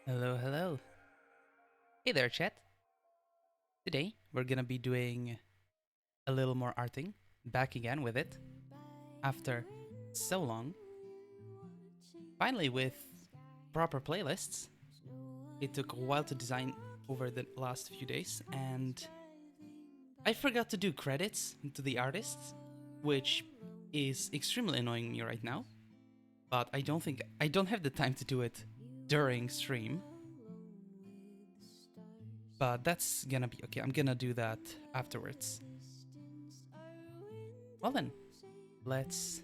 Hello, hello. Hey there, chat. Today we're gonna be doing a little more arting. Back again with it. After so long. Finally with proper playlists. It took a while to design over the last few days, and I forgot to do credits to the artists, which is extremely annoying me right now. But I don't have the time to do it during stream. But that's gonna be okay. I'm gonna do that afterwards. Well then, let's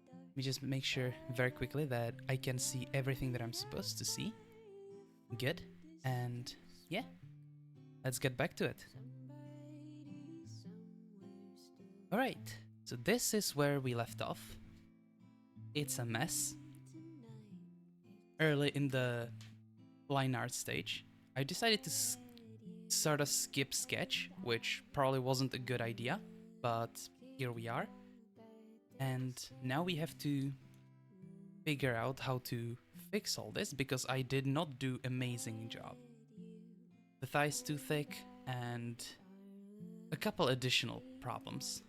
let me just make sure very quickly that I can see everything that I'm supposed to see. Good. And yeah, let's get back to it. Alright, so this is where we left off. It's a mess. Early in the line art stage, I decided to sort of skip sketch, which probably wasn't a good idea, but here we are. And now we have to figure out how to fix all this because I did not do amazing job. The thigh is too thick and a couple additional problems.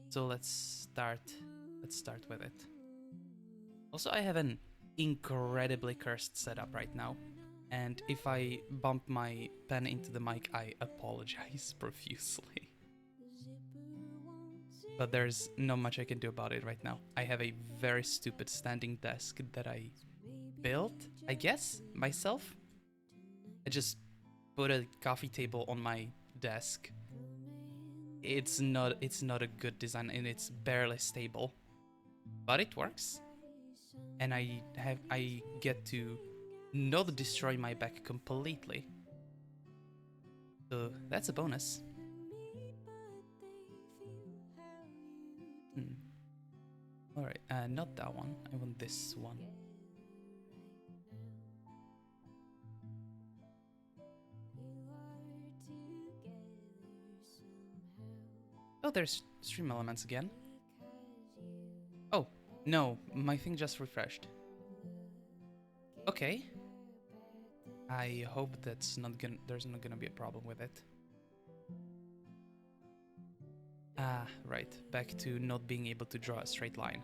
So let's start with it. Also, I have an incredibly cursed setup right now, and if I bump my pen into the mic, I apologize profusely. But there's not much I can do about it right now. I have a very stupid standing desk that I built, I guess, myself. I just put a coffee table on my desk. It's not a good design and it's barely stable. But it works. And I get to not destroy my back completely. So that's a bonus. Hmm. Alright, not that one. I want this one. Oh, there's stream elements again. Oh, no, my thing just refreshed. Okay. I hope there's not gonna be a problem with it. Ah, right. Back to not being able to draw a straight line.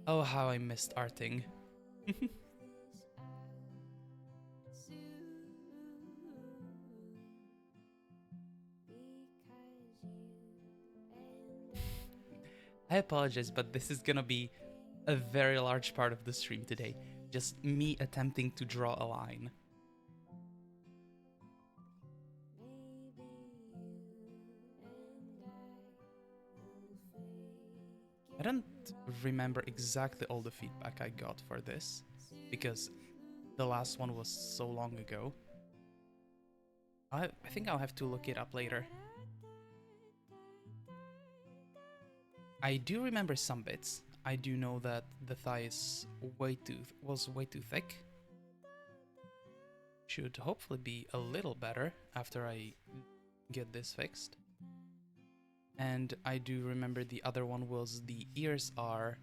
Oh, how I missed arting. I apologize, but this is gonna be a very large part of the stream today. Just me attempting to draw a line. I don't remember exactly all the feedback I got for this, because the last one was so long ago. I think I'll have to look it up later. I do remember some bits. I do know that the thigh was way too thick. Should hopefully be a little better after I get this fixed. And I do remember the other one was the ears are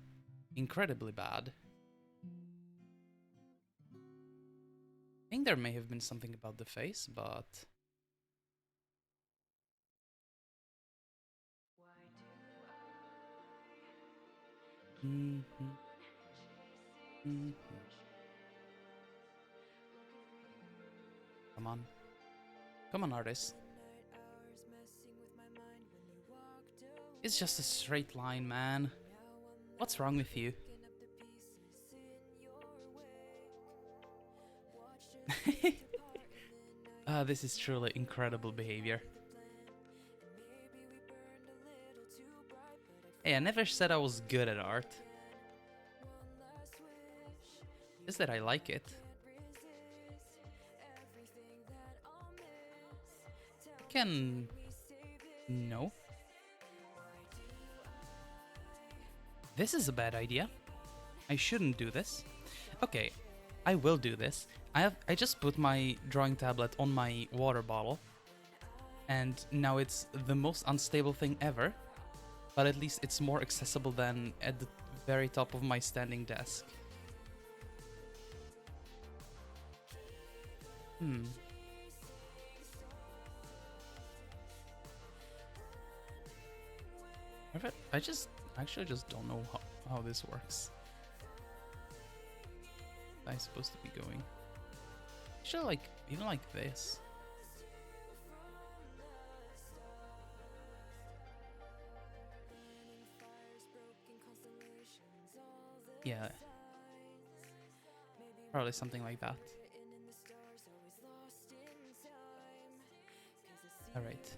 incredibly bad. I think there may have been something about the face, but... Come on. Come on, artist. It's just a straight line, man. What's wrong with you? This is truly incredible behavior. Hey, I never said I was good at art. Just that I like it. Can... No. This is a bad idea. I shouldn't do this. Okay, I will do this. I just put my drawing tablet on my water bottle, and now it's the most unstable thing ever, but at least it's more accessible than at the very top of my standing desk. Hmm. I just actually just don't know how this works. I'm supposed to be going. Actually, like even like this. Yeah, probably something like that. All right.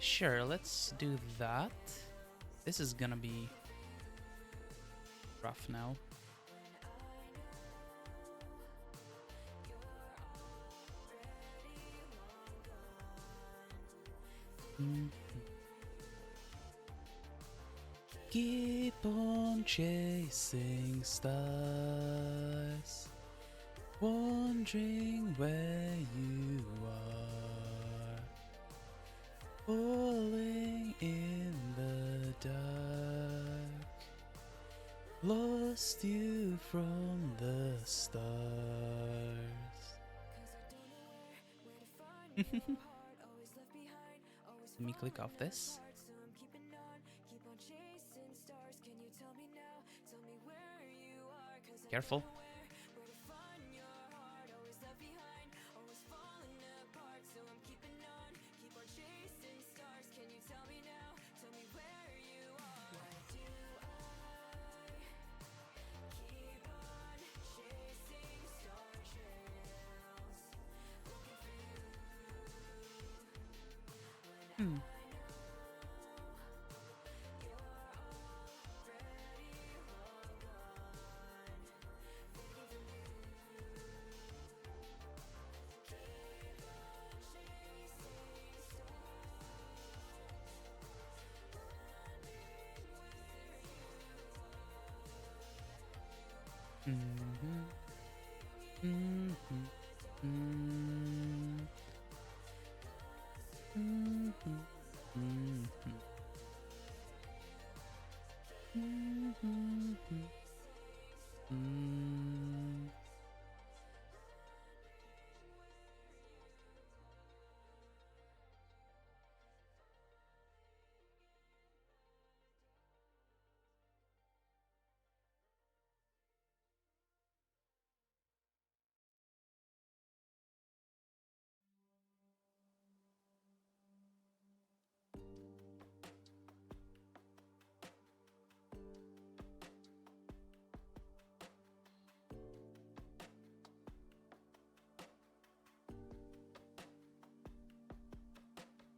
Sure, let's do that. This is gonna be rough now. Mhm. Keep on chasing stars, wondering where you are, falling in the dark, lost you from the stars. Let me click off this. Careful. Hmm. Mm-hmm. Mm-hmm. Mm-hmm. Mm-hmm. Mm-hmm. Mm-hmm. Mm.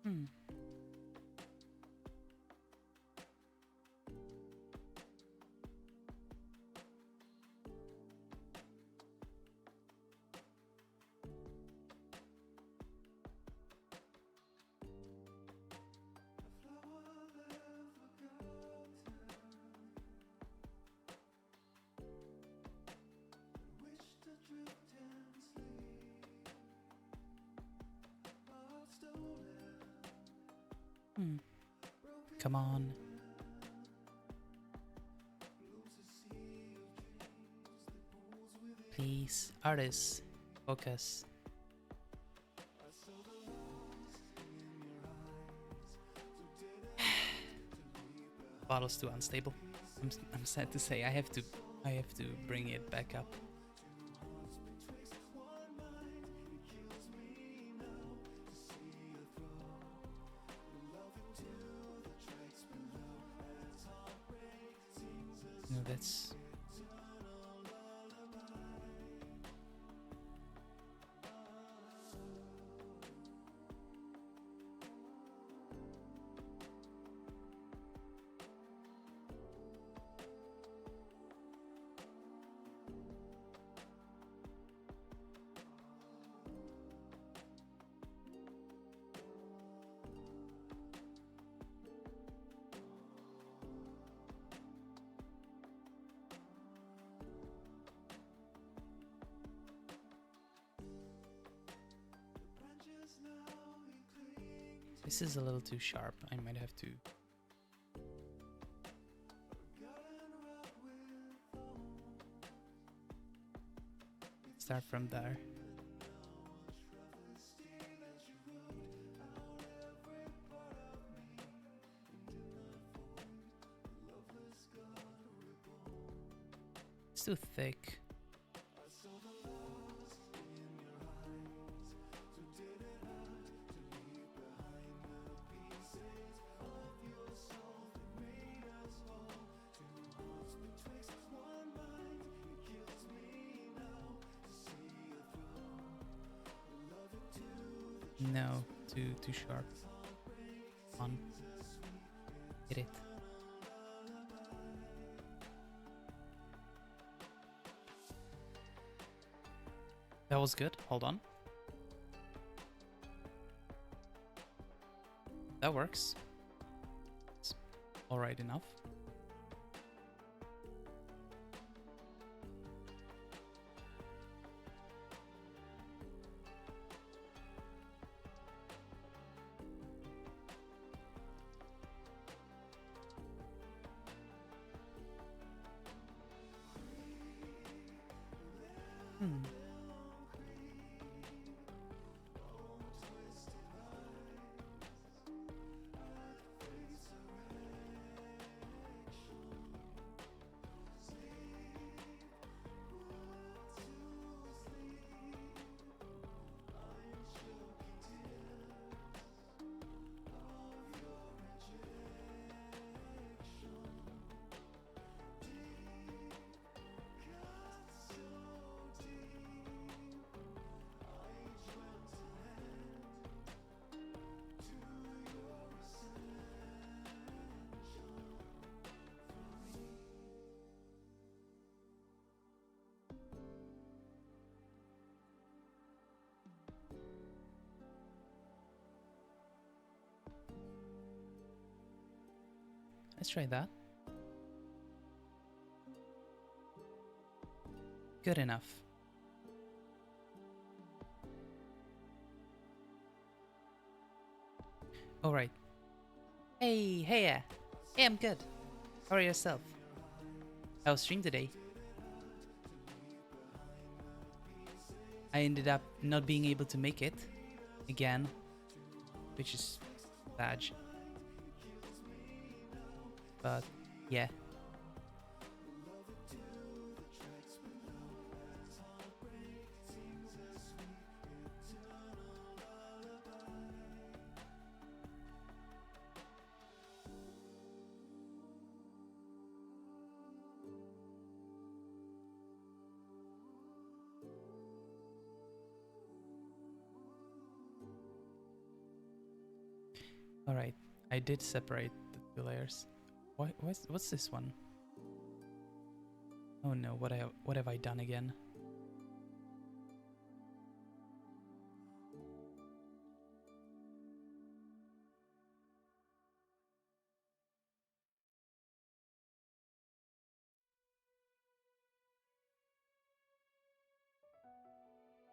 Hmm. Hmm. Come on. Please, artists, focus. Bottle's too unstable. I'm sad to say I have to bring it back up. No, that's This is a little too sharp. I might have to start from there. It's too thick. No, too sharp. On. Hit it. That was good. Hold on. That works. It's alright enough. Let's try that. Good enough. Alright. Hey, I'm good. How are yourself? How's stream today? I ended up not being able to make it again, which is bad. But yeah. All right, I did separate the two layers. What's this one? Oh no, what have I done again?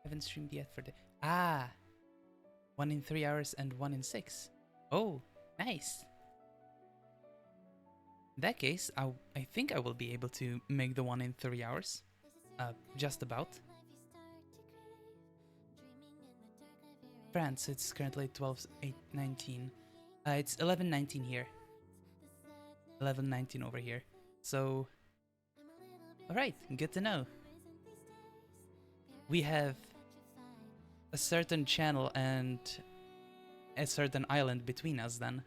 Haven't streamed yet for the 1 in 3 hours and 1 in 6. Oh, nice. In that case, I think I will be able to make the 1 in 3 hours. Just about. France, it's currently 12:19. It's 11:19 here. 11:19 over here. So, alright, good to know. We have a certain channel and a certain island between us then.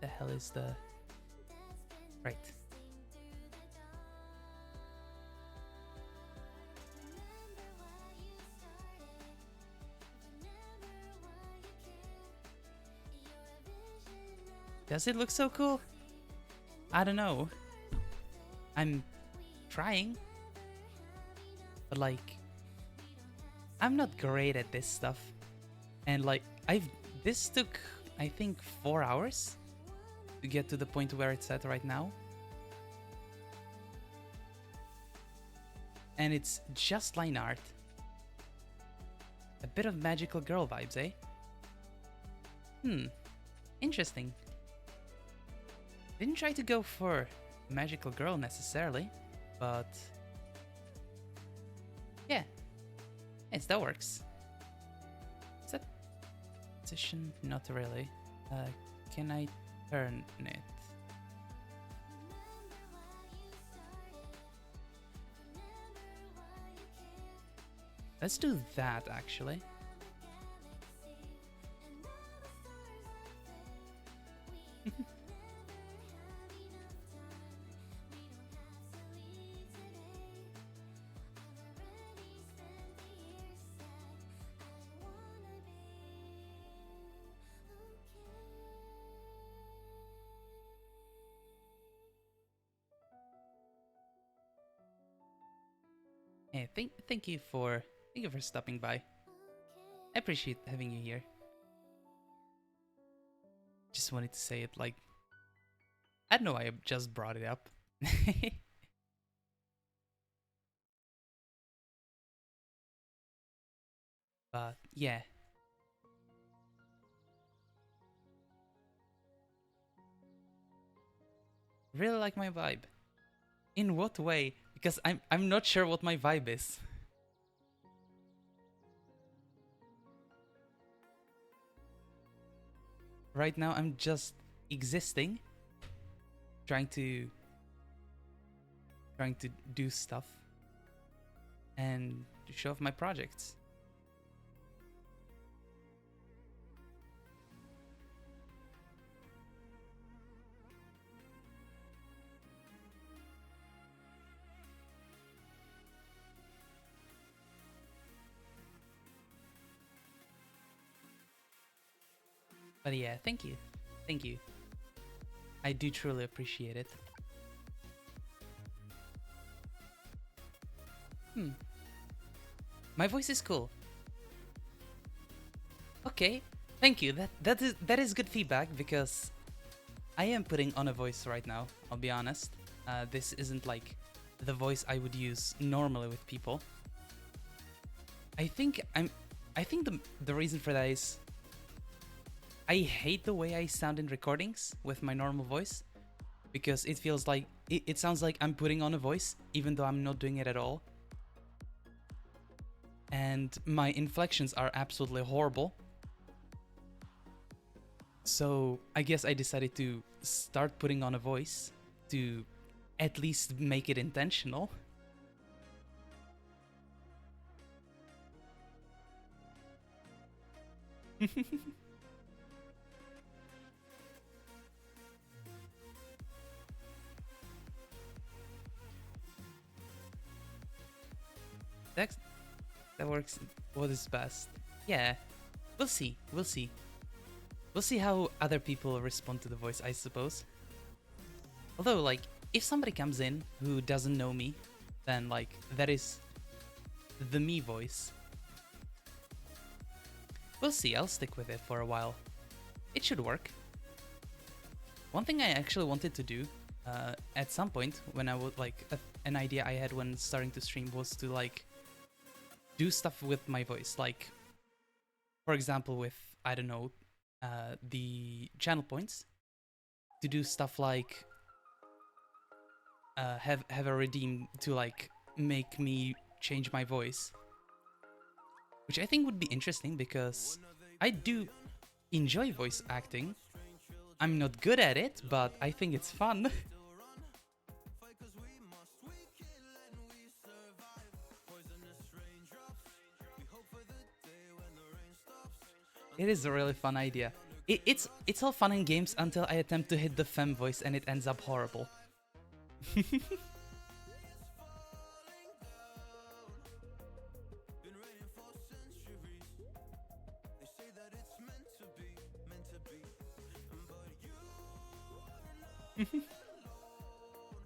The hell is the... Right. Does it look so cool? I don't know. I'm trying. But like, I'm not great at this stuff. And like, this took, I think, 4 hours to get to the point where it's at right now. and it's just line art. A bit of magical girl vibes, eh? Interesting. Didn't try to go for magical girl necessarily, but yeah, yes, that works. Is that position? Not really. Can I turn it? Let's do that actually. Hey, thank you for stopping by. I appreciate having you here. Just wanted to say it like I don't know why I just brought it up. But yeah. Really like my vibe. In what way? Because I'm not sure what my vibe is. Right now I'm just existing, trying to do stuff and to show off my projects. But yeah, thank you. Thank you. I do truly appreciate it. My voice is cool. Okay, thank you. That is good feedback because I am putting on a voice right now. I'll be honest. This isn't like the voice I would use normally with people. I think the reason for that is I hate the way I sound in recordings with my normal voice because it feels like it sounds like I'm putting on a voice even though I'm not doing it at all. And my inflections are absolutely horrible. So I guess I decided to start putting on a voice to at least make it intentional. That works. What is best? Yeah, we'll see. We'll see. We'll see how other people respond to the voice, I suppose. Although, like, if somebody comes in who doesn't know me, then, like, that is the me voice. We'll see, I'll stick with it for a while. It should work. One thing I actually wanted to do at some point when I would, like, an idea I had when starting to stream was to, like, do stuff with my voice. Like, for example, with, I don't know, the channel points, to do stuff like have a redeem to like make me change my voice, which I think would be interesting because I do enjoy voice acting. I'm not good at it, but I think it's fun. It is a really fun idea. It's all fun in games until I attempt to hit the femme voice and it ends up horrible.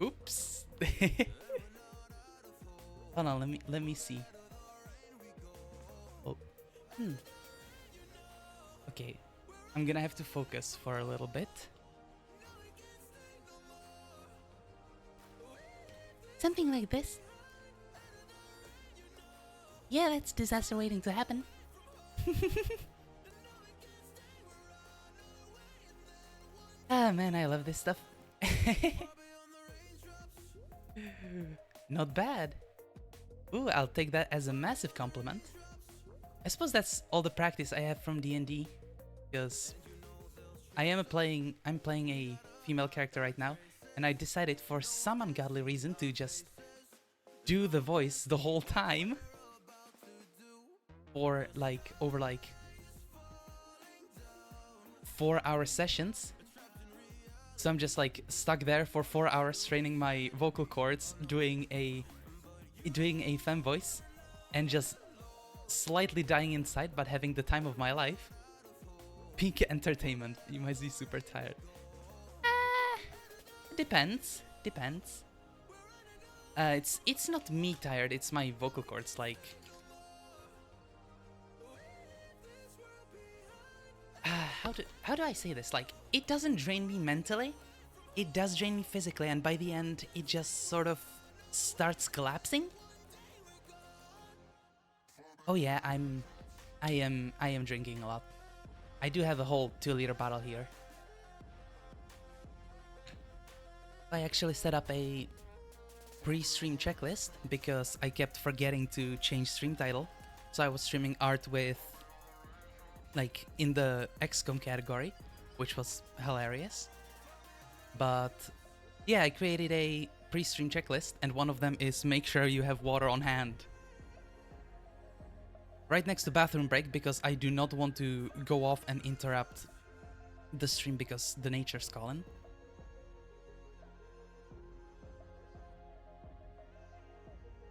Oops. Hold on, let me see. Oh. Okay. I'm gonna have to focus for a little bit. Something like this. Yeah, that's disaster waiting to happen. Ah, man, I love this stuff. Not bad. Ooh, I'll take that as a massive compliment. I suppose that's all the practice I have from D&D, because I'm playing a female character right now, and I decided for some ungodly reason to just do the voice the whole time for over 4-hour sessions. So I'm just like stuck there for 4 hours training my vocal cords, doing a femme voice, and just slightly dying inside but having the time of my life. Peak entertainment. You might be super tired. Depends. It's not me tired, it's my vocal cords, like... how do I say this? Like, it doesn't drain me mentally, it does drain me physically, and by the end, it just sort of starts collapsing. Oh yeah, I am drinking a lot. I do have a whole 2-liter bottle here. I actually set up a pre-stream checklist because I kept forgetting to change stream title. So I was streaming art with, like, in the XCOM category, which was hilarious. But yeah, I created a pre-stream checklist, and one of them is make sure you have water on hand. Right next to bathroom break, because I do not want to go off and interrupt the stream because the nature's calling.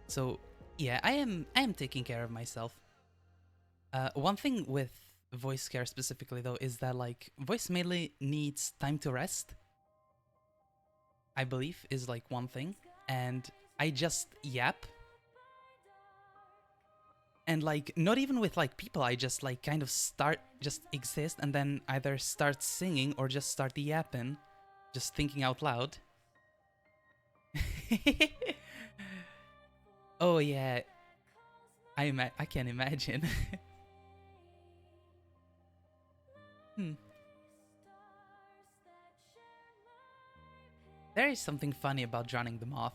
So yeah, I am taking care of myself. One thing with voice care specifically though is that, like, voice mainly needs time to rest, I believe, is like one thing, and I just yap. And like, not even with like people, I just like kind of just exist and then either start singing or just start yapping, just thinking out loud. Oh yeah, I can imagine. There is something funny about drowning the moth.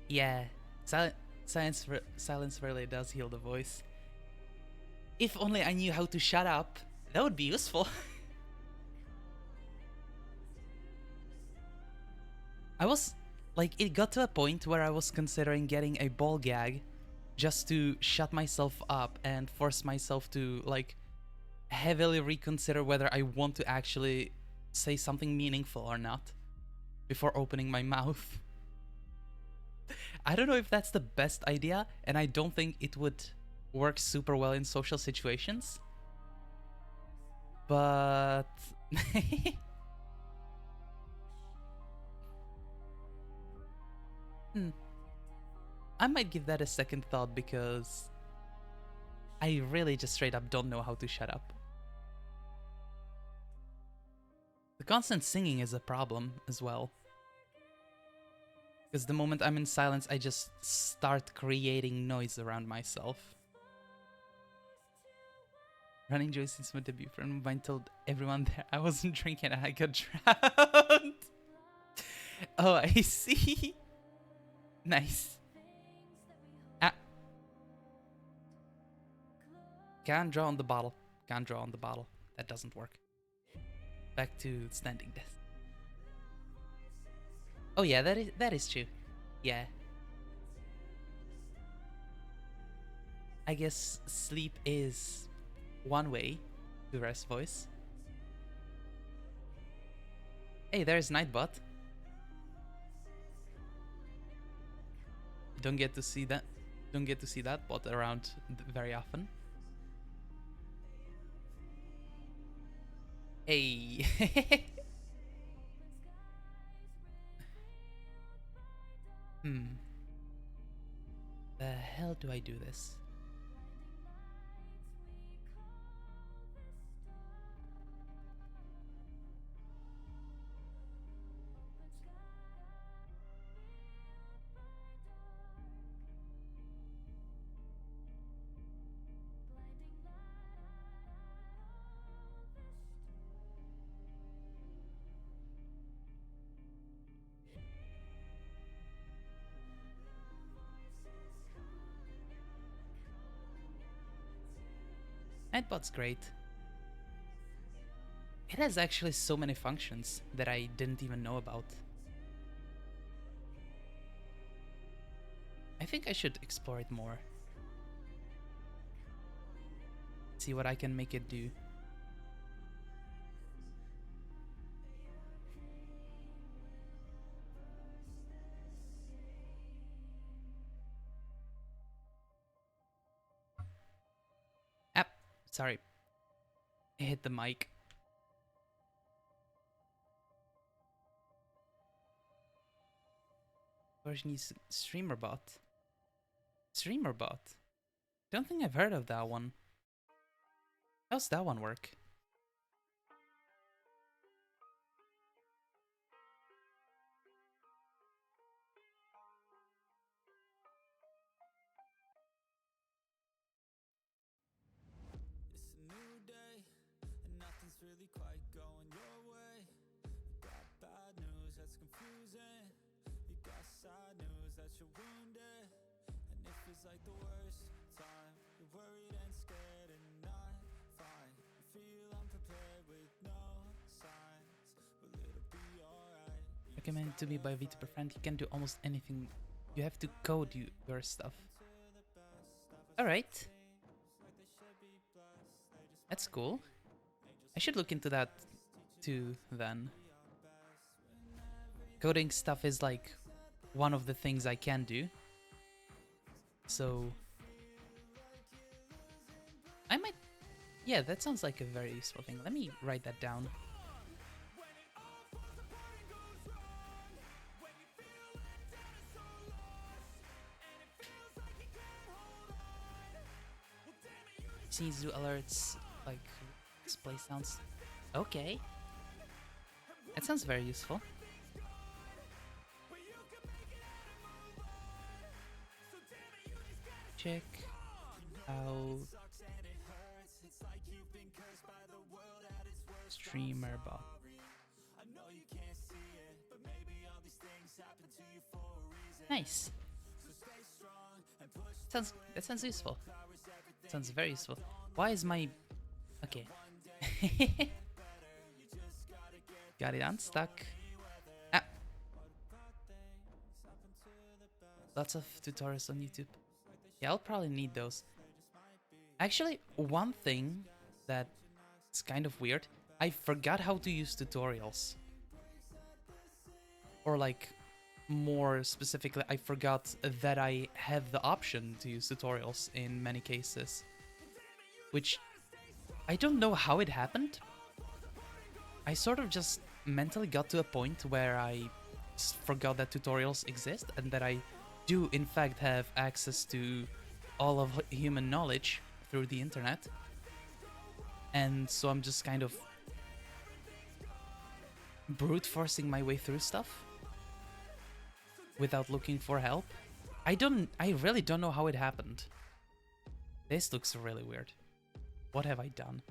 Yeah, silence really does heal the voice. If only I knew how to shut up, that would be useful. I was, like, it got to a point where I was considering getting a ball gag just to shut myself up and force myself to, like, heavily reconsider whether I want to actually say something meaningful or not before opening my mouth. I don't know if that's the best idea, and I don't think it would work super well in social situations. But... I might give that a second thought because I really just straight up don't know how to shut up. The constant singing is a problem as well. Because the moment I'm in silence, I just start creating noise around myself. Running joy since my debut. Friend of mine told everyone there I wasn't drinking and I got drowned. Oh, I see. Nice. Ah. Can't draw on the bottle. Can't draw on the bottle. That doesn't work. Back to standing death. Oh yeah, that is true. Yeah. I guess sleep is one way to rest voice. Hey, there's Nightbot. Don't get to see that. Don't get to see that bot around very often. Hey. The hell do I do this? Nightbot's great. It has actually so many functions that I didn't even know about. I think I should explore it more. See what I can make it do. Ah, sorry. I hit the mic. Version needs StreamerBot. StreamerBot? Don't think I've heard of that one. How's that one work? Recommended to me by VTuber friend. You can do almost anything. You have to code your stuff. Alright. That's cool. I should look into that too then. Coding stuff is like one of the things I can do. So I might... Yeah, that sounds like a very useful thing. Let me write that down. Scenes do alerts, like display sounds. Okay. That sounds very useful. Check out StreamerBot. Nice. That sounds useful. Sounds very useful. Why is my... Okay. Got it unstuck. Ah. Lots of tutorials on YouTube. Yeah, I'll probably need those. Actually, one thing that's kind of weird, I forgot how to use tutorials. Or like, more specifically, I forgot that I have the option to use tutorials in many cases. Which, I don't know how it happened. I sort of just mentally got to a point where I forgot that tutorials exist and that I do in fact have access to all of human knowledge through the internet. And so I'm just kind of brute forcing my way through stuff without looking for help. I really don't know how it happened. This looks really weird. What have I done?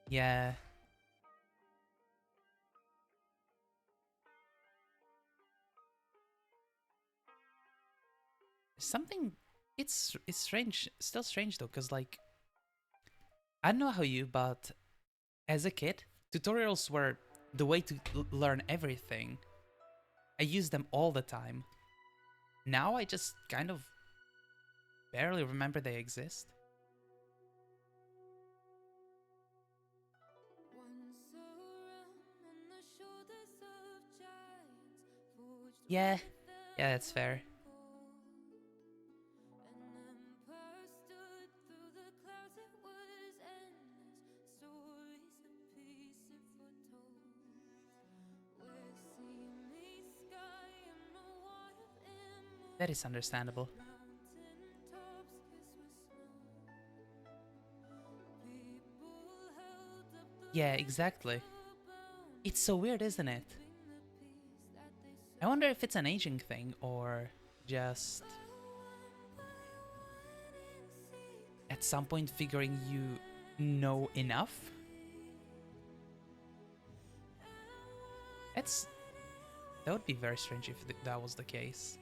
Yeah. Something... It's strange. Still strange though, because like... I don't know how you, but as a kid, tutorials were the way to learn everything. I use them all the time. Now I just kind of barely remember they exist. Yeah, that's fair. That is understandable. Yeah, exactly. It's so weird, isn't it? I wonder if it's an aging thing or just at some point figuring you know enough. That would be very strange if that was the case.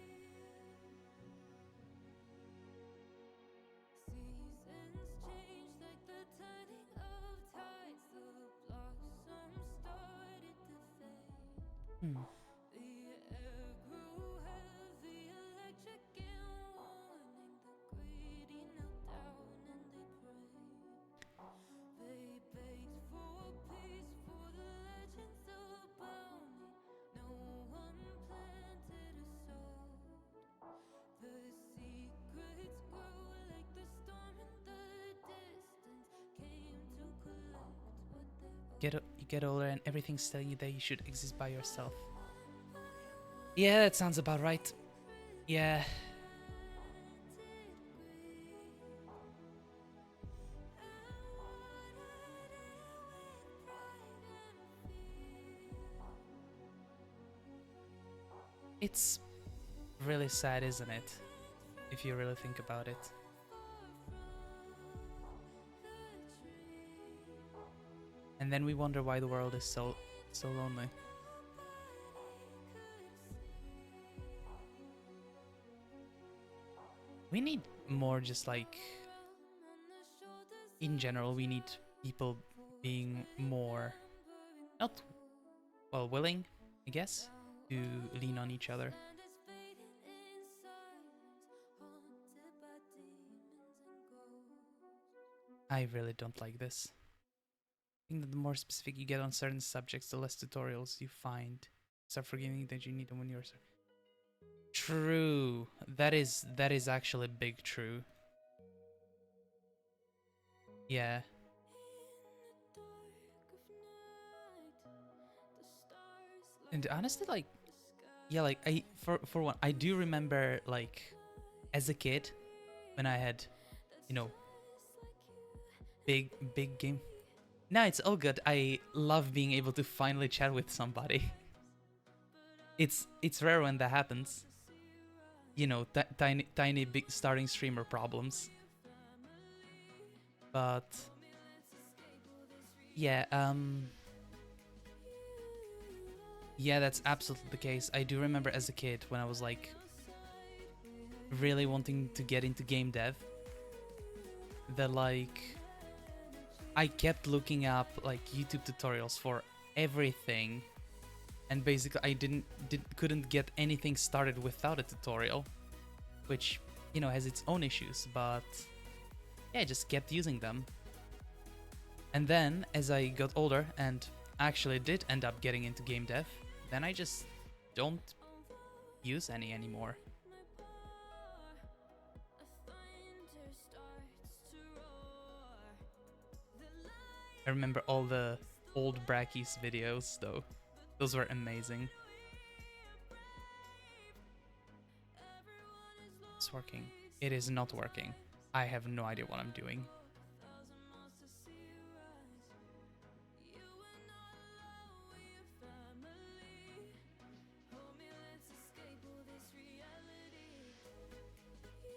get older and everything's telling you that you should exist by yourself. Yeah, that sounds about right. Yeah. It's really sad, isn't it? If you really think about it. And then we wonder why the world is so lonely. We need more, just like in general, we need people being more, not, well, willing, I guess, to lean on each other. I really don't like this. I think that the more specific you get on certain subjects, the less tutorials you find. Start forgetting that you need them when you're... True. That is actually big true. Yeah. And honestly, like, yeah, like, for one, I do remember, like, as a kid, when I had, you know, big game. No, it's all good. I love being able to finally chat with somebody. It's rare when that happens. You know, tiny big starting streamer problems. But yeah, yeah, that's absolutely the case. I do remember as a kid when I was like really wanting to get into game dev, that like I kept looking up like YouTube tutorials for everything, and basically I couldn't get anything started without a tutorial, which, you know, has its own issues, but yeah, I just kept using them. And then as I got older and actually did end up getting into game dev, then I just don't use any anymore. I remember all the old Brackies videos though. Those were amazing. It's working. It is not working. I have no idea what I'm doing.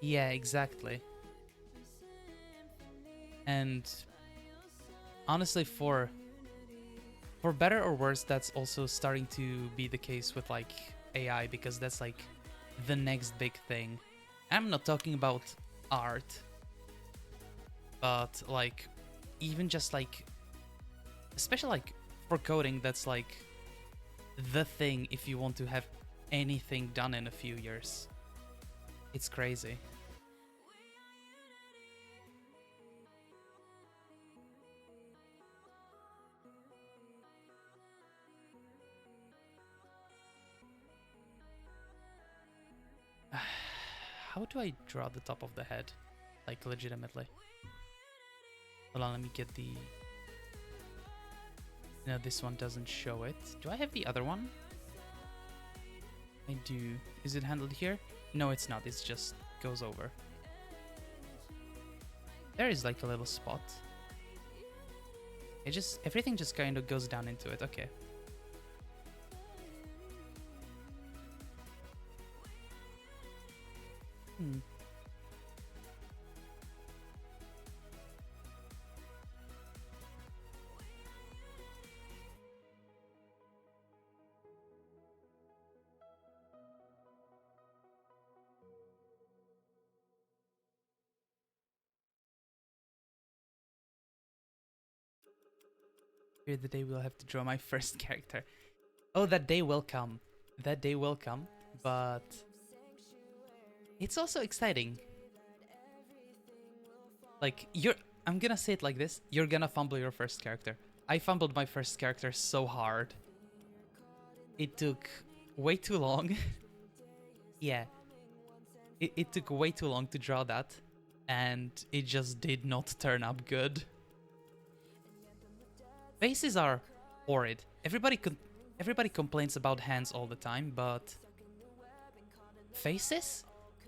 Yeah, exactly. And honestly, for better or worse, that's also starting to be the case with like AI, because that's like the next big thing. I'm not talking about art, but like even just like, especially like for coding, that's like the thing if you want to have anything done in a few years. It's crazy. How do I draw the top of the head? Like, legitimately. Hold on, let me get the... No, this one doesn't show it. Do I have the other one? I do. Is it handled here? No, it's not. It just goes over. There is like a little spot. Everything just kind of goes down into it. Okay. Hmm. Here the day we'll have to draw my first character. Oh, that day will come. That day will come, but it's also exciting. Like, I'm gonna say it like this. You're gonna fumble your first character. I fumbled my first character so hard. It took way too long. Yeah. It took way too long to draw that, and it just did not turn up good. Faces are horrid. Everybody complains about hands all the time, but faces?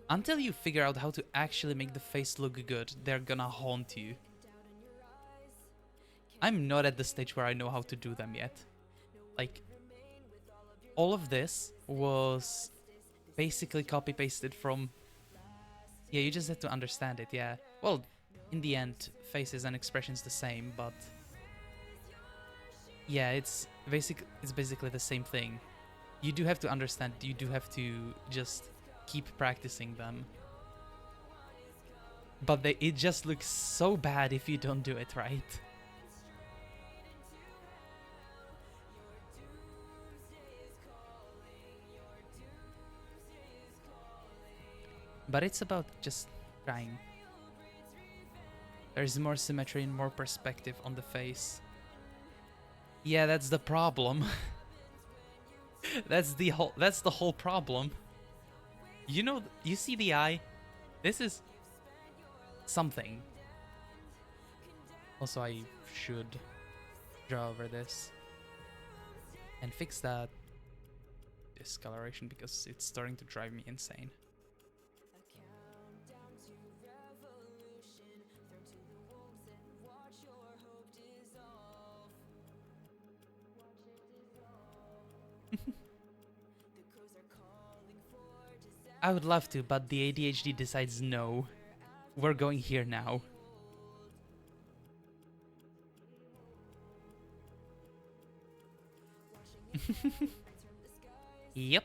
Until you figure out how to actually make the face look good, they're gonna haunt you. I'm not at the stage where I know how to do them yet. Like, all of this was basically copy-pasted from... Yeah, you just have to understand it, yeah. Well, in the end, faces and expressions the same, but... Yeah, it's basically the same thing. You do have to understand, you do have to just keep practicing them. But it just looks so bad if you don't do it right. But it's about just trying. There's more symmetry and more perspective on the face. Yeah, that's the problem. That's the whole problem. You know, you see the eye? This is something. Also, I should draw over this and fix that discoloration because it's starting to drive me insane. I would love to, but the ADHD decides no. We're going here now. Yep.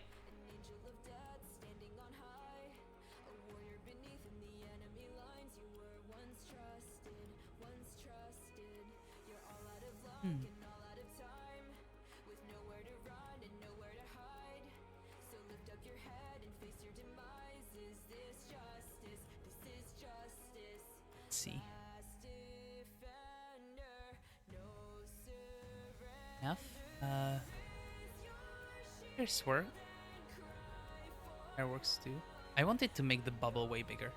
Hmm. Let's see. Enough. Here's where works too. I wanted to make the bubble way bigger.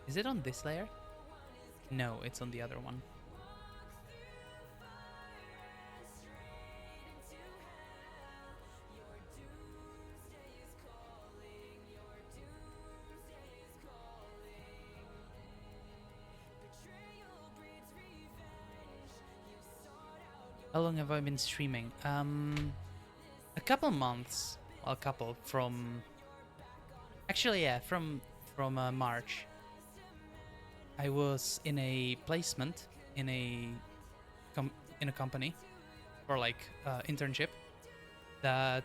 Is it on this layer? No, it's on the other one. How long have I been streaming? A couple months. Well, a couple from... Actually, yeah, from March. I was in a placement in a company for like internship that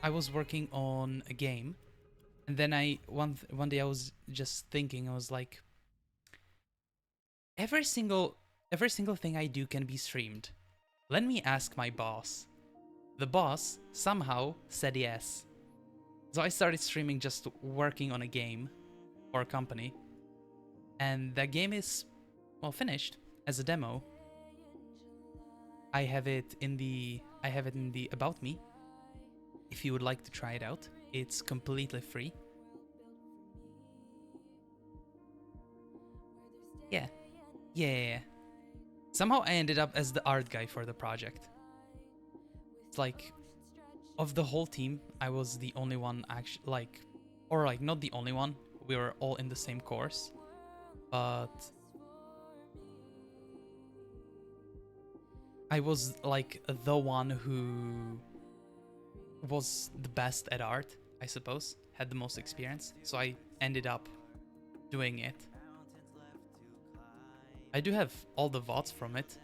I was working on a game, and then one day I was just thinking, I was like, every single thing I do can be streamed. Let me ask my boss. The boss somehow said yes. So I started streaming just working on a game for a company. And that game is, well, finished as a demo. I have it in the About Me. If you would like to try it out, it's completely free. Yeah. Yeah. Somehow I ended up as the art guy for the project. It's like, of the whole team, I was the only one actually, like, or like not the only one. We were all in the same course, but I was like the one who was the best at art, I suppose, had the most experience. So I ended up doing it. I do have all the VODs from it.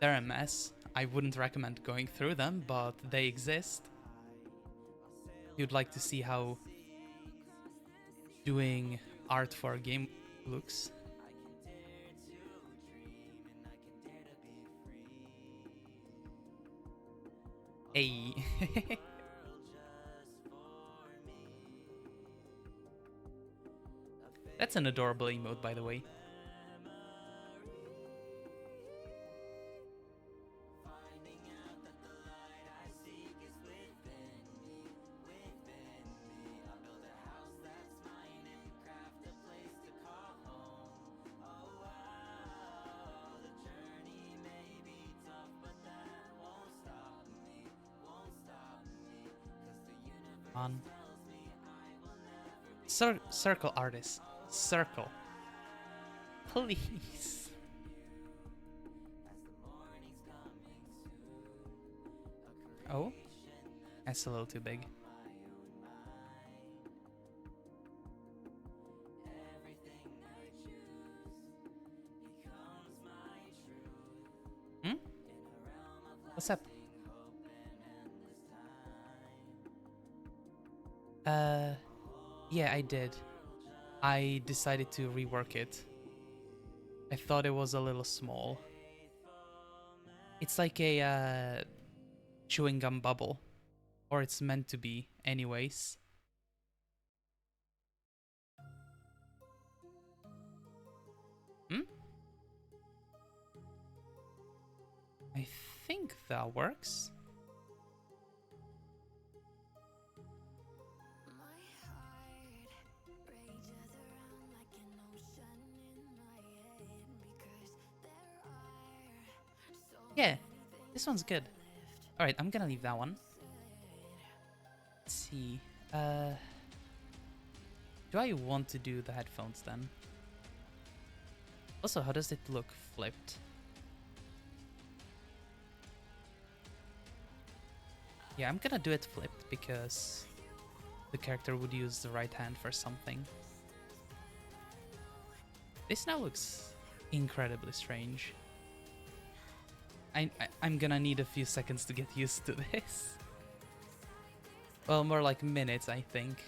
They're a mess. I wouldn't recommend going through them, but they exist. You'd like to see how doing art for a game looks. Hey. That's an adorable emote, by the way. On. Circle artist. Circle. Please. Oh? That's a little too big. Hmm? What's up? Yeah, I did. I decided to rework it. I thought it was a little small. It's like a chewing gum bubble. Or it's meant to be, anyways. Hmm? I think that works. Yeah, this one's good. Alright, I'm gonna leave that one. Let's see. Do I want to do the headphones then? Also, how does it look flipped? Yeah, I'm gonna do it flipped because the character would use the right hand for something. This now looks incredibly strange. I'm gonna need a few seconds to get used to this. Well, more like minutes, I think.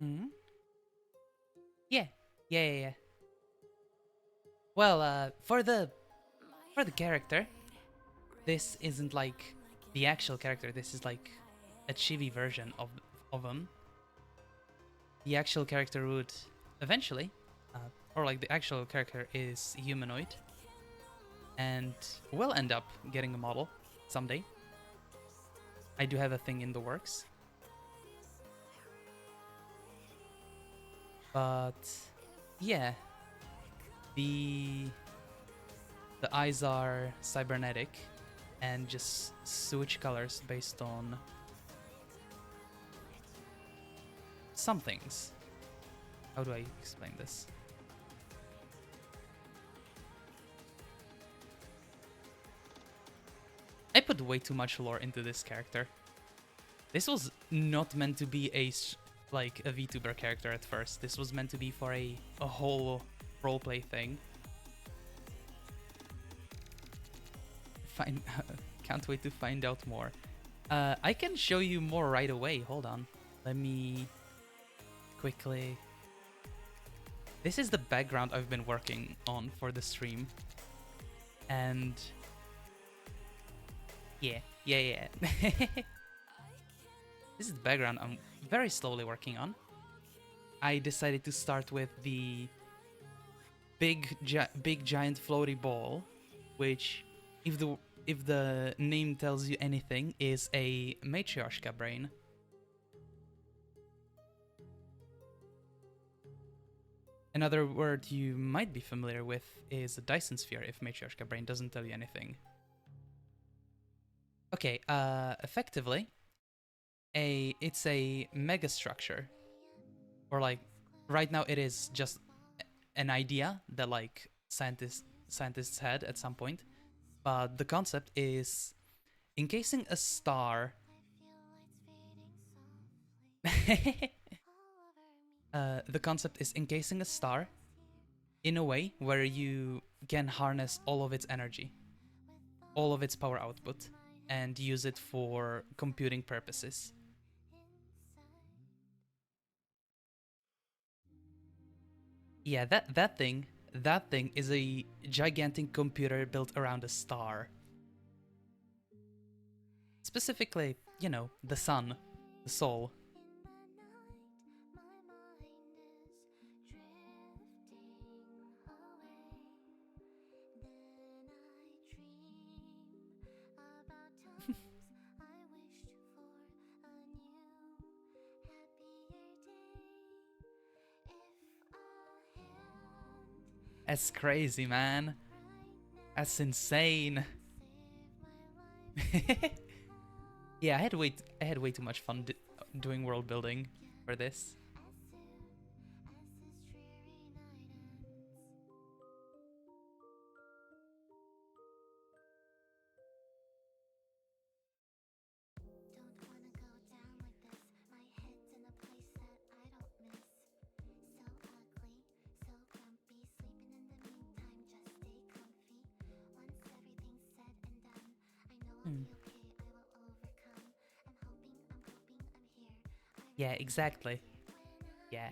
Hmm? Yeah. Yeah. Well, for the character, this isn't like the actual character. This is like a chibi version of him. The actual character would eventually, or like the actual character is humanoid, and will end up getting a model someday. I do have a thing in the works, but yeah, the eyes are cybernetic and just switch colors based on some things. How do I explain this? I put way too much lore into this character. This was not meant to be like a VTuber character at first. This was meant to be for a whole roleplay thing. Can't wait to find out more. I can show you more right away. Hold on. Let me quickly... This is the background I've been working on for the stream. And... Yeah. This is the background I'm very slowly working on. I decided to start with the big giant floaty ball, which, if the name tells you anything, is a Matryoshka brain. Another word you might be familiar with is a Dyson sphere, if Matryoshka brain doesn't tell you anything. Okay, effectively, it's a mega structure, or like right now it is just an idea that like scientists had at some point, but the concept is encasing a star. The concept is encasing a star in a way where you can harness all of its energy, all of its power output, and use it for computing purposes. Yeah, that thing is a gigantic computer built around a star. Specifically, you know, the sun, the soul. That's crazy, man. That's insane. Yeah, I had way too much fun doing world building for this. Hmm. Yeah, exactly. Yeah.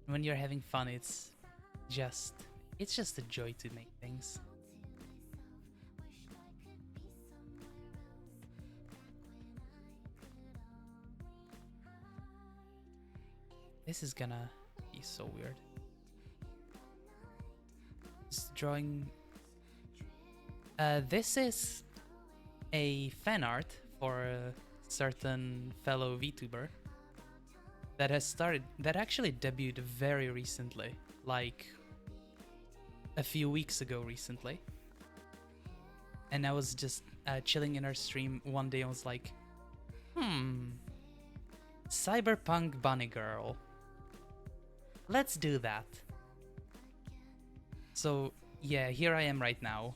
When you're having fun, just it's just a joy to make things. This is gonna be so weird. Just drawing. This is a fan art for a certain fellow VTuber that has started, that actually debuted very recently, like a few weeks ago recently. And I was just chilling in her stream one day and was like, cyberpunk bunny girl. Let's do that. So yeah, here I am right now.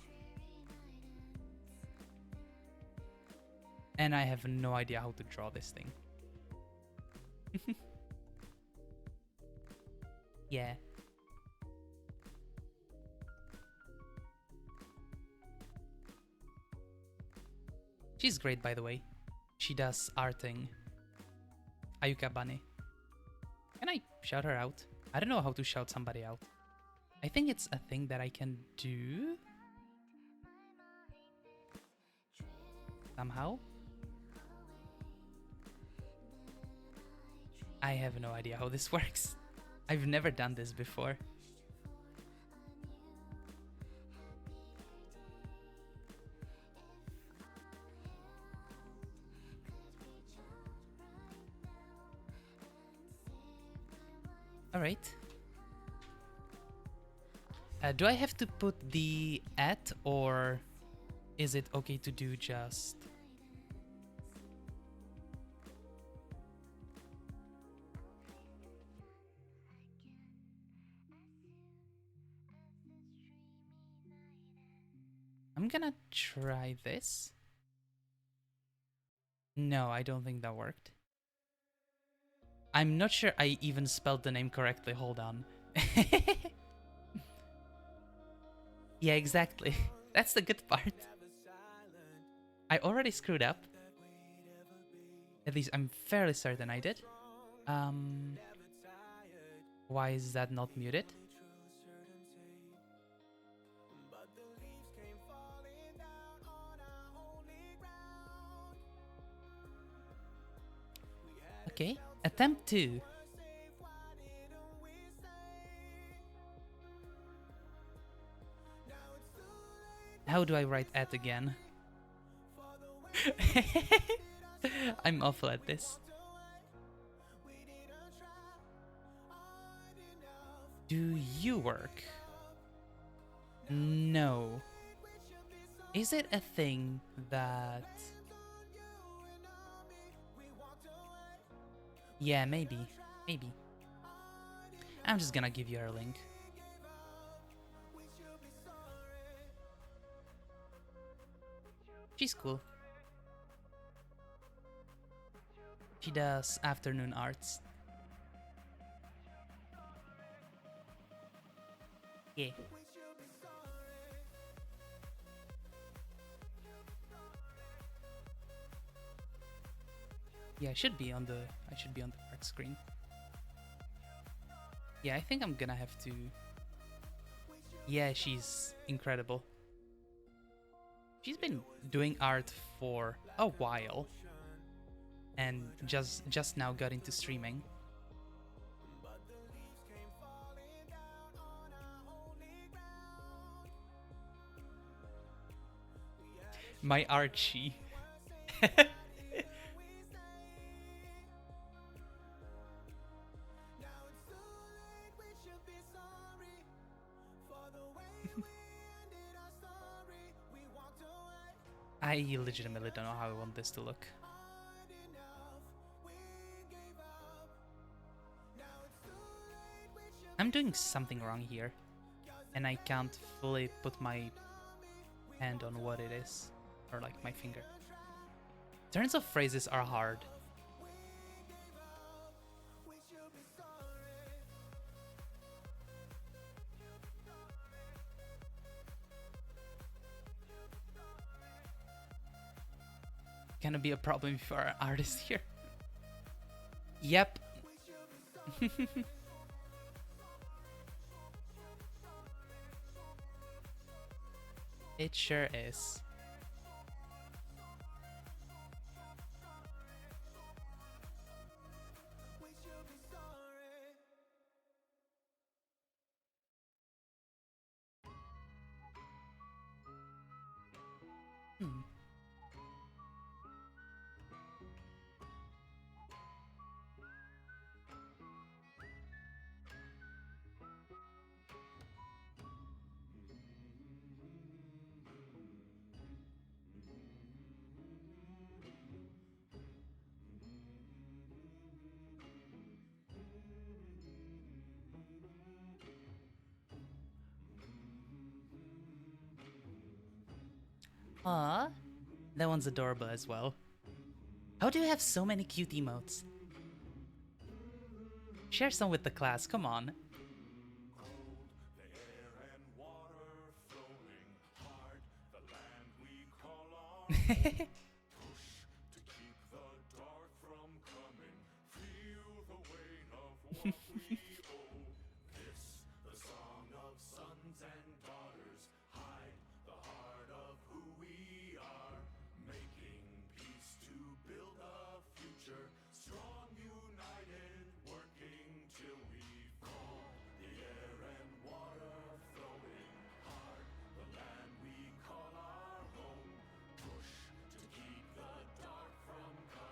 And I have no idea how to draw this thing. Yeah. She's great, by the way. She does arting. Ayukabani. Can I shout her out? I don't know how to shout somebody out. I think it's a thing that I can do. Somehow. I have no idea how this works. I've never done this before. Alright. Do I have to put the at, or is it okay to do just... I'm gonna try this. No, I don't think that worked. I'm not sure I even spelled the name correctly. Hold on. Yeah, exactly. That's the good part. I already screwed up. At least I'm fairly certain I did. Why is that not muted? Okay, attempt 2. How do I write at again? I'm awful at this. Do you work? No. Is it a thing that... Yeah, maybe. Maybe. I'm just gonna give you her link. She's cool. She does afternoon arts. Yeah. Yeah, I should be on the correct screen. Yeah, I think I'm gonna have to. Yeah, she's incredible. She's been doing art for a while and just now got into streaming. My Archie. I legitimately don't know how I want this to look. I'm doing something wrong here, and I can't fully put my hand on what it is, or like my finger. Turns of phrases are hard. Gonna be a problem for our artist here. Yep. It sure is. Hmm. Aw, that one's adorable as well. How do you have so many cute emotes? Share some with the class, come on.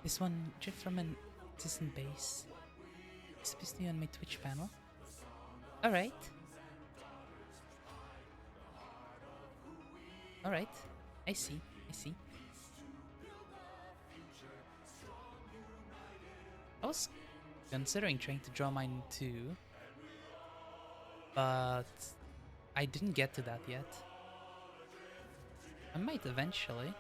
This one just from an distant base. It's supposed to be on my Twitch panel. Alright. Alright. I see. I see. I was considering trying to draw mine too, but I didn't get to that yet. I might eventually.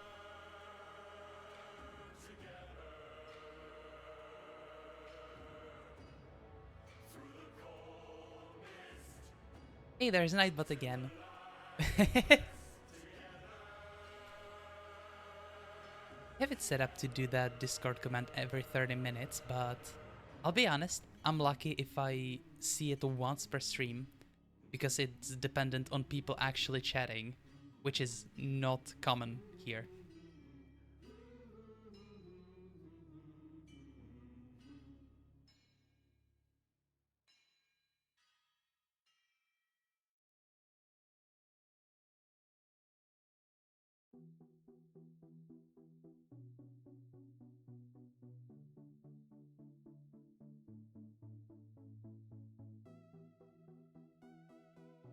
Hey, there's Nightbot again. I have it set up to do that Discord command every 30 minutes, but I'll be honest, I'm lucky if I see it once per stream, because it's dependent on people actually chatting, which is not common here.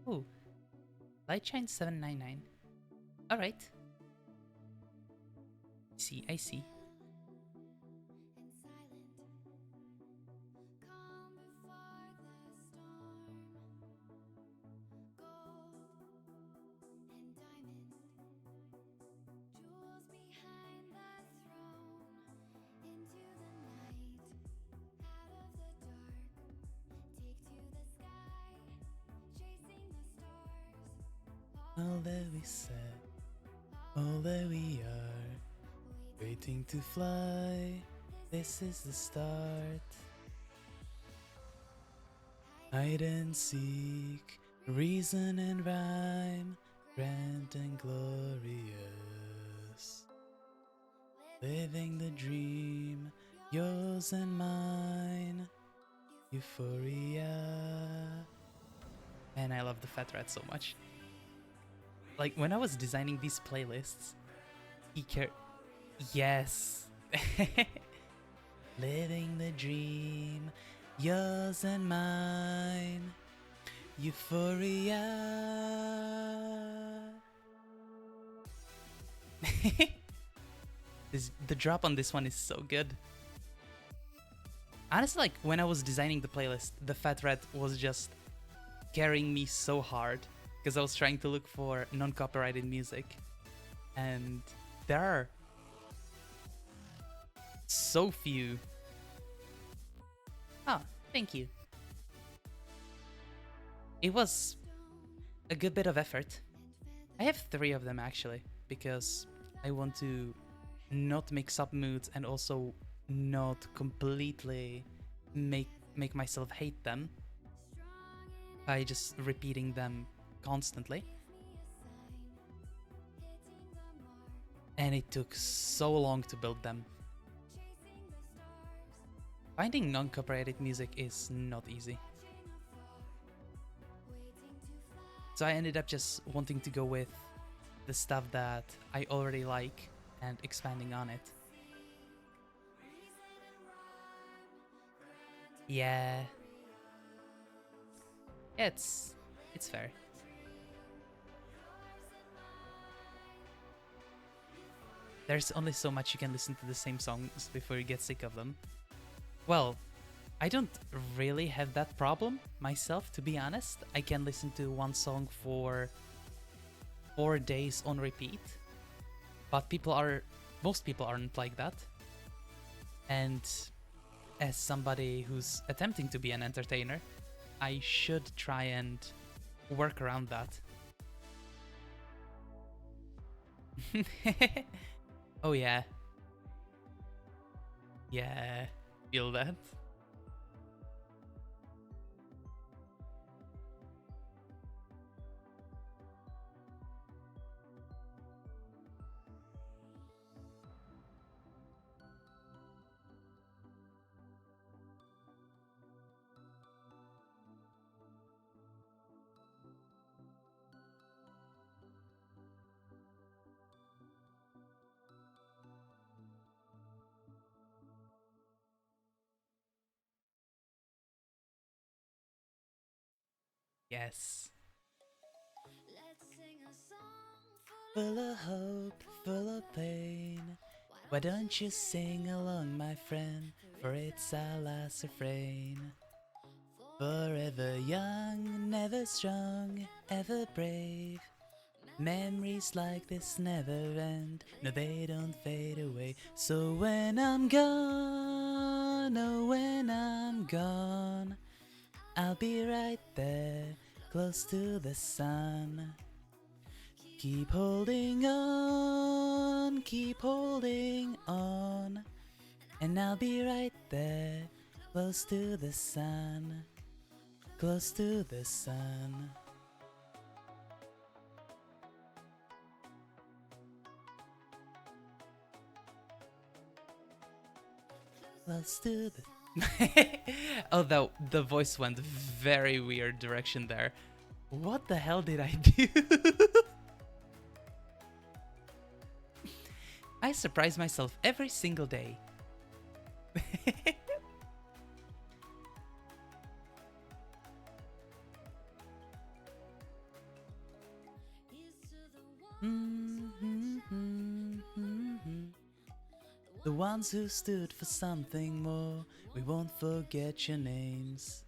Ooh, Lightshine 799. Alright. I see. All that we said, all that we are, waiting to fly, This is the start. Hide and seek, reason and rhyme, grand and glorious. Living the dream, yours and mine, euphoria. And I love the Fat Rat so much. Like, when I was designing these playlists, he cared. Yes! Living the dream, yours and mine, euphoria. The drop on this one is so good. Honestly, like, when I was designing the playlist, the Fat Rat was just carrying me so hard because I was trying to look for non-copyrighted music, and there are so few. Oh, thank you. It was a good bit of effort. I have 3 of them actually, because I want to not mix up moods and also not completely make myself hate them by just repeating them constantly. And it took so long to build them. Finding non-copyrighted music is not easy. So I ended up just wanting to go with the stuff that I already like and expanding on it. Yeah. It's fair. There's only so much you can listen to the same songs before you get sick of them. Well, I don't really have that problem myself, to be honest. I can listen to one song for 4 days on repeat, but most people aren't like that. And as somebody who's attempting to be an entertainer, I should try and work around that. Oh yeah. Yeah, feel that. Yes. Full of hope, full of pain. Why don't you sing along, my friend? For it's our last refrain. Forever young, never strong, ever brave. Memories like this never end, no they don't fade away. So when I'm gone, oh when I'm gone, I'll be right there, close to the sun. Keep holding on, and I'll be right there, close to the sun, close to the sun. Close to the... Oh, the voice went very weird direction there. What the hell did I do? I surprise myself every single day. The ones who stood for something more, we won't forget your names.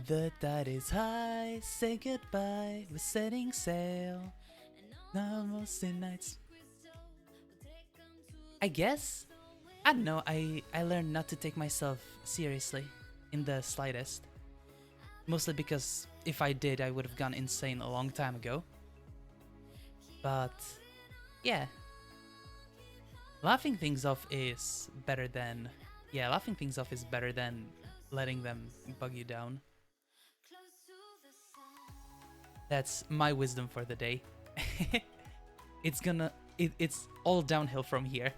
The tide is high, say goodbye, we're setting sail. No more sin nights. I guess? I don't know, I learned not to take myself seriously in the slightest. Mostly because if I did, I would have gone insane a long time ago. But yeah. Laughing things off is better than... Yeah, laughing things off is better than letting them bug you down. That's my wisdom for the day. It's all downhill from here.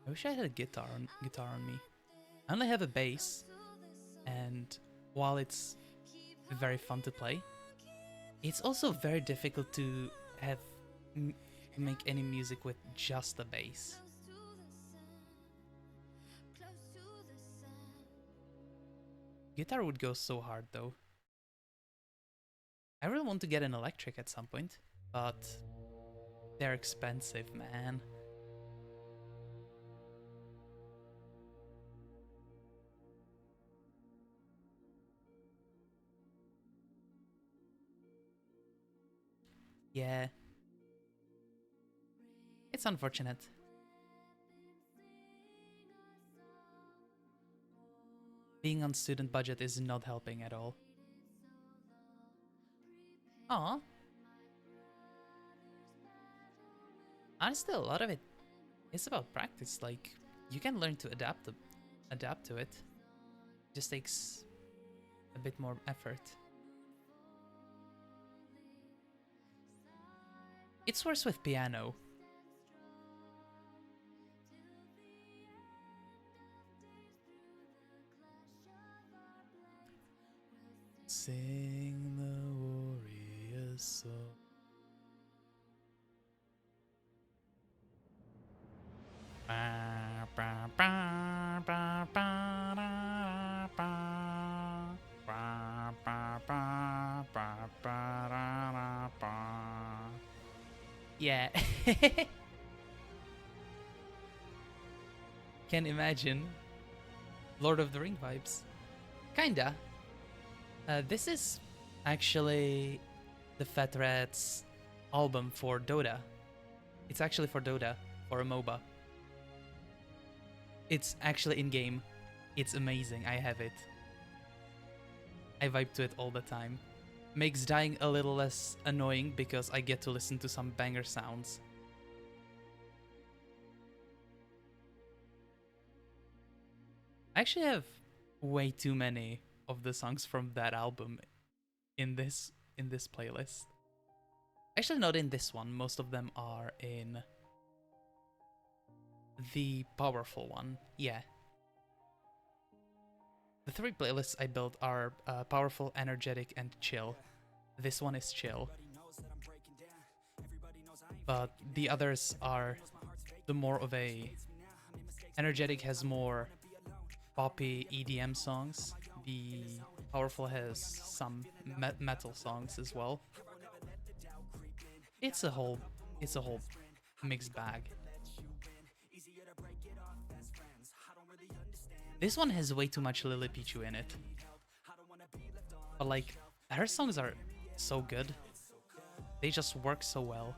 I wish I had a guitar on me. I only have a bass, and while it's very fun to play, it's also very difficult to have make any music with just the bass. Guitar would go so hard though. I really want to get an electric at some point, but they're expensive, man. Yeah. It's unfortunate. Being on student budget is not helping at all. Aw. Honestly, a lot of it is about practice. Like, you can learn to adapt to it. Just takes a bit more effort. It's worse with piano. Sing the warrior's song. Yeah. Can imagine. Lord of the Ring vibes. Kinda. This is actually the Fat Rats album for Dota. It's actually for Dota, for a MOBA. It's actually in-game. It's amazing, I have it. I vibe to it all the time. Makes dying a little less annoying because I get to listen to some banger sounds. I actually have way too many of the songs from that album in this playlist. Actually, not in this one. Most of them are in the powerful one. Yeah. The three playlists I built are powerful, energetic, and chill. This one is chill. But the others are the more of a... Energetic has more poppy EDM songs. The powerful has some metal songs as well. It's a whole mixed bag. This one has way too much Lily Pichu in it. But like, her songs are so good. They just work so well.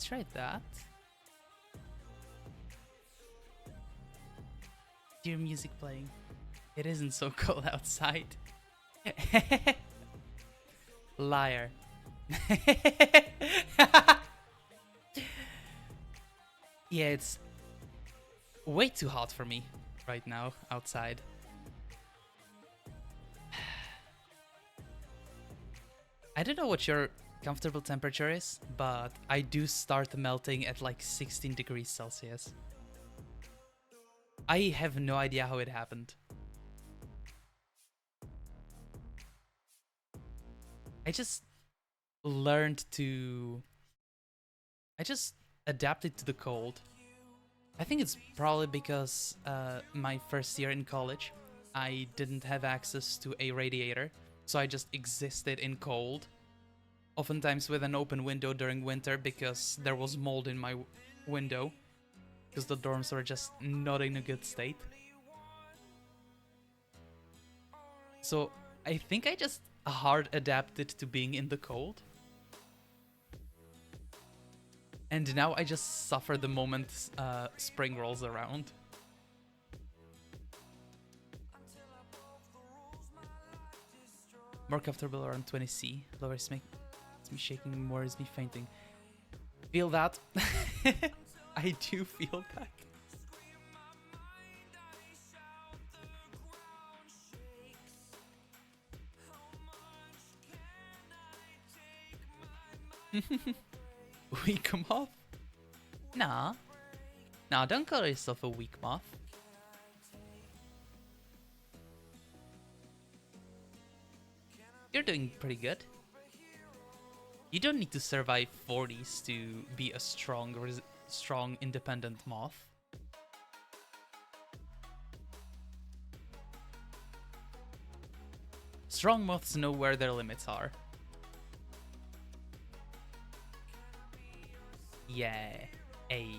Let's try that. Dear music playing. It isn't so cold outside. Liar. Yeah, it's way too hot for me right now outside. I don't know what your comfortable temperature is, but I do start melting at like 16 degrees Celsius. I have no idea how it happened. I just learned to... I just adapted to the cold. I think it's probably because my first year in college, I didn't have access to a radiator, so I just existed in cold. Oftentimes with an open window during winter because there was mold in my window, because the dorms were just not in a good state. So I think I just hard adapted to being in the cold. And now I just suffer the moment spring rolls around. More comfortable around 20C. Lower is me shaking, more is me fainting. Feel that? I do feel that. Weak moth? Nah. Nah, don't call yourself a weak moth. You're doing pretty good. You don't need to survive 40s to be a strong, independent moth. Strong moths know where their limits are. Yeah. Ayy.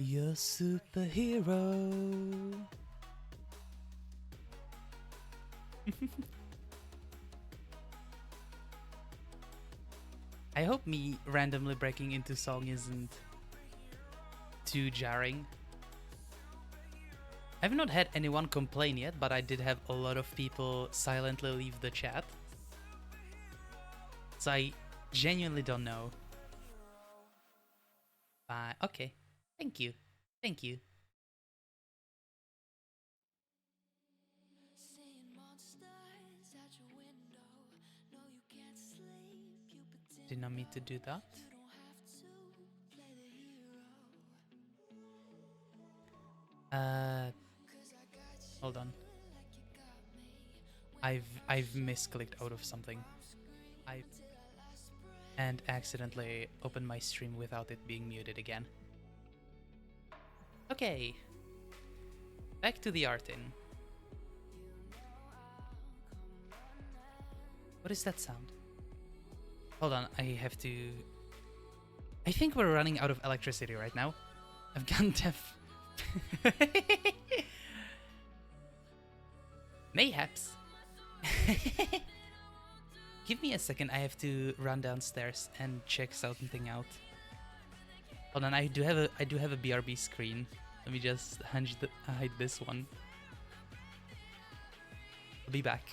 You're a superhero. I hope me randomly breaking into song isn't too jarring. I've not had anyone complain yet, but I did have a lot of people silently leave the chat. So I genuinely don't know. Okay. Thank you. Thank you. Did not mean to do that. Hold on. I've misclicked out of something. And accidentally opened my stream without it being muted again. Okay. Back to the Artin. What is that sound? Hold on, I have to... I think we're running out of electricity right now. I've gone deaf. Mayhaps. Give me a second, I have to run downstairs and check something out. Hold on, I do have a BRB screen. Let me just hide this one. I'll be back.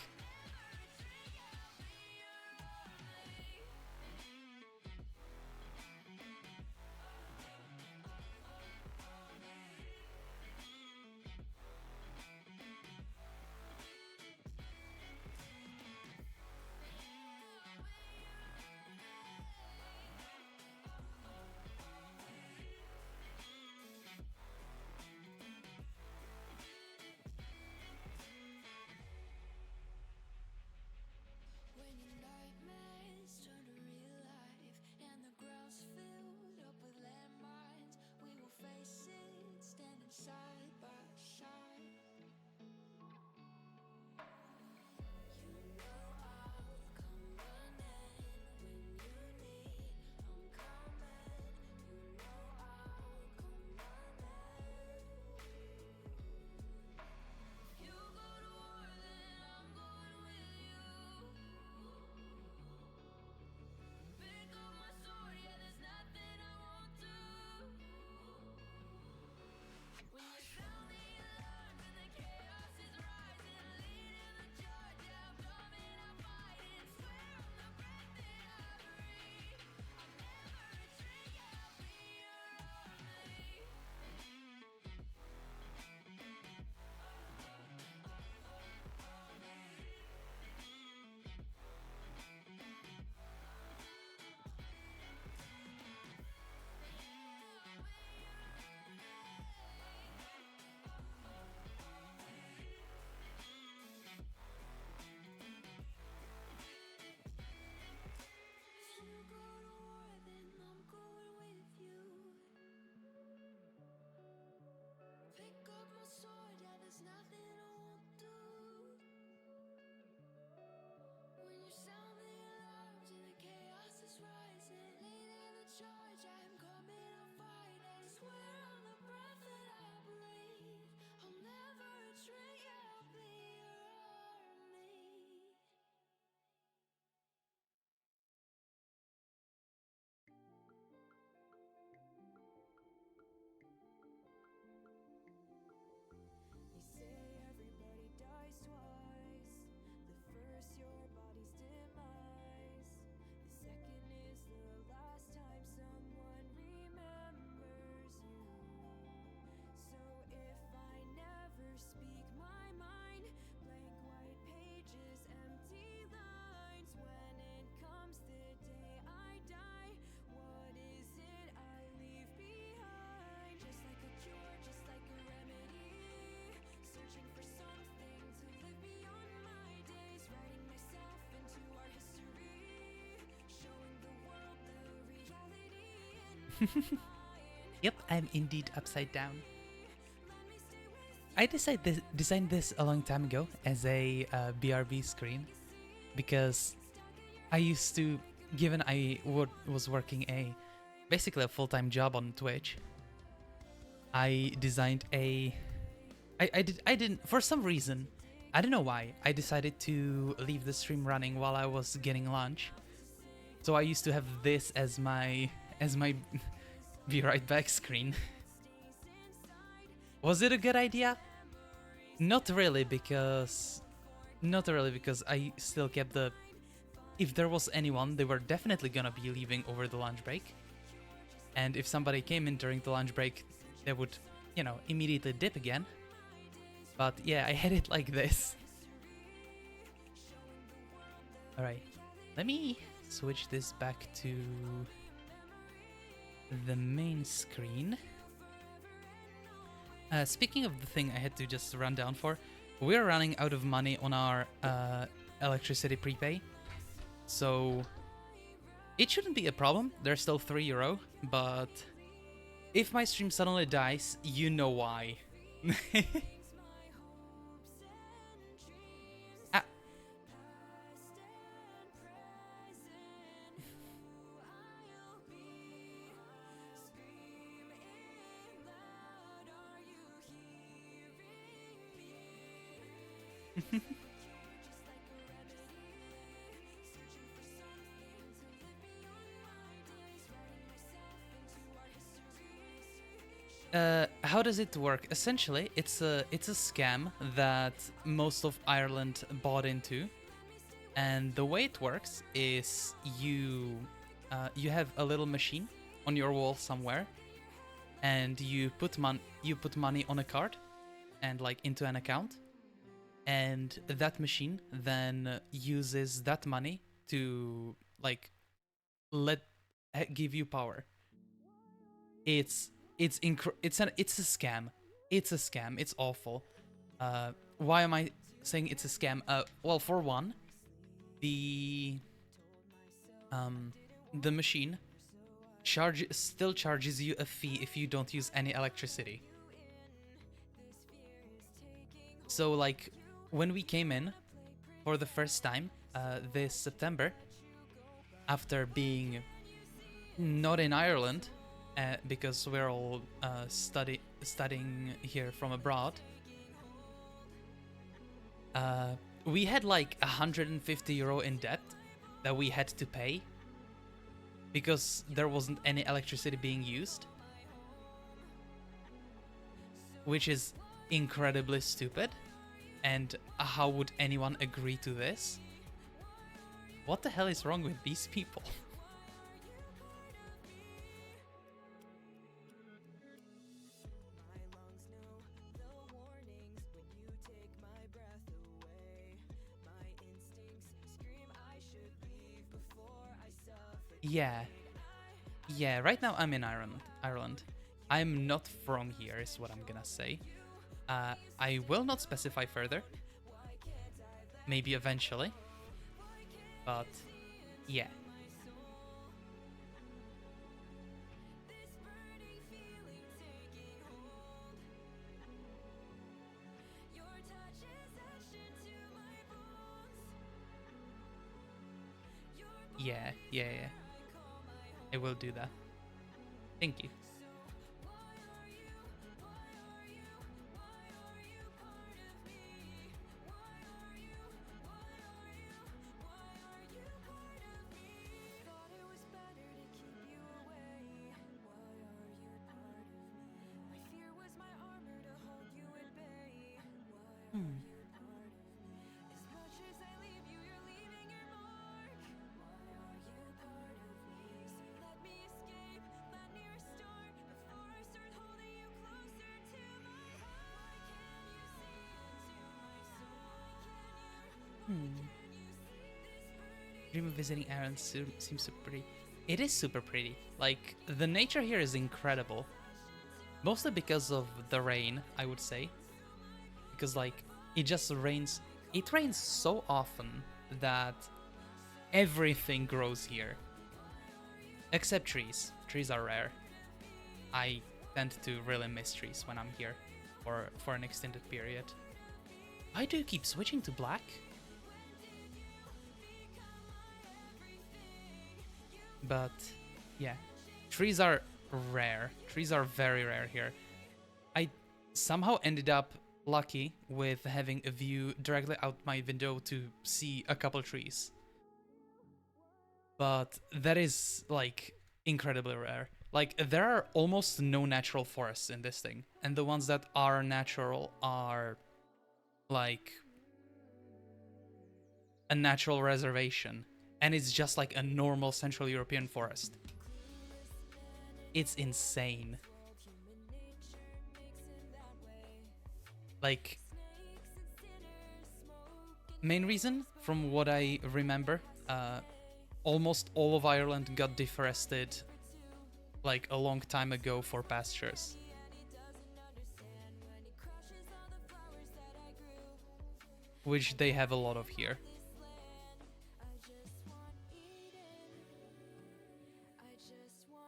Yep, I'm indeed upside down. I designed this a long time ago as a BRB screen because I used to, given I was working basically a full-time job on Twitch, I designed I didn't, for some reason, I don't know why, I decided to leave the stream running while I was getting lunch. So I used to have this as my be right back screen. Was it a good idea? Not really, because I still kept the... If there was anyone, they were definitely gonna be leaving over the lunch break. And if somebody came in during the lunch break, they would, you know, immediately dip again. But yeah, I had it like this. Alright, let me switch this back to the main screen. Speaking of the thing I had to just run down for, we're running out of money on our electricity prepay. So it shouldn't be a problem. There's still €3, but if my stream suddenly dies, you know why. How does it work? Essentially, it's a scam that most of Ireland bought into, and the way it works is you have a little machine on your wall somewhere, and you put money on a card and like into an account, and that machine then uses that money to like let give you power. It's it's a scam. It's a scam. It's awful. Why am I saying it's a scam? Well, for one, the um the machine still charges you a fee if you don't use any electricity. So like when we came in for the first time this September, after being not in Ireland, because we're all studying here from abroad, we had like 150 euro in debt that we had to pay because there wasn't any electricity being used, which is incredibly stupid. And how would anyone agree to this? What the hell is wrong with these people? Yeah. Yeah, right now I'm in Ireland. I'm not from here, is what I'm gonna say. I will not specify further. Maybe eventually. But, yeah. Yeah, yeah, yeah. I will do that. Thank you. Hmm. Hmm. Dream of visiting Ireland seems so pretty. It is super pretty. Like, the nature here is incredible. Mostly because of the rain, I would say. Because, like, it just rains. It rains so often that everything grows here. Except trees. Trees are rare. I tend to really miss trees when I'm here for an extended period. Why do you keep switching to black? But yeah, trees are rare. Trees are very rare here. I somehow ended up lucky with having a view directly out my window to see a couple trees. But that is like incredibly rare. Like there are almost no natural forests in this thing, and the ones that are natural are like a natural reservation, and it's just like a normal Central European forest. It's insane. Like, main reason, from what I remember, almost all of Ireland got deforested like a long time ago for pastures. Which they have a lot of here.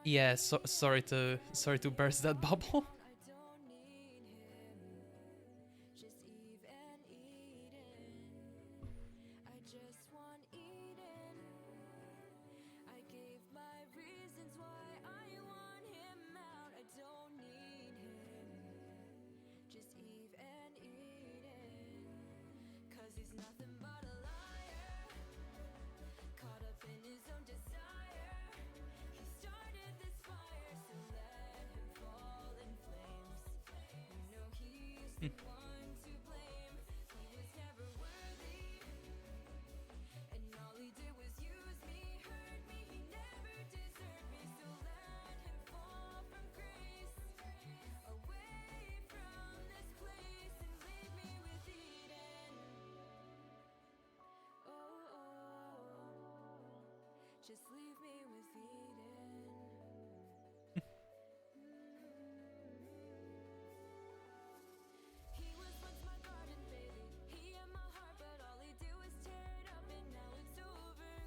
Yeah, sorry to burst that bubble.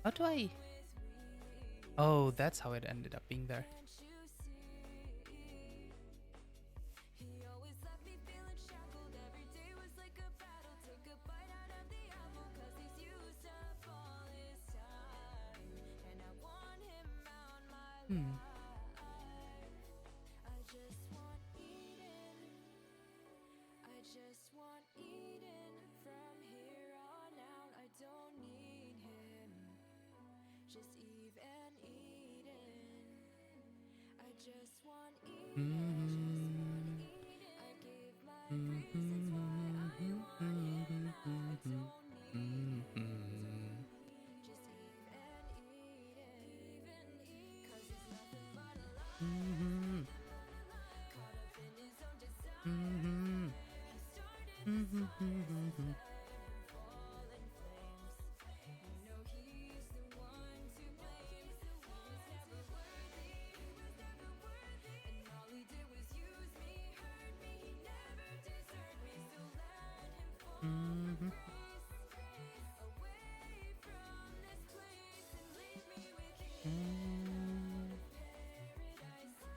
How do I... Oh, that's how it ended up being there. Hmm.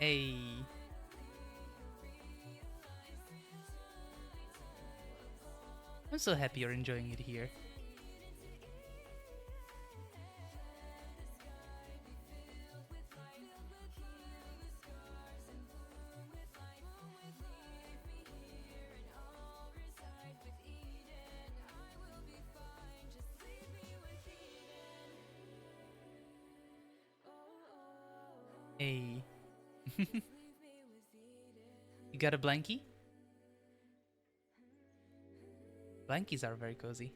Hey. I'm so happy you're enjoying it here. Hey. You got a blankie? Blankies are very cozy.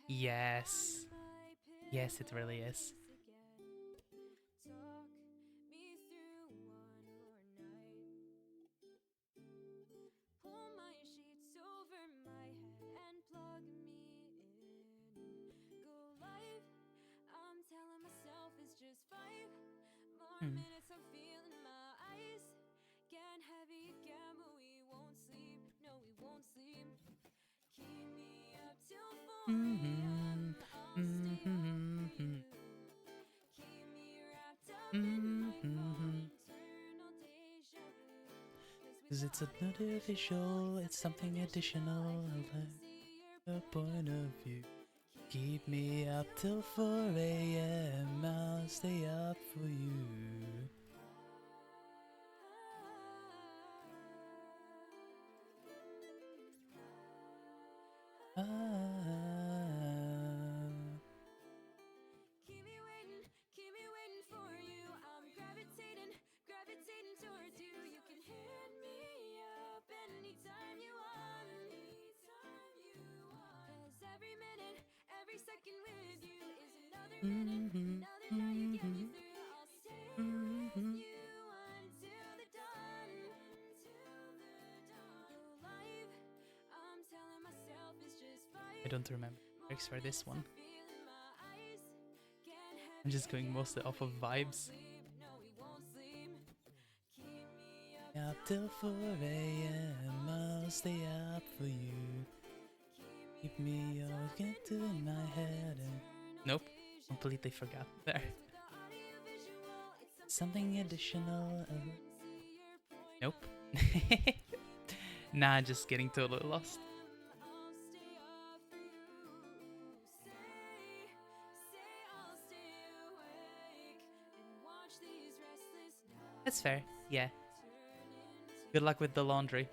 Yes. Yes, it really is. Hmm. Cause it's not official, it's something additional. I like a point of view. Keep me up till 4 a.m. I'll stay up for you. I don't remember lyrics for this one. I'm just going mostly off of vibes. Up till 4 a.m. I'll stay up for you. Keep me all into in my head and... Nope, completely forgot there. Something additional. Nope. Nah, just getting totally lost. That's fair, yeah. Good luck with the laundry.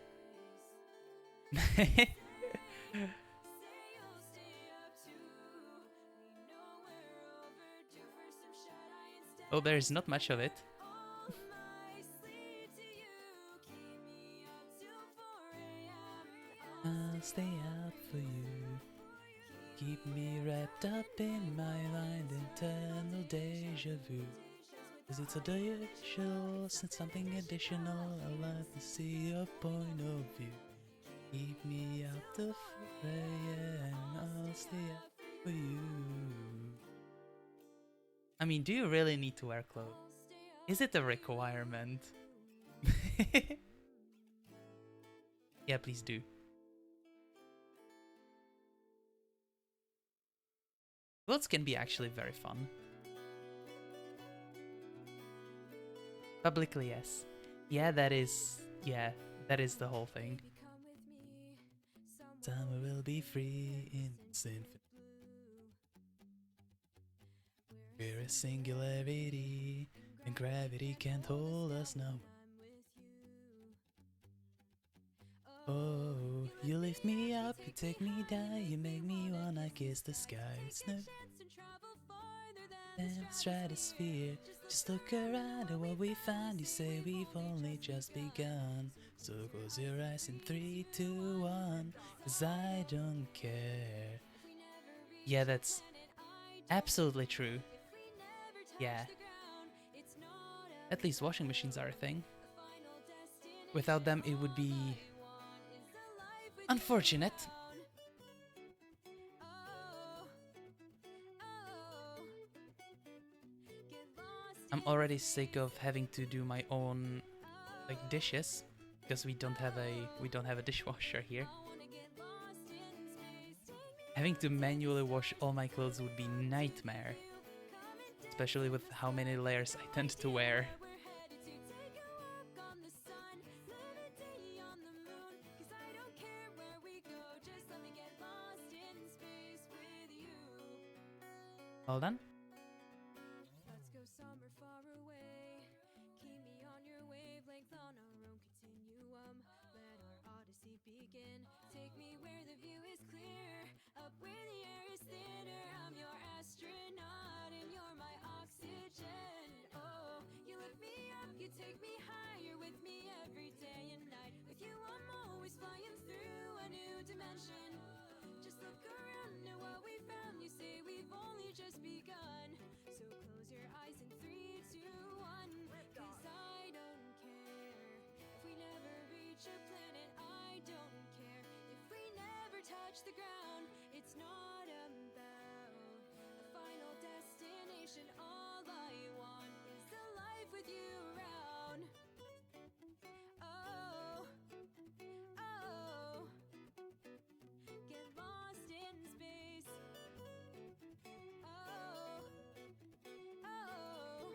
Oh, there's not much of it. I'll stay out for you. Keep me wrapped up in my mind, eternal deja vu. Cause it's a delicious and something additional. I love to see your point of view. Keep me out the fray and I'll stay out for you. I mean, do you really need to wear clothes? Is it a requirement? Yeah, please do. Clothes can be actually very fun. Publicly, yes. Yeah, that is the whole thing. Summer will be free in infinite. We're a singularity, and gravity can't hold us now. Oh, you lift me up, you take me down, you make me wanna kiss the sky. It's no stratosphere. Just look around at what we found. You say we've only just begun. So close your eyes in 3, 2, 1. 'Cause I don't care. Yeah, that's absolutely true. Yeah. At least washing machines are a thing. Without them, it would be unfortunate. I'm already sick of having to do my own like dishes because we don't have a dishwasher here. Having to manually wash all my clothes would be nightmare, especially with how many layers I tend to wear. All done? Let's go somewhere far away. Keep me on your wavelength on our own continuum. Let our odyssey begin. Take me where the view is clear, up where the air is thinner. I'm your astronaut and you're my oxygen. Oh, you lift me up, you take me higher with me every day and night. With you I'm always flying through a new dimension. Just look around at what we found. You say we've only just begun. So close your eyes in 3, 2, 1. 'Cause I don't care if we never reach a planet. I don't care if we never touch the ground. It's not about a final destination. All I want is a life with you around. Oh, oh, get lost in space. Oh, oh,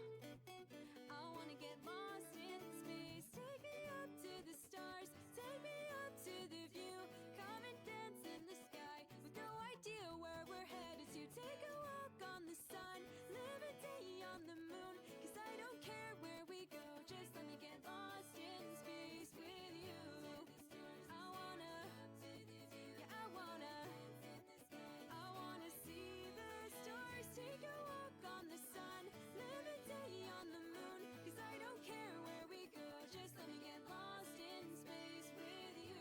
I wanna get lost in space. Take me up to the stars, take me up to the view. Come and dance in the sky with no idea where we're headed to. Take a walk on the sun, live a day on the moon. 'Cause I don't care where we go, just let me get lost in space with you. I wanna, yeah, I wanna see the stars. Take a walk on the sun, live a day on the moon. 'Cause I don't care where we go, just let me get lost in space with you.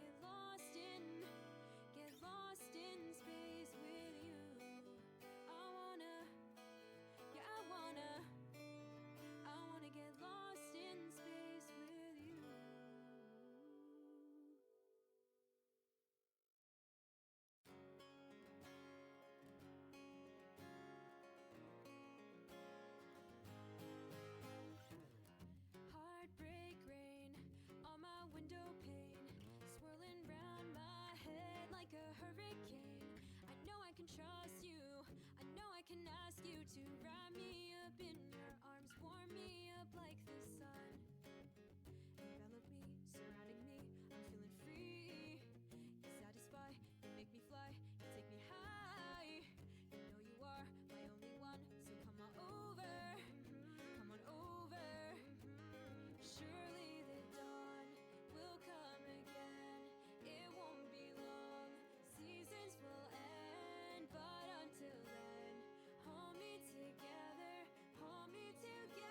Get lost in space with you. I wanna, yeah, I wanna get lost in space with you. Heartbreak rain on my window pane, swirling round my head like a hurricane. I know I can trust you, I know I can ask you to wrap me up in your arms, warm me up like the sun. Envelop me, surrounding me, I'm feeling free. You satisfy, you make me fly, you take me high. You know you are my only one, so come on over, come on over. Surely the dawn will come again. It won't be long, seasons will end. But until then, hold me together, hold me together.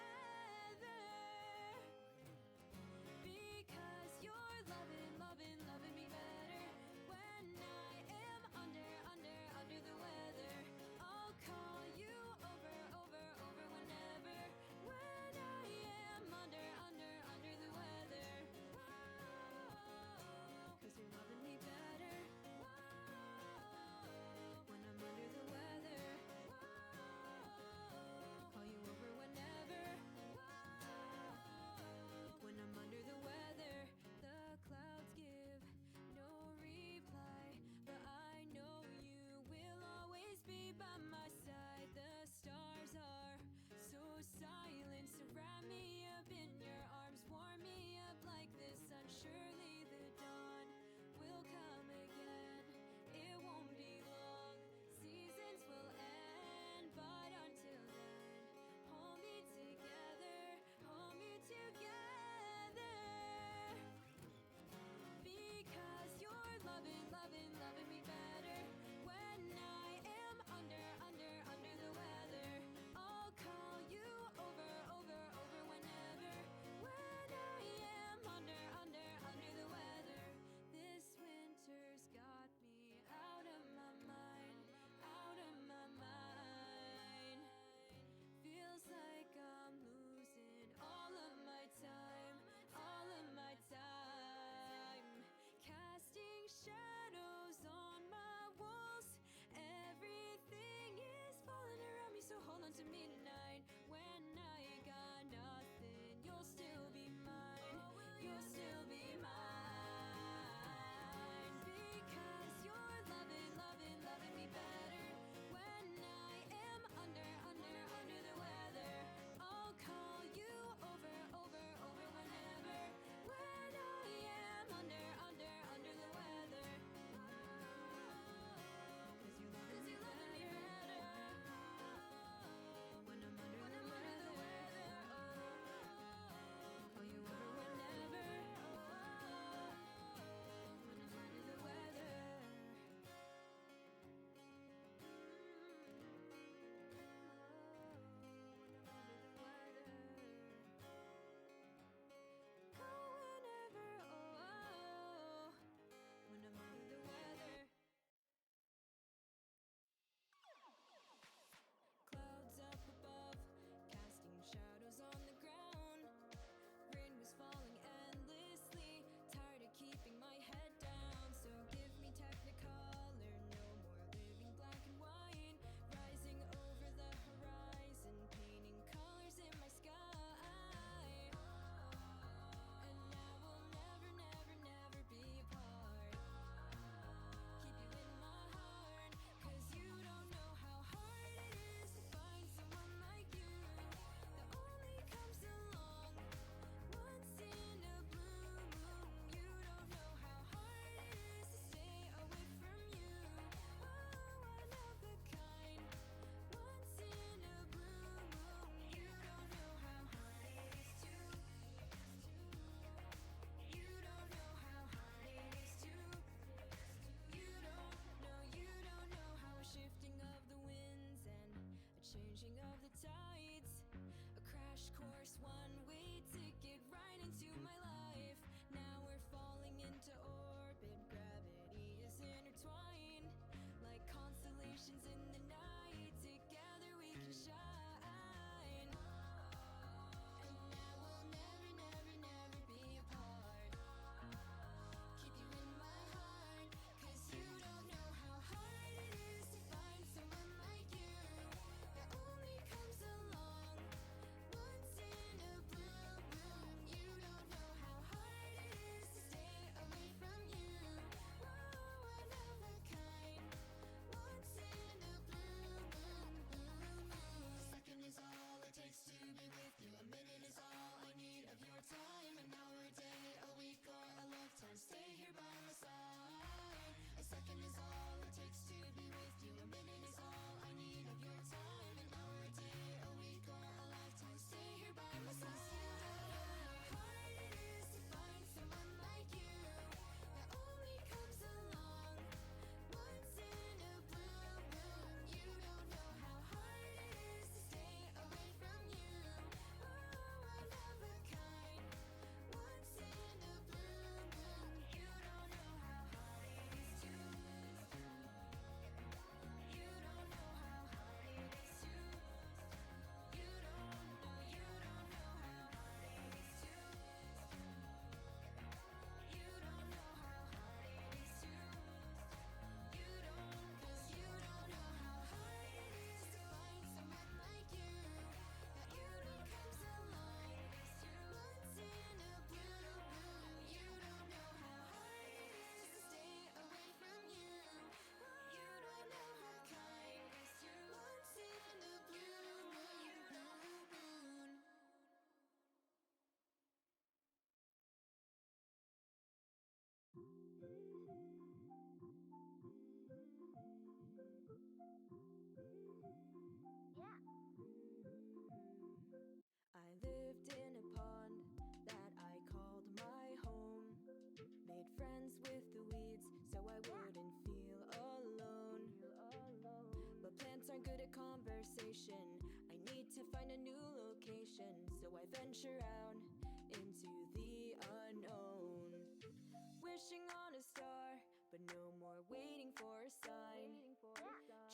waiting for a sign.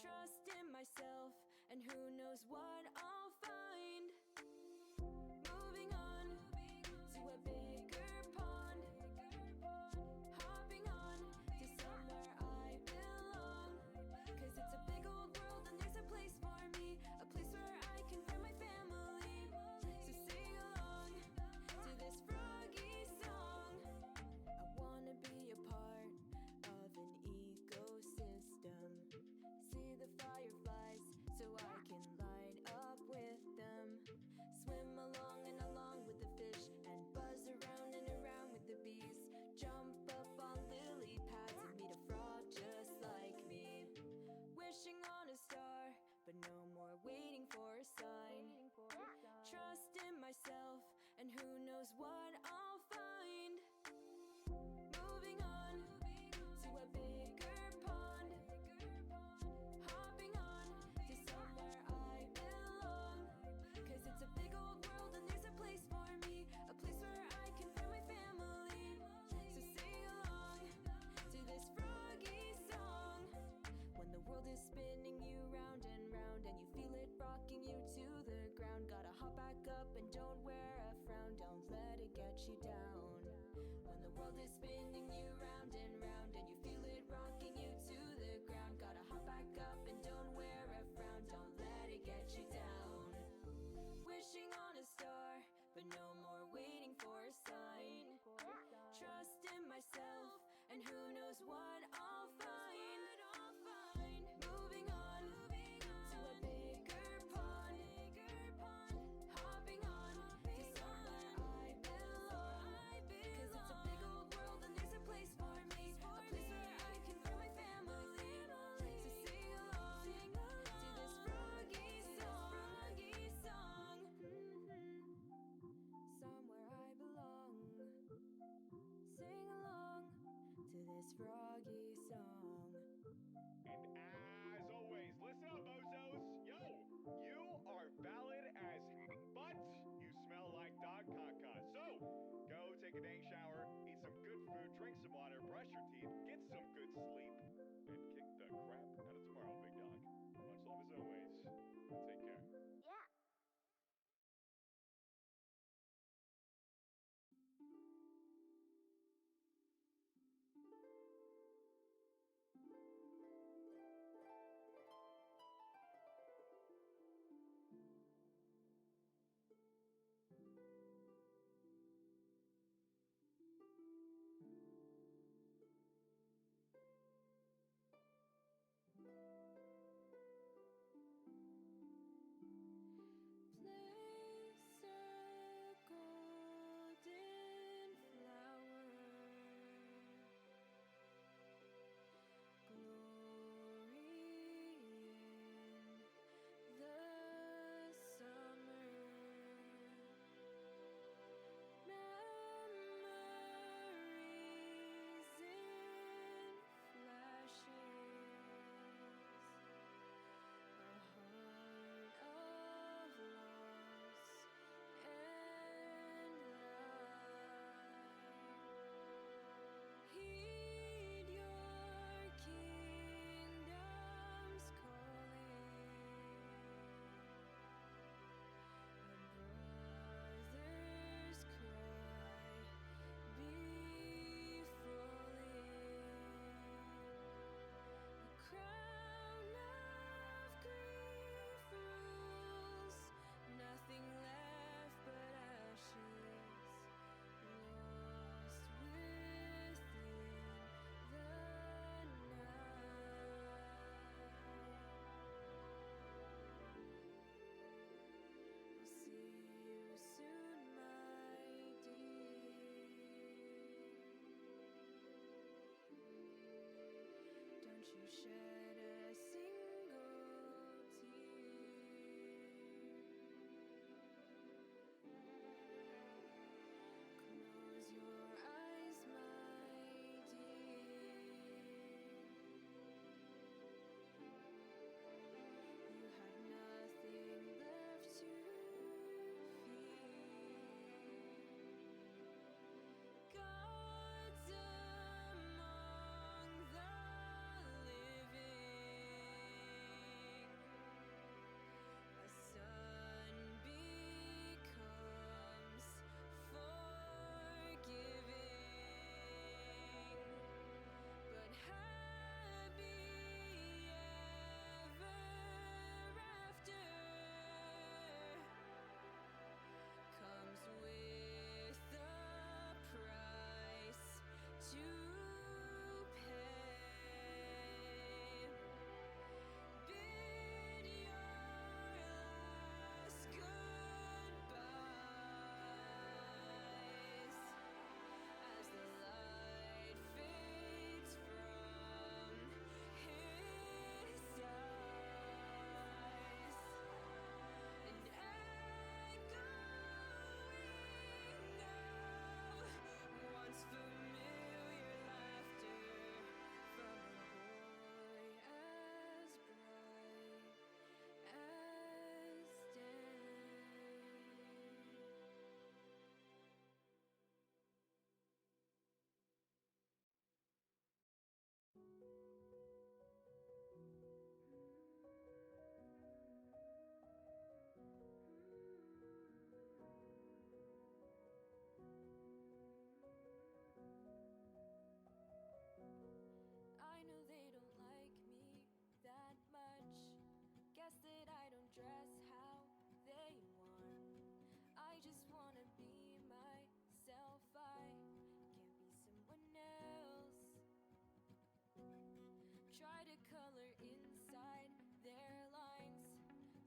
Trust in myself, and who knows what I'll find. Moving on to a bigger pond. Hopping on to somewhere I belong. 'Cause it's a big old world and there's a place for me. A place where I can find my family. So sing along to this froggy song. I wanna be a part of an ecosystem. See the fireflies so I can light up with them. Swim along and along with the fish and buzz around and around with the bees. Jump up on lily pads and meet a frog just like me. Wishing on a star, but no more waiting for a sign. Trust in myself, and who knows what I'll find. Moving on to a bigger pond. Hopping on to somewhere I belong. 'Cause it's a big old world and there's a place for me. A place where I can find my family. So sing along to this froggy song. When the world is spinning you round and round and you feel it rocking you to the ground, gotta hop back up and don't wear a frown. Don't let it get you down. When the world is spinning you round and round and you feel it rocking you to the ground, gotta hop back up and don't wear a frown. Don't let it get you down. Wishing on a star, but no more waiting for a sign. Trust in myself, and who knows what I'll find. Moving on to a bigger pond. Hopping on to somewhere I belong. 'Cause it's a big old world and there's a place for me. A place where I can find my family. So sing along to this froggy song. Somewhere I belong. Sing along to this froggy song. And as always, listen up, bozos. Yo, you are valid as but you smell like dog caca. So, go take a dang shower, eat some good food, drink some water, brush your teeth, get some good sleep, and kick the crap out of tomorrow, big dog. Much love as always, and take care. Yeah.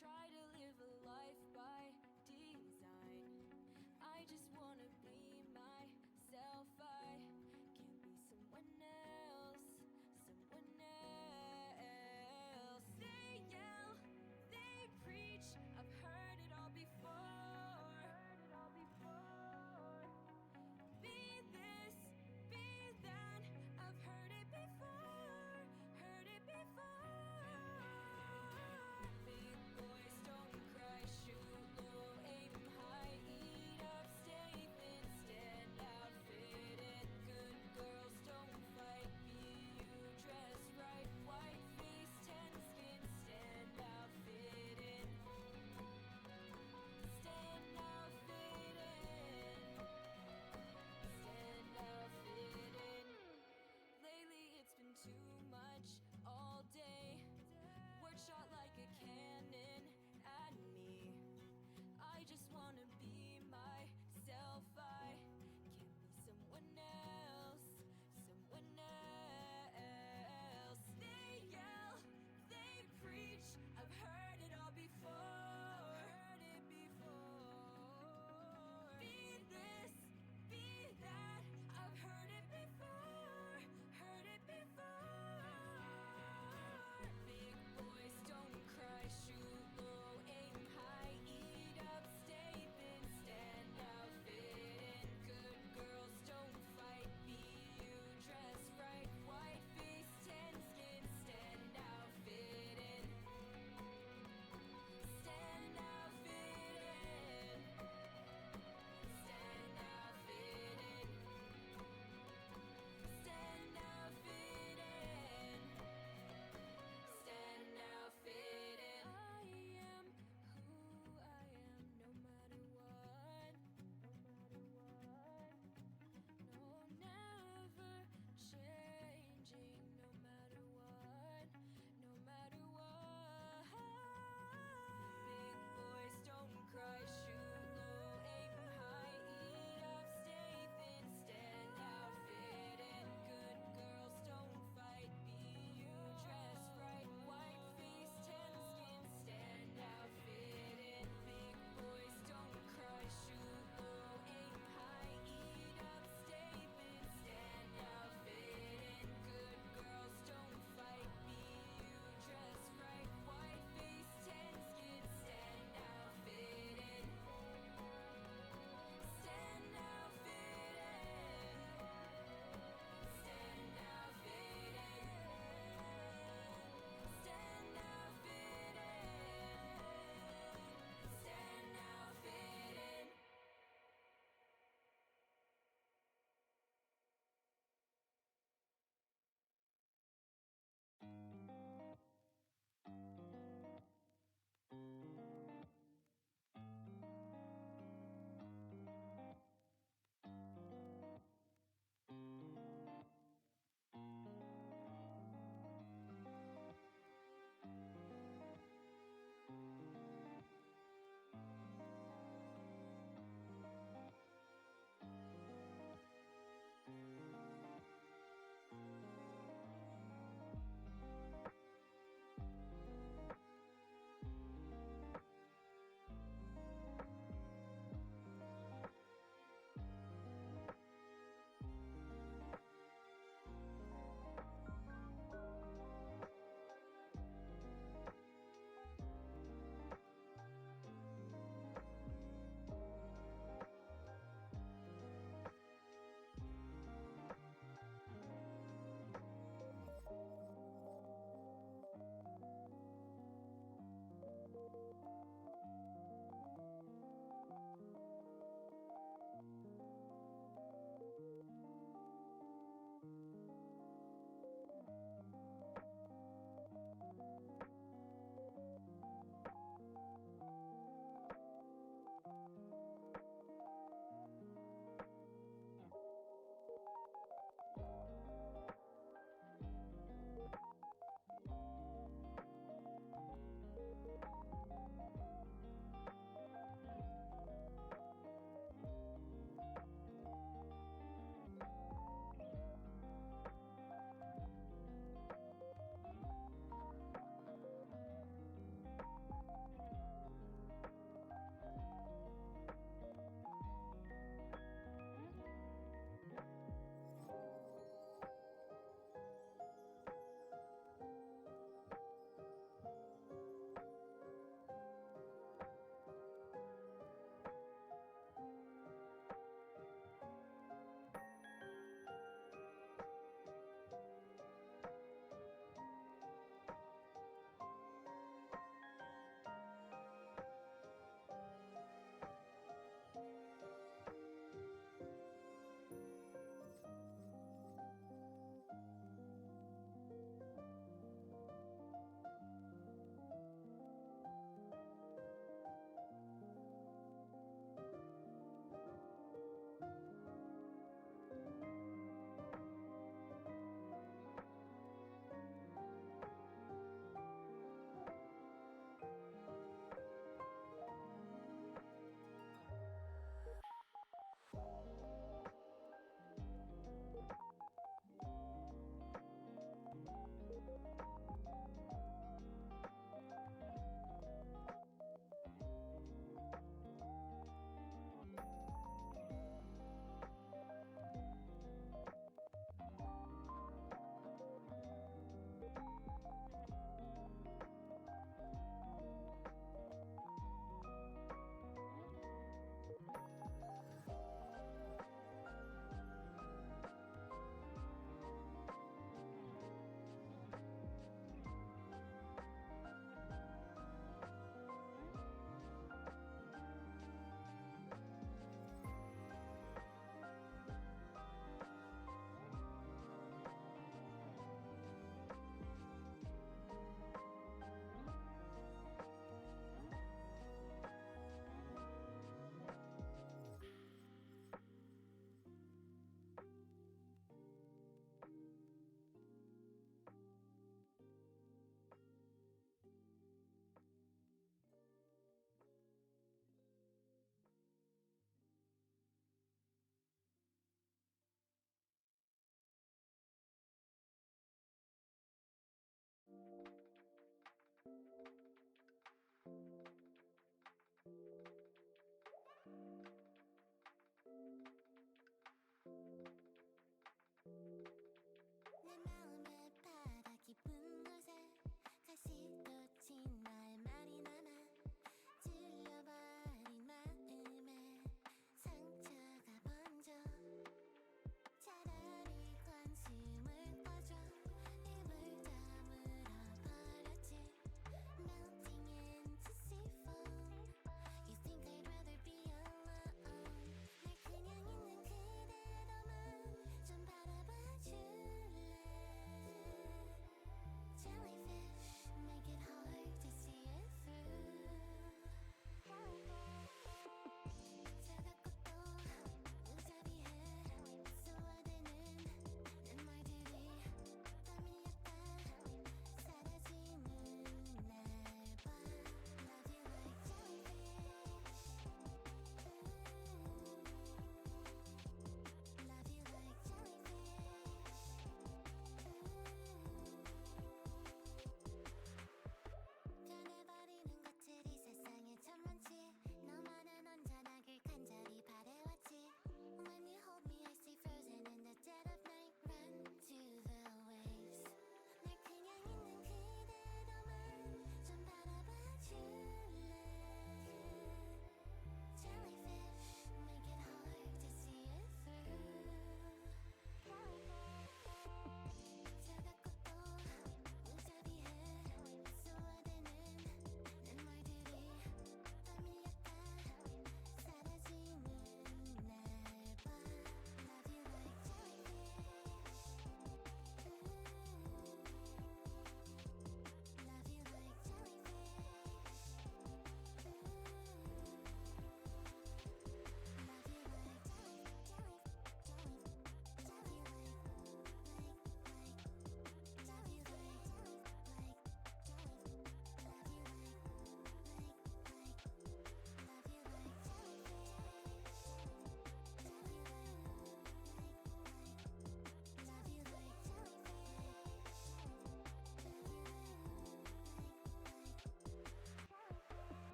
try to live a life by design. I just wanna be myself. I can't be someone else, someone else. They yell, they preach, I've heard it all before. Be this, be that, I've heard it before, heard it before. Big boys don't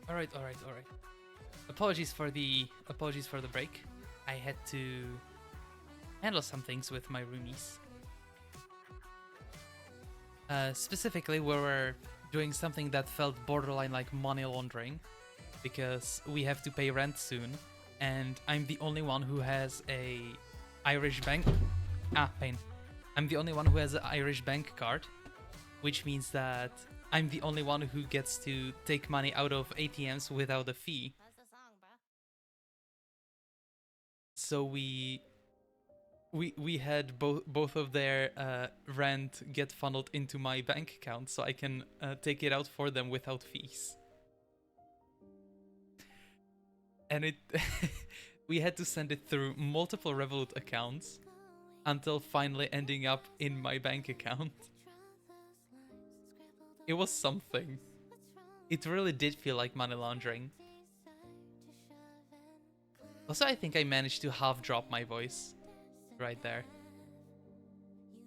All right. Apologies for the break. I had to handle some things with my roomies. Specifically, we were doing something that felt borderline like money laundering because we have to pay rent soon, and I'm the only one who has a Irish bank. Pain. I'm the only one who has an Irish bank card, which means that I'm the only one who gets to take money out of ATMs without a fee. So we had both of their rent get funneled into my bank account, so I can take it out for them without fees. And it we had to send it through multiple Revolut accounts until finally ending up in my bank account. It was something. It really did feel like money laundering. Also, I think I managed to half drop my voice right there.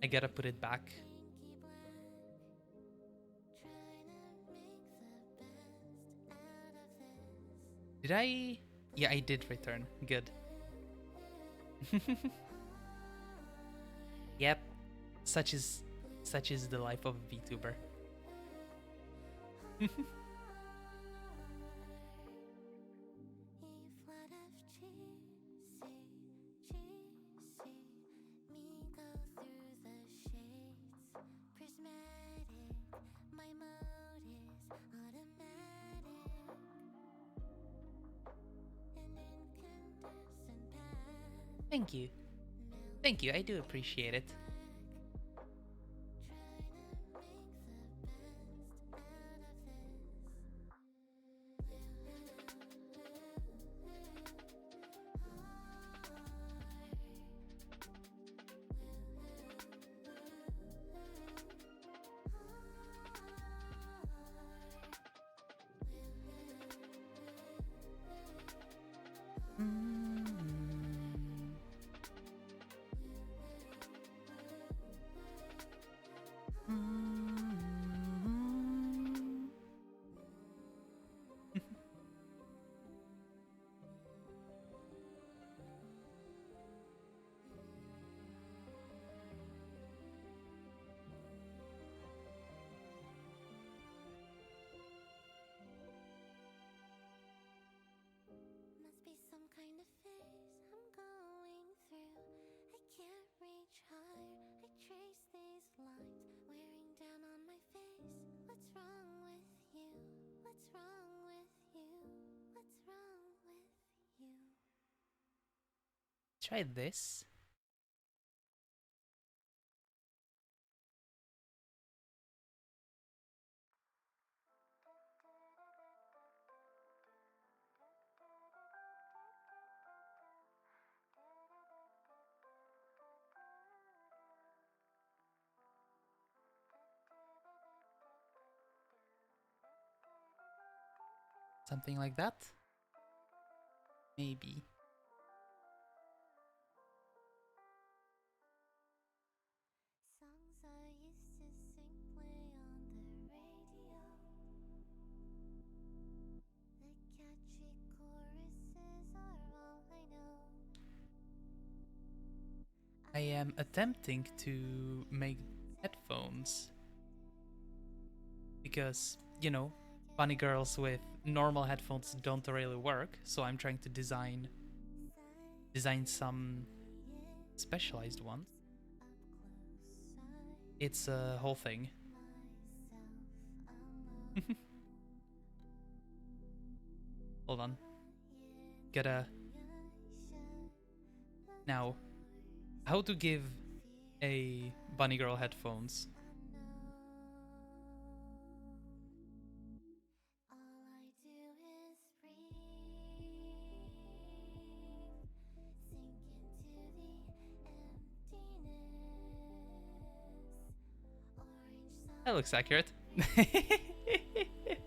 I gotta put it back. Did I? Yeah, I did return. Good. Yep. Such is the life of a VTuber. Thank you. Thank you, I do appreciate it. Must be some kind of phase I'm going through. I can't reach higher. I trace these lines wearing down on my face. What's wrong with you? What's wrong with you? What's wrong with you? Try this. Something like that? Maybe. Songs I used to sing play on the radio. The catchy choruses are all I know. I am attempting to make headphones because, you know, bunny girls with normal headphones don't really work, so I'm trying to design some specialized ones. It's a whole thing. Hold on. Gotta... Now, how to give a bunny girl headphones? All I do is breathe, sink into the emptiness. Orange sun, That looks accurate. the unlived experience.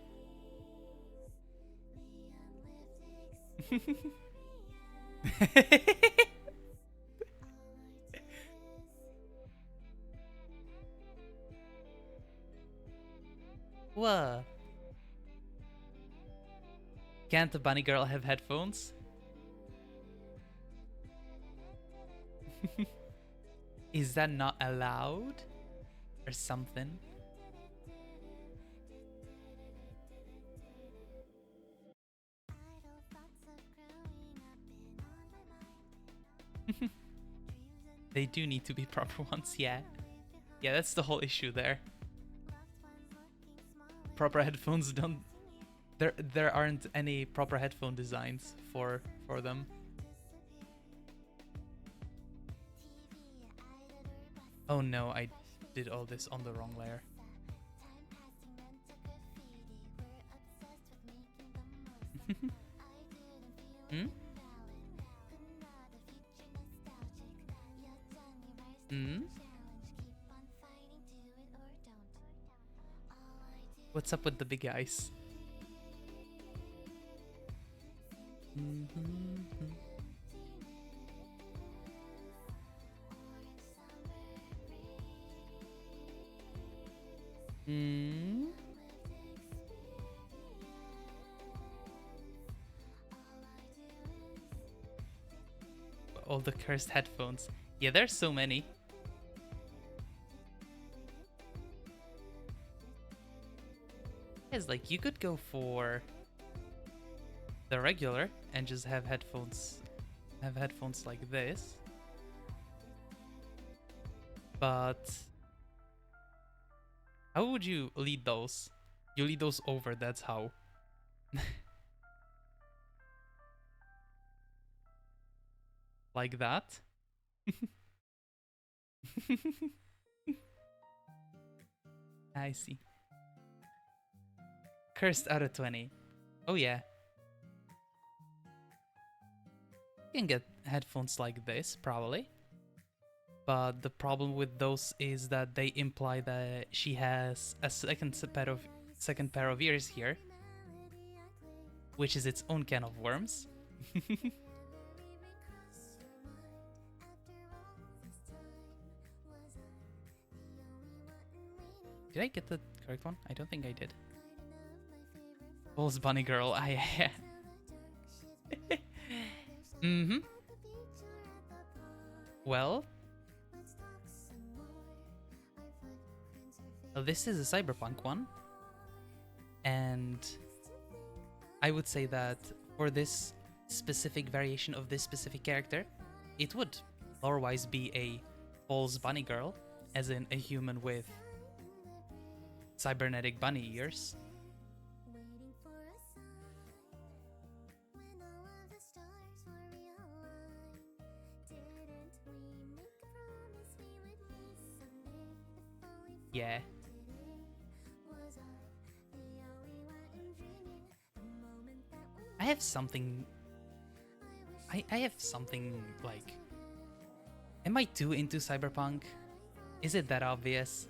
Whoa. Can't the bunny girl have headphones? Is that not allowed? Or something? They do need to be proper ones, yeah. Yeah, that's the whole issue there. Proper headphones don't... There aren't any proper headphone designs for them. Oh no, I did all this on the wrong layer. Hmm? Hmm? What's up with the big eyes? Hmm? All the cursed headphones. Yeah, there's so many. Yes, like you could go for the regular and just have headphones like this. But how would you lead those? You lead those over, that's how. Like that? I see. Cursed out of 20. Oh yeah. You can get headphones like this, probably. But the problem with those is that they imply that she has a second pair of ears here, which is its own can of worms. Did I get the correct one? I don't think I did. False bunny girl. I mm-hmm. Well, this is a cyberpunk one, and I would say that for this specific variation of this specific character, it would lore-wise be a false bunny girl, as in a human with cybernetic bunny ears. Yeah. I have something... I have something, like... Am I too into cyberpunk? Is it that obvious?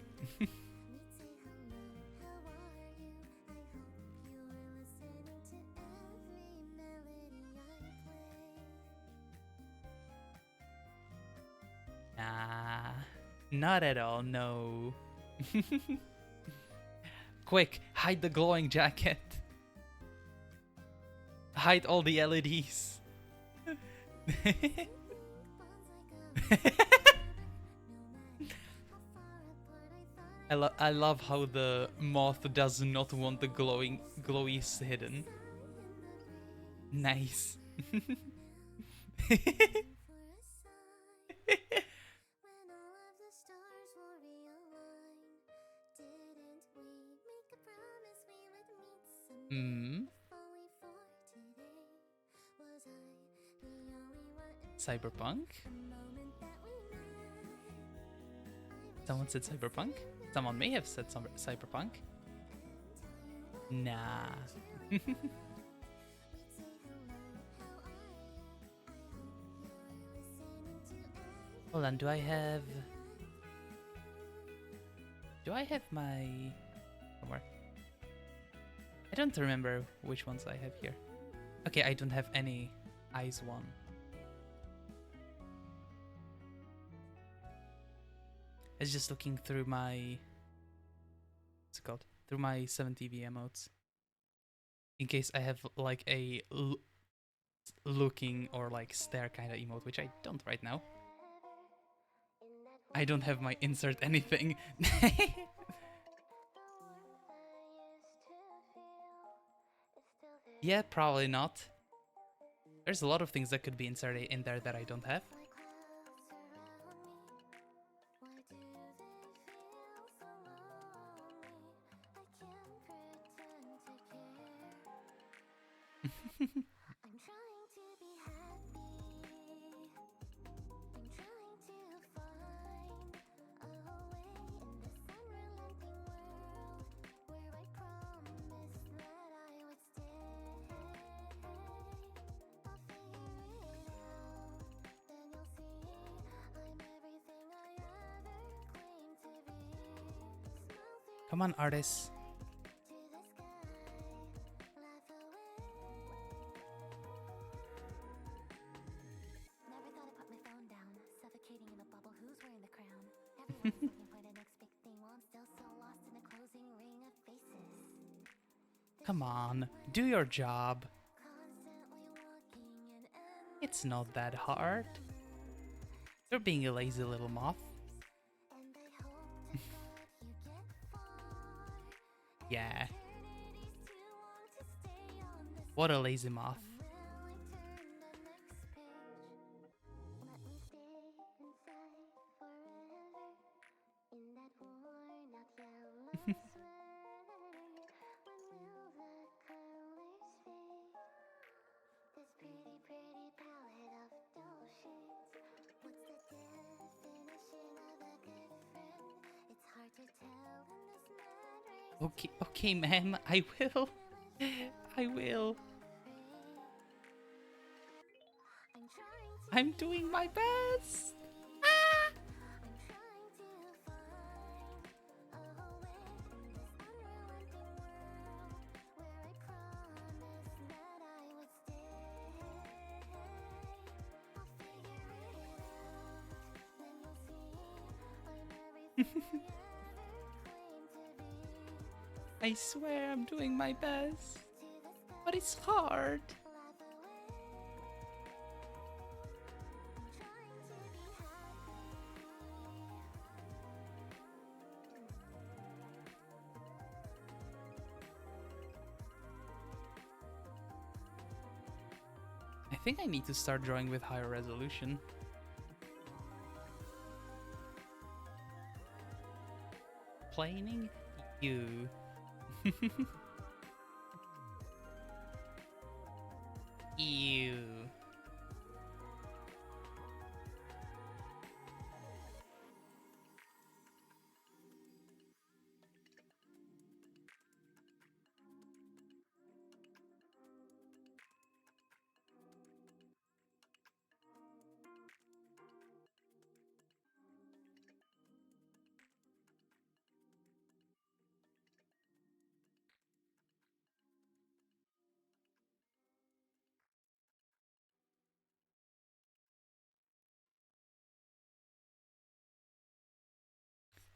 Nah, not at all, no. Quick, hide the glowing jacket. Hide all the LEDs. I love how the moth does not want the glowies hidden. Nice. Hmm. Cyberpunk? Someone said cyberpunk? Someone may have said cyberpunk. Nah. Hold on, do I have my... somewhere? I don't remember which ones I have here. Okay, I don't have any eyes one. I was just looking through my... what's it called? Through my 7TV emotes. in case I have like a looking or like stare kind of emote, which I don't right now. I don't have my insert anything. Yeah, probably not. There's a lot of things that could be inserted in there that I don't have. I'm trying to be happy. I'm trying to find a way in this unrelenting world where I promised that I would stay. I'll figure it out, then you'll see I'm everything I ever claimed to be. Smile through Come on, artists. to the sky, laugh away. Never thought I'd put my phone down, suffocating in a bubble. Who's wearing the crown? Everyone's looking for the next big thing while I'm still so lost in the closing ring of faces. Come on, do your job. Constantly walking in endless It's not that hard. You're being a lazy little moth. and I hope to God you get far. Yeah, Eternity's too long to stay on this. what a lazy moth. Will I turn the next page? Let me stay inside forever in that worn out yellow sweater. When will the colors fade? This pretty, pretty palette of dull shades. What's the definition of a good friend? It's hard to tell in this mad race. Okay, okay, ma'am, I will. I will. I'm trying to I'm doing my best. I'm trying to find a way in this unrelenting world where I promised that I would stay. I'll figure it out, then you'll see I'm everything I ever claimed to be. I swear I'm doing my best. To the sky, But it's hard. laugh away. I'm trying to be happy. I think I need to start drawing with higher resolution. Planing you. Ew.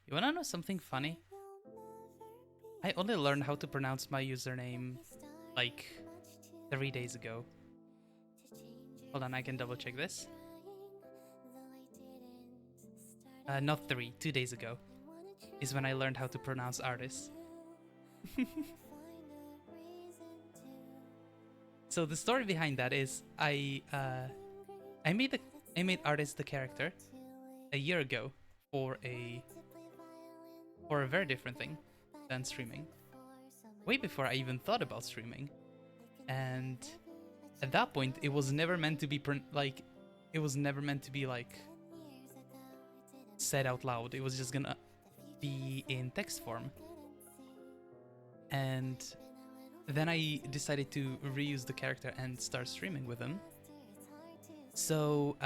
You wanna know something funny? I only learned how to pronounce my username like 3 days ago. Hold on, I can double check this. Not 3, 2 days ago is when I learned how to pronounce artists. So the story behind that is I made artist the character a year ago for a very different thing than streaming. Way before I even thought about streaming. And at that point it was never meant to be said out loud. It was just gonna be in text form. And then I decided to reuse the character and start streaming with him. So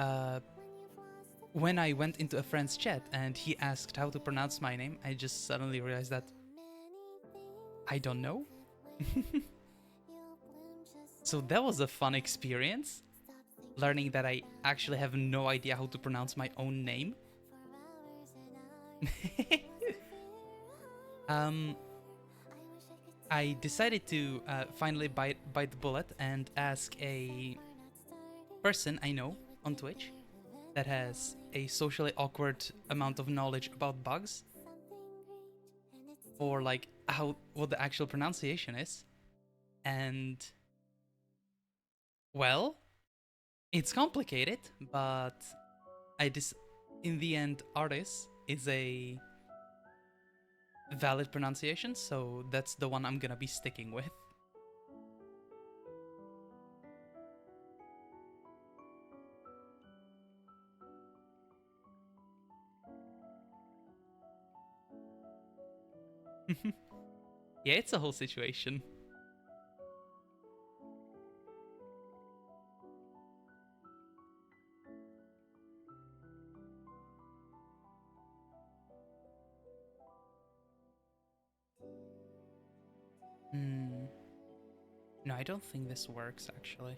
when I went into a friend's chat and he asked how to pronounce my name, I just suddenly realized that I don't know. So that was a fun experience, learning that I actually have no idea how to pronounce my own name. I decided to finally bite the bullet and ask a person I know on Twitch that has a socially awkward amount of knowledge about bugs or like how what the actual pronunciation is. And well, it's complicated, but in the end artist is a valid pronunciation, so that's the one I'm gonna be sticking with. Yeah, it's a whole situation. Hmm. No, I don't think this works actually.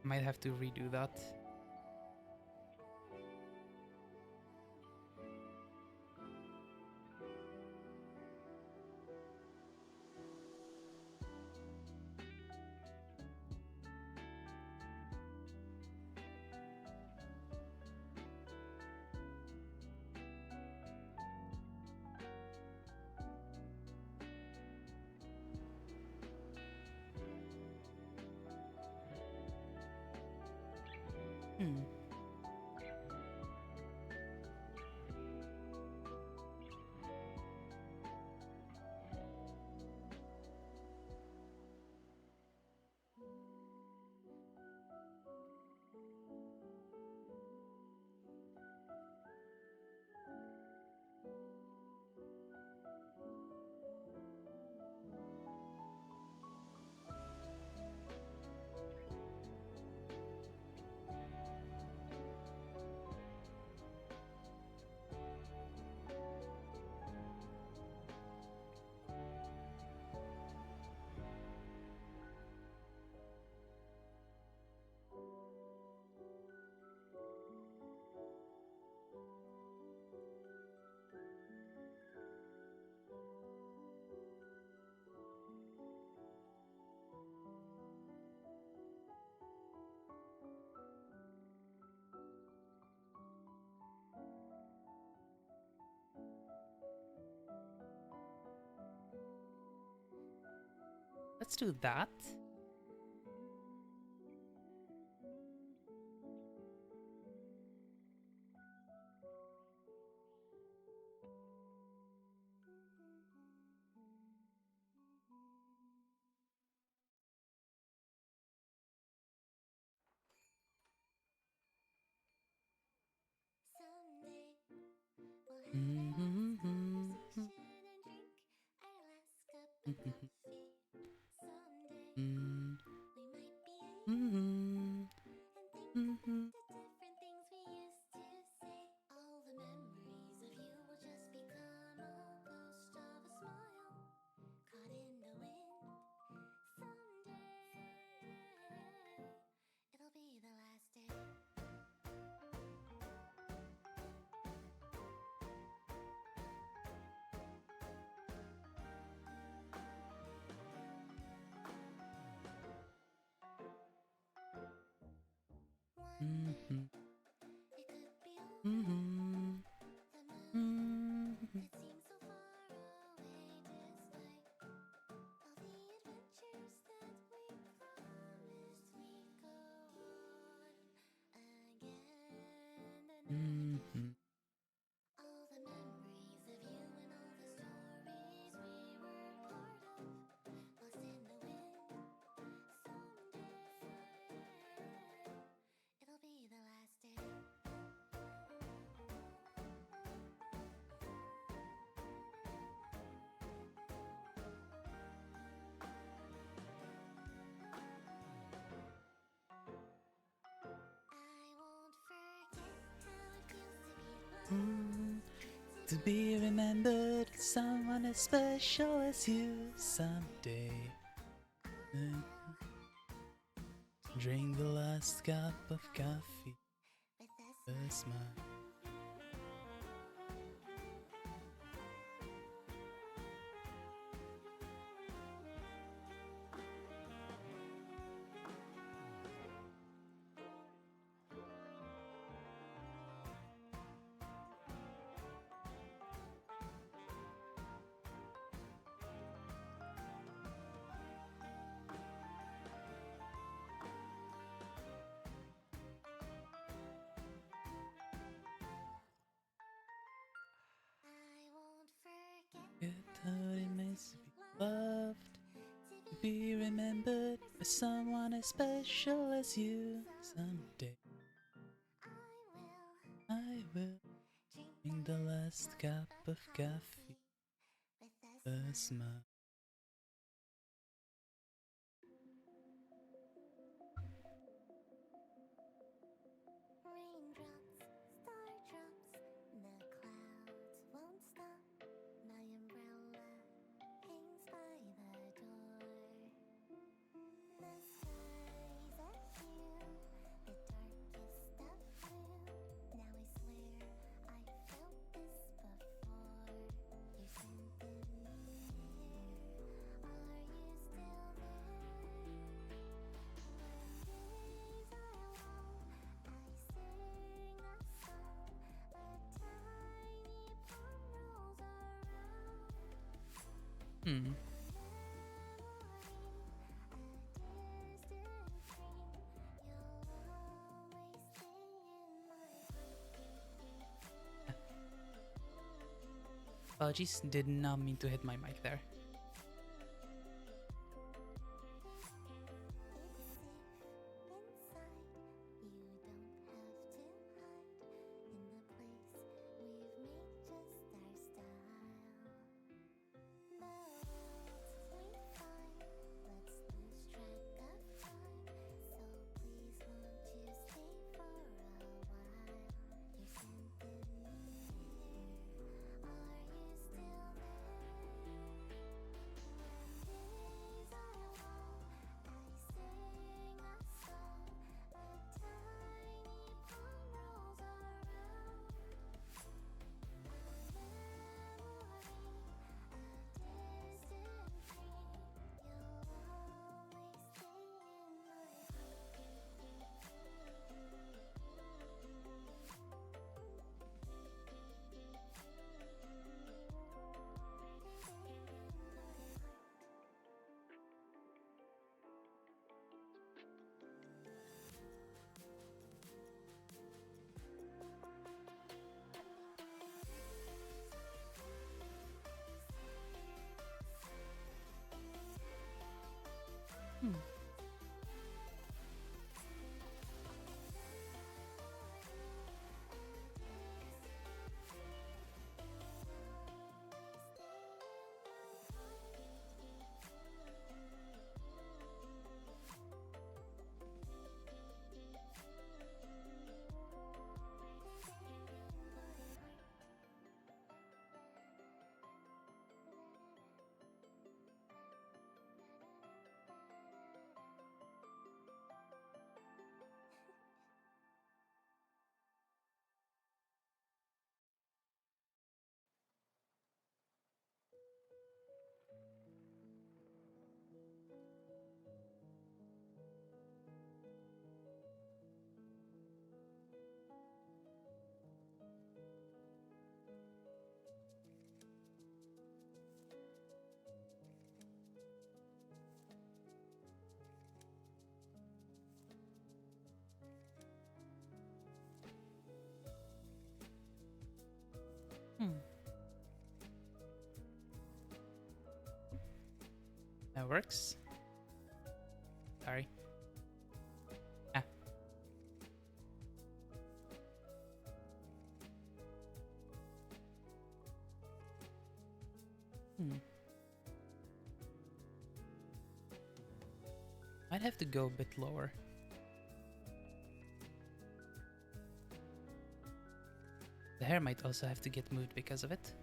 Might have to redo that. Hmm. Let's do that. To be remembered, someone as special as you someday. Drink the last cup of coffee, a smile. It totally makes to be loved, to be remembered by someone as special as you someday. I will drink the last cup of coffee, a smile. Raindrops, star drops, the clouds won't stop. My umbrella hangs by the door. The skies are hue, the darkest of blue. Now I swear I felt this before. You scented me here. Are you still there? When days are long, I sing a song. A tiny palm rolls around. Hmm. Apologies, did not mean to hit my mic there. Hmm. Hmm. That works. Sorry. Ah. Hmm. Might have to go a bit lower. The hair might also have to get moved because of it.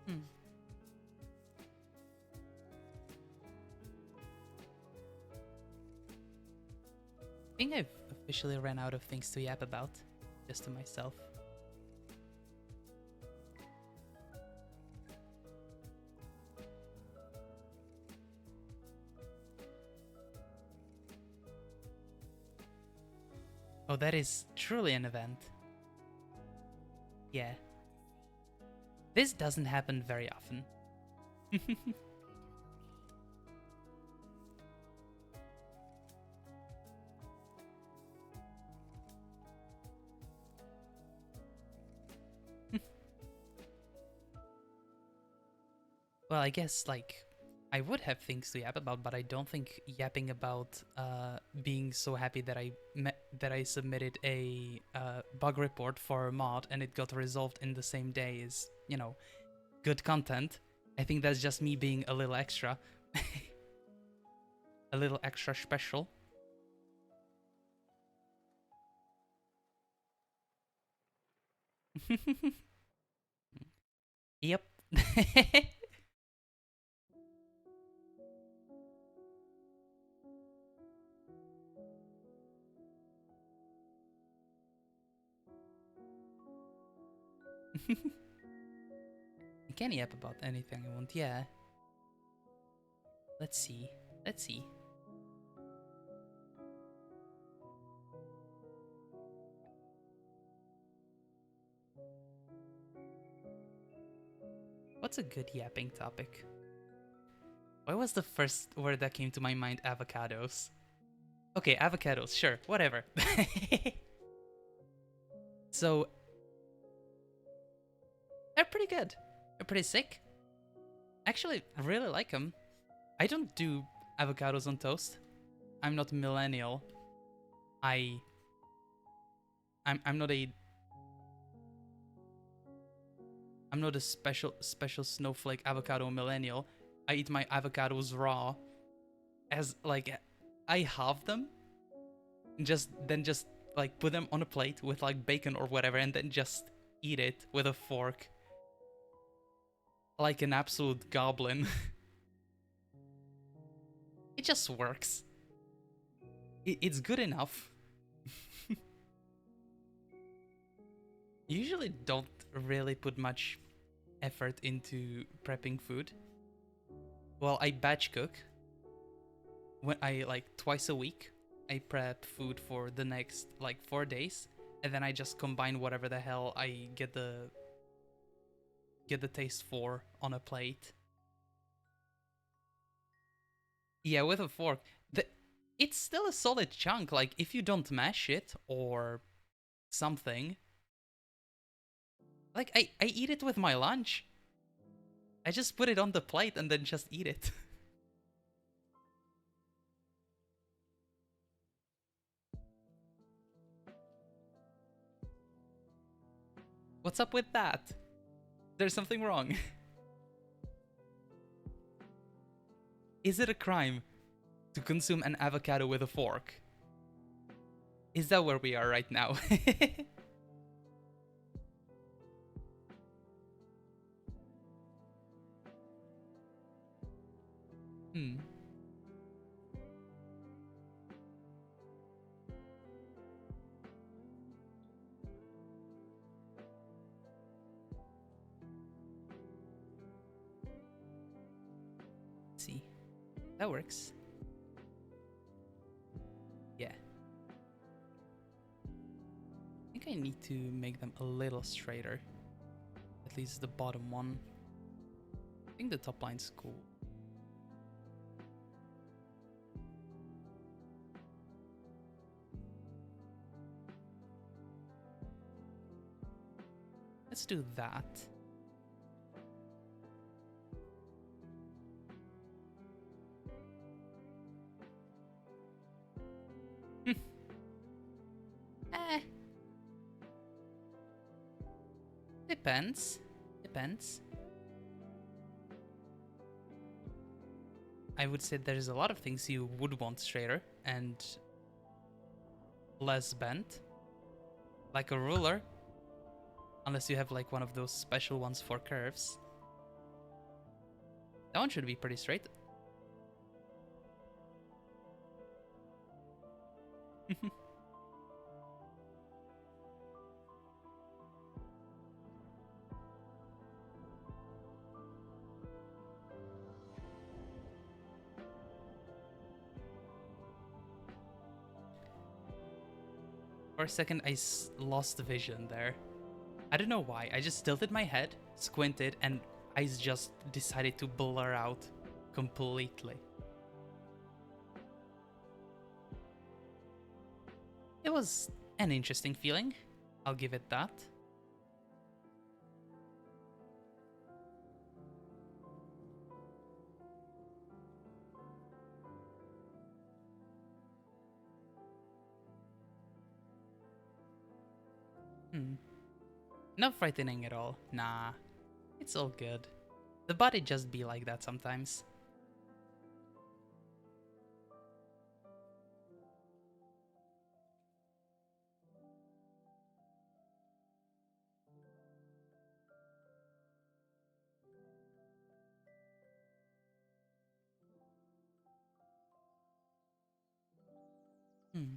Hmm. I think I've officially ran out of things to yap about, just to myself. Oh, that is truly an event. Yeah. This doesn't happen very often. Well, I guess, like, I would have things to yap about, but I don't think yapping about being so happy that I submitted a bug report for a mod and it got resolved in the same day is, you know, good content. I think that's just me being a little extra. A little extra special. Yep. I can yap about anything I want, yeah. Let's see. Let's see. What's a good yapping topic? Why was the first word that came to my mind avocados? Okay, avocados, sure, whatever. So, they're pretty good. They're pretty sick. Actually, I really like them. I don't do avocados on toast. I'm not millennial. I'm not a special snowflake avocado millennial. I eat my avocados raw, as like I halve them, and just like put them on a plate with like bacon or whatever, and then just eat it with a fork like an absolute goblin. It just works. It's good enough. Usually don't really put much effort into prepping food. Well, I batch cook. When I like twice a week, I prep food for the next like 4 days, and then I just combine whatever the hell I get the taste for on a plate. Yeah, with a fork. It's still a solid chunk. Like if you don't mash it or something, like I eat it with my lunch. I just put it on the plate and then just eat it. What's up with that? There's something wrong. Is it a crime to consume an avocado with a fork? Is that where we are right now? Hmm. Let's see. That works. Yeah. I think I need to make them a little straighter. At least the bottom one. I think the top line's cool. let's do that. Eh. Depends. Depends. I would say there's a lot of things you would want straighter and less bent. Like a ruler. Unless you have like one of those special ones for curves. That one should be pretty straight. For a second, I lost vision there. I don't know why. I just tilted my head, squinted, and eyes just decided to blur out completely. It was an interesting feeling. I'll give it that. Not frightening at all. Nah, it's all good. The body just be like that sometimes. Hmm.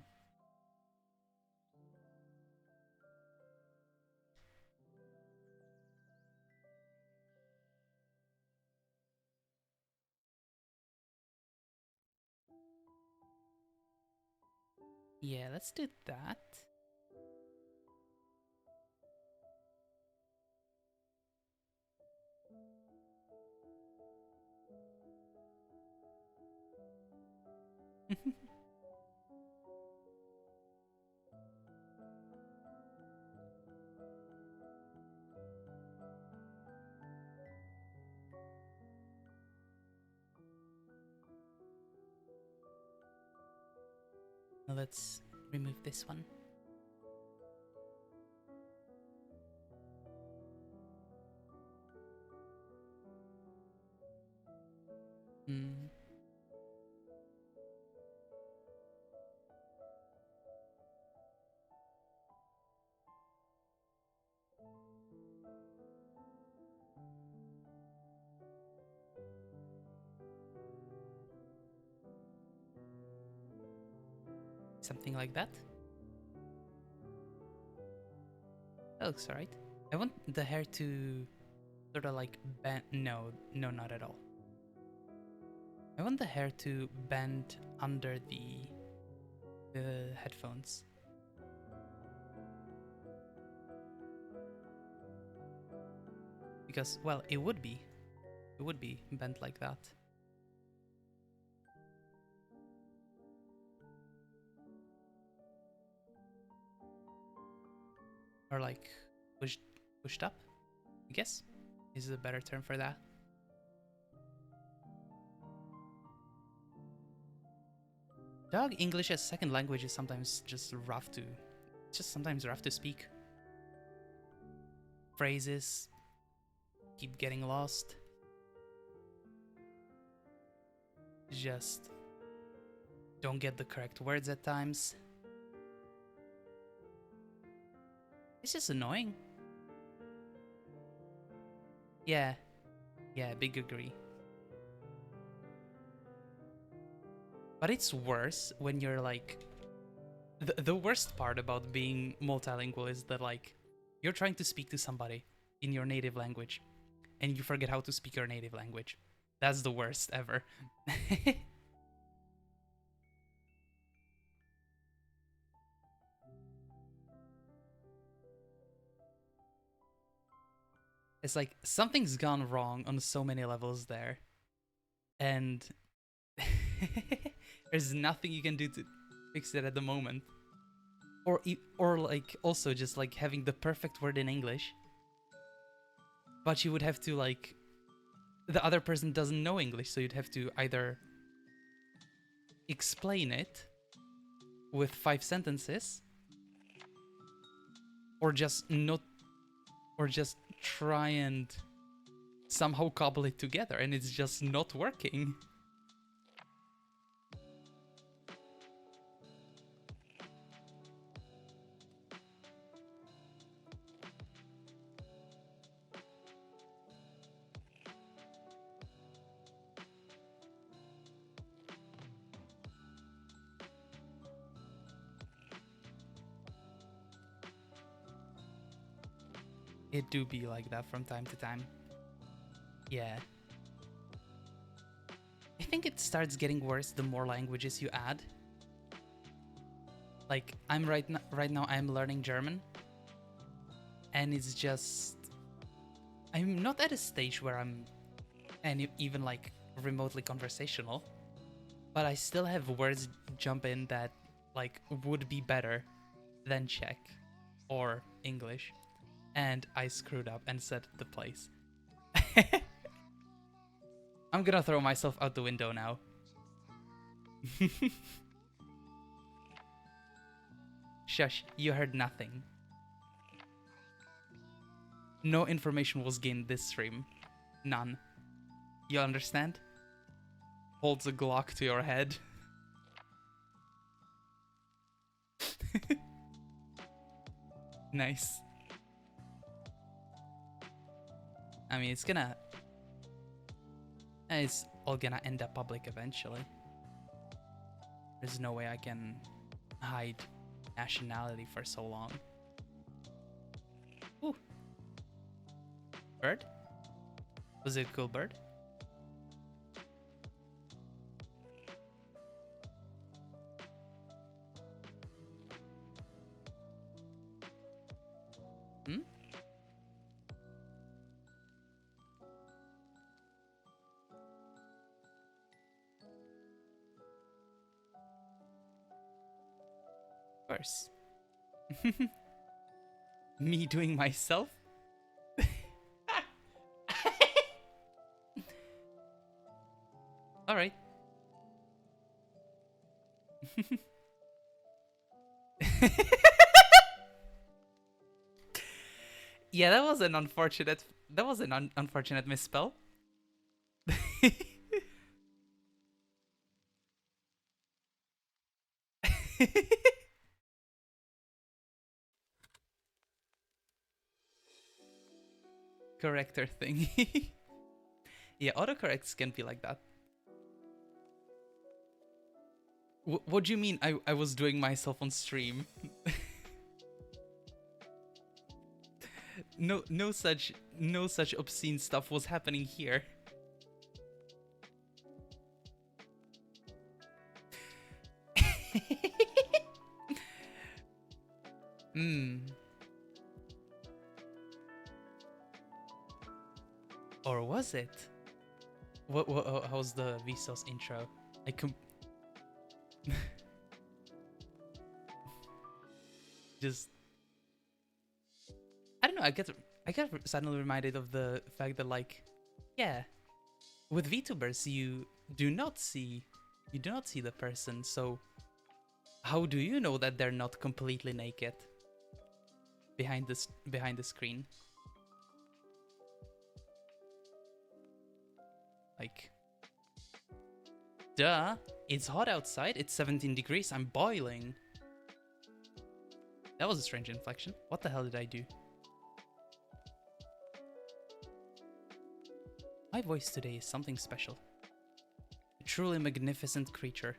Yeah, let's do that. Now let's remove this one. Hmm. Something like that. That looks alright. I want the hair to sort of like bend. No, no, not at all. I want the hair to bend under the headphones. Because, well, it would be. It would be bent like that. Or like pushed up, I guess, is a better term for that. Dog English as second language is sometimes just rough to, sometimes rough to speak. Phrases keep getting lost. Just don't get the correct words at times. It's just annoying. Yeah, big agree. But it's worse when you're like... The worst part about being multilingual is that, like, you're trying to speak to somebody in your native language, and you forget how to speak your native language. That's the worst ever. It's like, something's gone wrong on so many levels there. And... there's nothing you can do to fix it at the moment. Or like, also just like having the perfect word in English but you would have to like the other person doesn't know English, so you'd have to either explain it with 5 sentences or just not or just try and somehow cobble it together, and it's just not working. It do be like that from time to time. Yeah. I think it starts getting worse the more languages you add. Like, I'm right now I'm learning German. And it's just... I'm not at a stage where I'm even like remotely conversational. But I still have words jump in that like would be better than Czech or English. And I screwed up and said the place. I'm gonna throw myself out the window now. Shush, you heard nothing. No information was gained this stream. None. You understand? Holds a Glock to your head. Nice. I mean, it's all gonna end up public eventually. There's no way I can hide nationality for so long. Ooh. Bird? Was it a cool bird? Hmm? Of course. Me doing myself? All right. Yeah, that was an unfortunate misspell. Corrector thing. Yeah, autocorrects can be like that. What do you mean I was doing myself on stream? No such obscene stuff was happening here. Or was it? What how's the Vsauce intro? Just I don't know, I get suddenly reminded of the fact that, like, yeah, with VTubers you do not see the person, so how do you know that they're not completely naked behind the screen? Like, duh, it's hot outside, it's 17 degrees, I'm boiling. That was a strange inflection. What the hell did I do? My voice today is something special. A truly magnificent creature.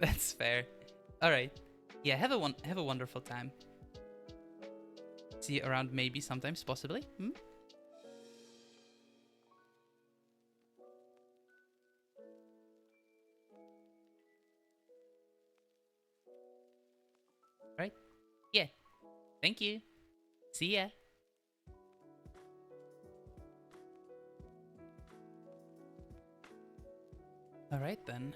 That's fair. Alright. Yeah, have a wonderful time. See you around maybe sometimes, possibly. Hmm? Right? Yeah. Thank you. See ya. Alright then.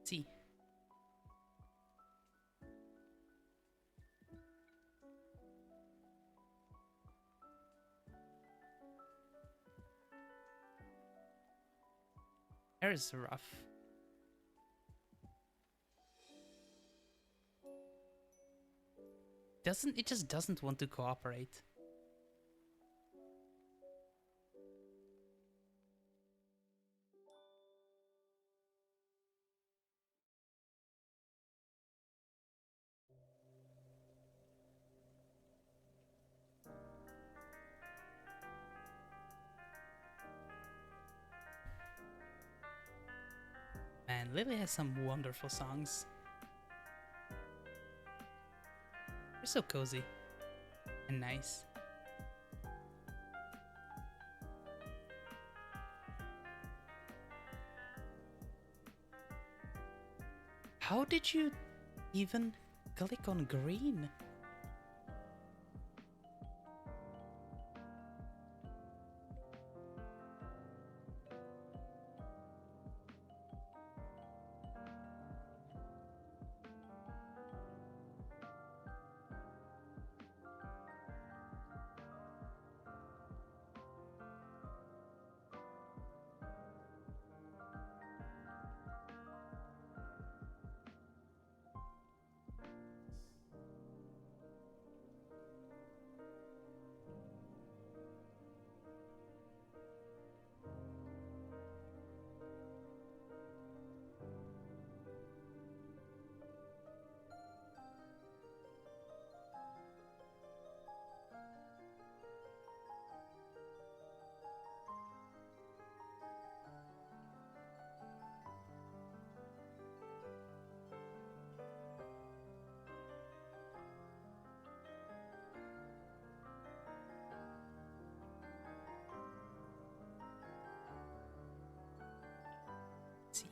see. Air is rough. It just doesn't want to cooperate. Man, Lily has some wonderful songs. They're so cozy and nice. How did you even click on green? Let's see.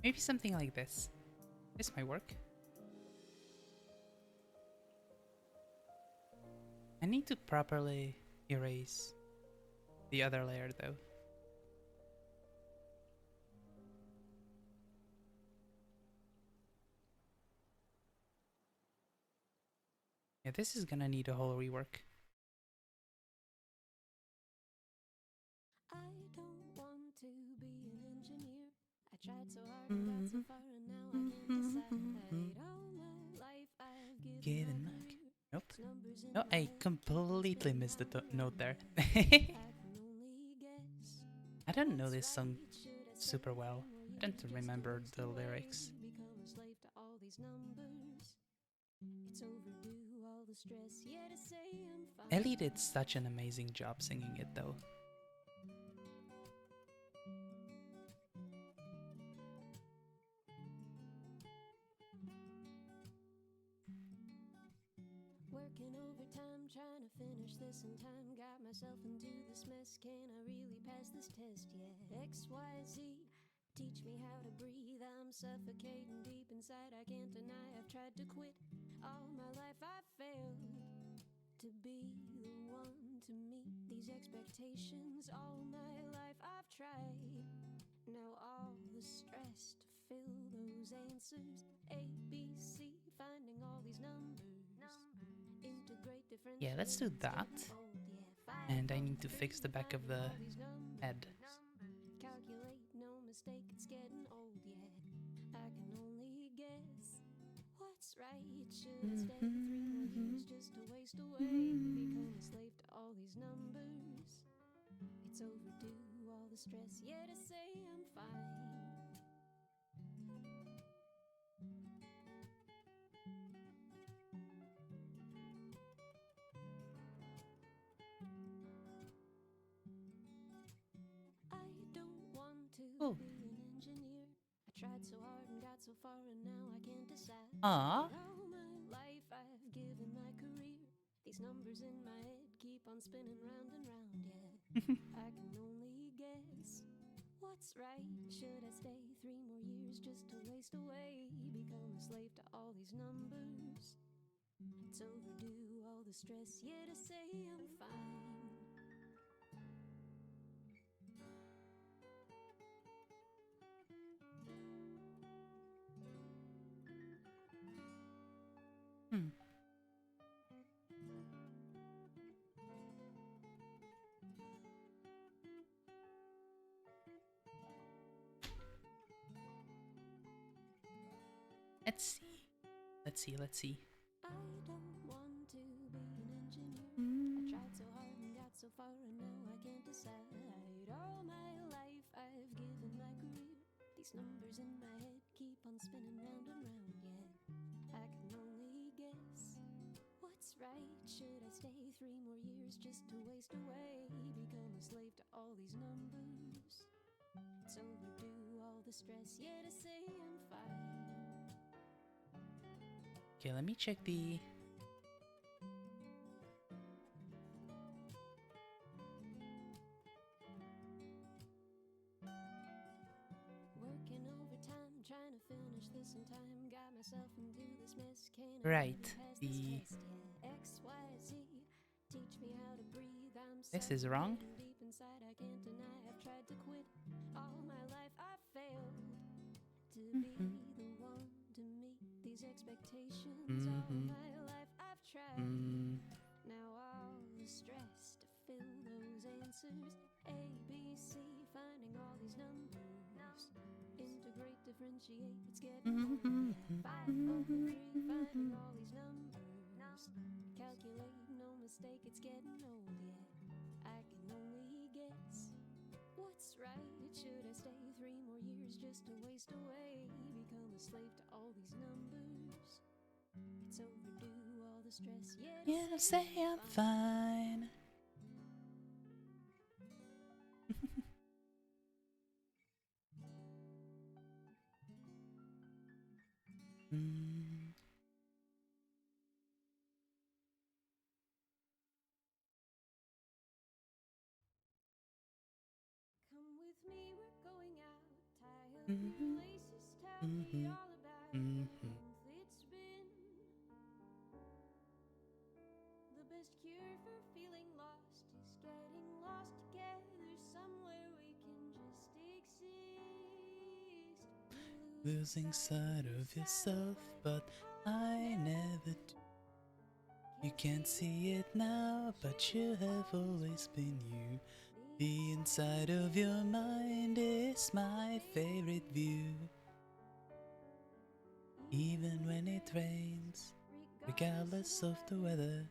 Maybe something like this. This might work. I need to properly erase the other layer though. Yeah, this is gonna need a whole rework. I don't want to be an engineer. I tried so hard and got so far, and now I can't decide. All my life I've given up. Nope. No, I completely missed the note there. I don't know this song super well. I don't remember the lyrics. Ellie did such an amazing job singing it though. Working overtime, trying to finish this in time. Got myself into this mess. Can I really pass this test? Yeah, XYZ, teach me how to breathe. I'm suffocating deep inside. I can't deny I've tried to quit. All my life I've failed to be the one to meet these expectations. All my life I've tried. Now all the stress to fill those answers. A, B, C, finding all these numbers. Yeah, let's do that. And I need to fix the back of the head. Calculate, no mistake, it's getting old, yeah. I can only guess what's right. Should I stay 3 more years just to waste away? Become a slave to all these numbers. It's overdue, all the stress, yeah, to say I'm fine. I don't want to Oh. be an engineer. I tried so hard and got so far, and now I can't decide. Ah. All my life I've given my career. These numbers in my head keep on spinning round and round, yeah. I can only guess what's right. Should I stay 3 more years just to waste away? Become a slave to all these numbers. It's overdue, all the stress, yeah, to say I'm fine. Hmm. Let's see. I don't want to be an engineer. I tried so hard and got so far, and now I can't decide. All my life I've given my career. These numbers in my head keep on spinning round and round, yeah. I can only guess what's right. Should I stay 3 more years just to waste away? Become a slave to all these numbers. It's overdue, all the stress, yeah, to say I'm fine. Okay, let me check the... Working overtime, trying to finish this in time. Got myself into this mess, can't Right, pass the... this test, yeah. X, Y, Z, teach me how to breathe. I'm This is wrong. deep inside, I can't deny I've tried to quit. All my life I failed to be the one to meet these expectations. All my life I've tried. Now all the stress to fill those answers. A, B, C, finding all these numbers. Integrate, differentiate, it's getting old, yeah. 5 over 3, finding all these numbers. Calculate, no mistake, it's getting old, yeah. I can only guess what's right. Should I stay 3 more years just to waste away? Become a slave to all these numbers. It's overdue, all the stress, yeah, Yeah, say I'm fine. Come with me, we're going out. Tie up your laces, tell me all about the month it's been. The best cure for feeling lost is getting lost together somewhere we can just exist. Losing sight of yourself, but I never do. You can't see it now, but you have always been you. The inside of your mind is my favorite view. Even when it rains, regardless of the weather,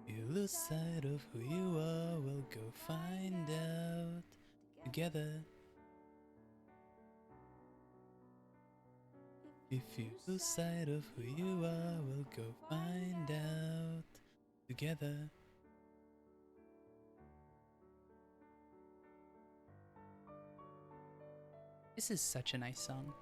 you lose sight of who you are, we'll go find out together. If you lose sight of who you are, we'll go find out together. This is such a nice song.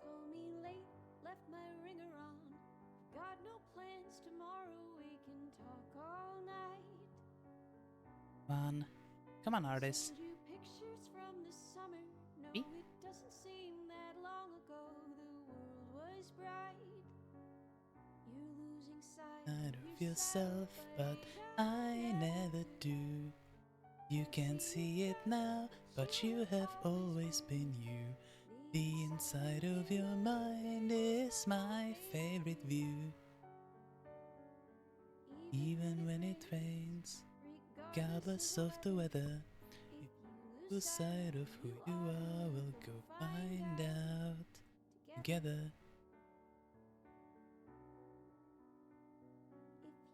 Call me late, left my ringer on. Got no plans tomorrow, we can talk all night. Come on, artist. Send you pictures from the summer. No, Me? it doesn't seem that long ago. The world was bright. You're losing Out of yourself, but I never do. You can see it now, but you have always been you. The inside of your mind is my favorite view. Even when it rains, regardless of the weather, if you lose sight of who you are, we'll go find out together.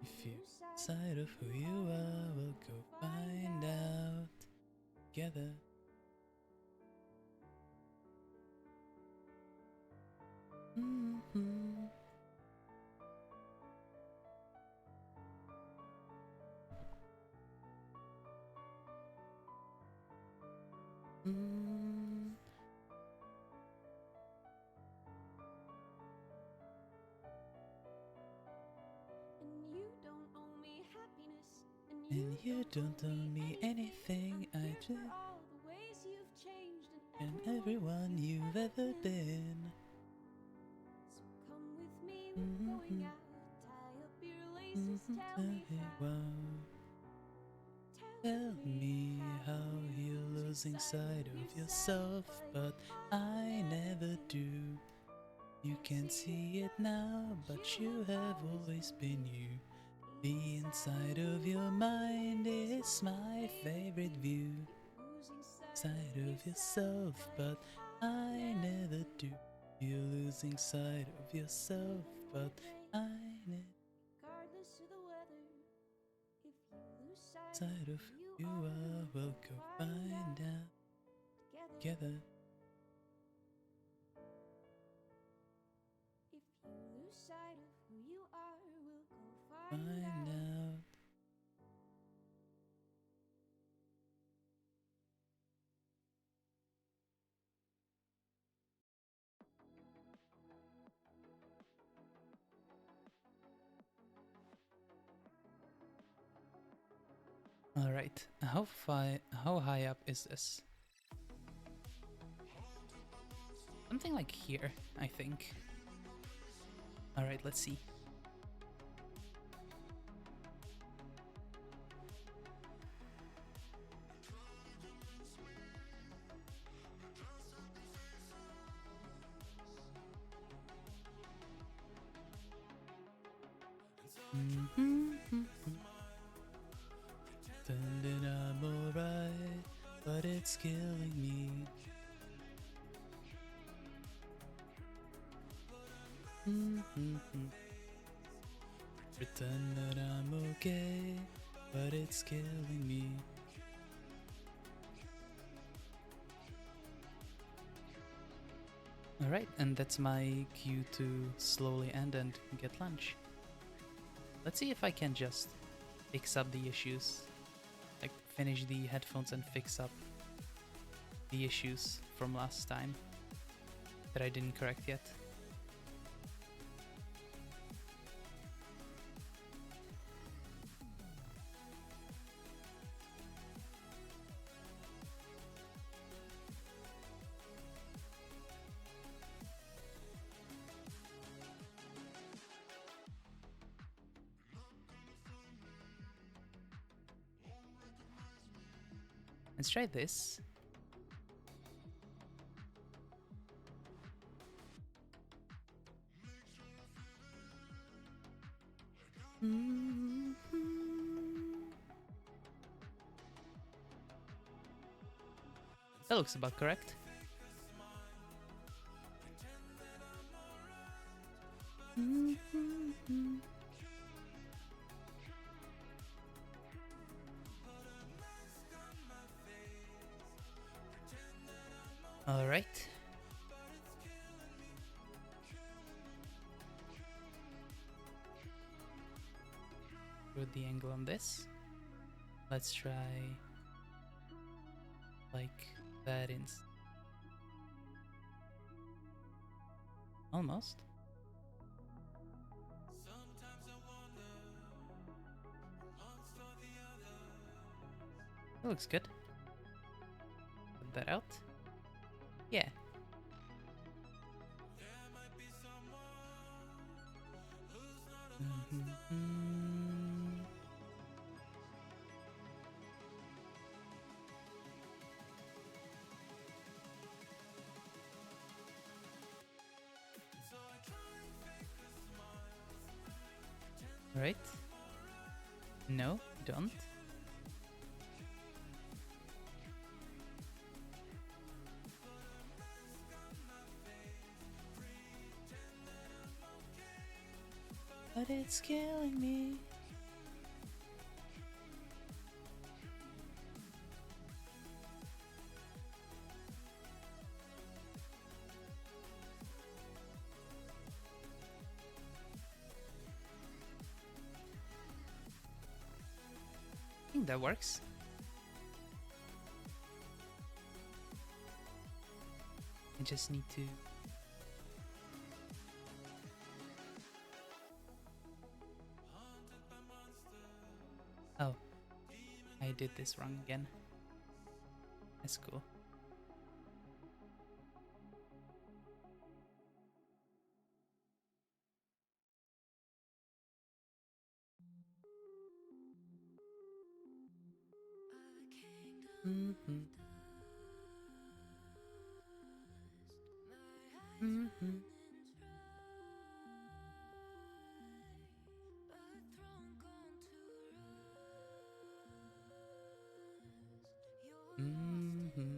If you lose sight of who you are, we'll go find out together. Mm-hmm. Mm. And you don't owe me anything. I do. And everyone you've ever been. Mm-hmm. Tell me how you're losing sight of yourself, but I never do. You can see it now, but you have always been you. The inside of your mind is my favorite view. Side of yourself, but I never do. You're losing sight of yourself, but I never. Side of who you are, we'll go find out together. If you lose sight of who you are, we'll go Find out. All right, how high up is this? Something like here, I think. All right, let's see. Pretending I'm alright, but it's killing me. Pretend that I'm okay, but it's killing me. Alright, and that's my cue to slowly end and get lunch. Let's see if I can just fix up the issues. Like, finish the headphones and fix up the issues from last time that I didn't correct yet. Let's try this. That looks about correct. All right. Put the angle on this. Let's try like that in. Almost. That looks good. Put that out. Yeah. Right? No, don't. But it's killing me. I think that works. I just need to... Oh, I did this wrong again. That's cool. Mm-hmm. Mm-hmm. Mm-hmm.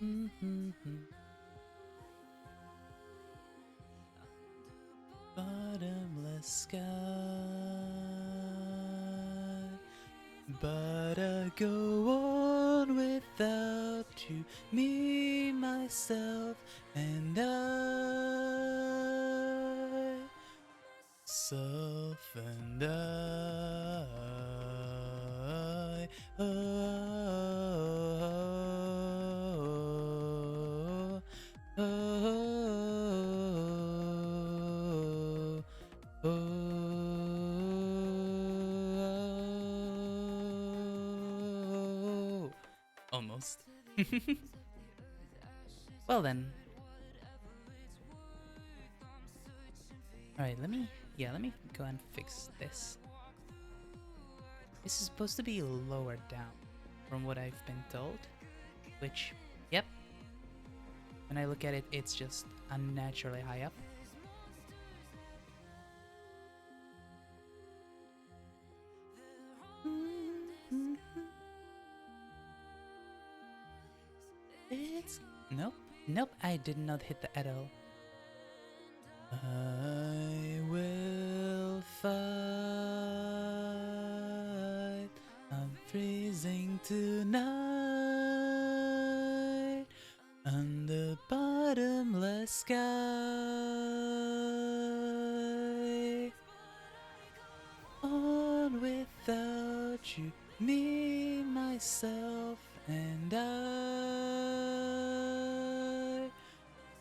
Mm-hmm. Bottomless sky, but I go on without you, me, myself, and I, self and I, oh, oh, oh, oh. Almost. Well then. Alright, let me go and fix this. This is supposed to be lower down from what I've been told, which, yep, when I look at it, it's just unnaturally high up. It's... Nope, nope, I did not hit the at all. I will fight. I'm freezing tonight under bottomless sky. On without you, me, myself, and I.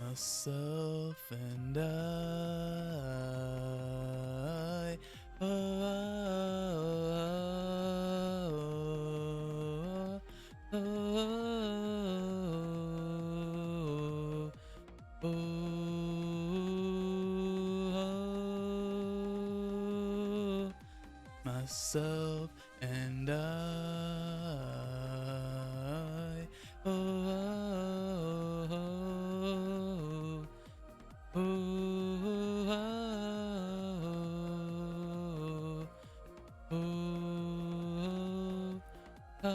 Myself and I. Oh, oh, oh, oh, oh, oh. Myself and I. Oh, oh, oh, oh, oh,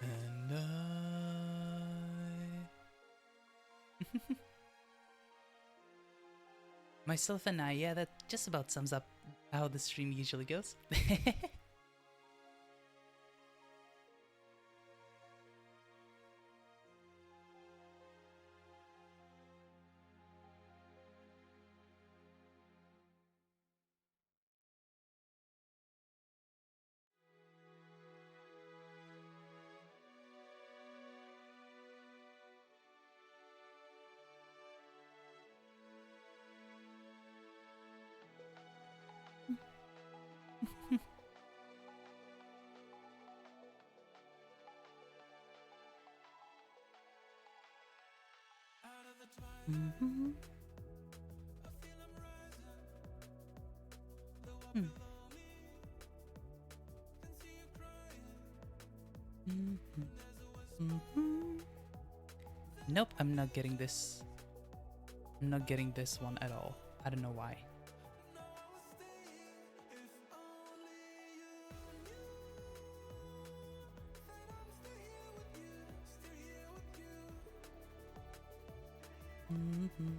and I. Myself and I, yeah, that just about sums up how the stream usually goes. Mm-hmm. Hmm. Mm-hmm. Mm-hmm. Nope, I'm not getting this. I'm not getting this one at all. I don't know why. Mm-hmm.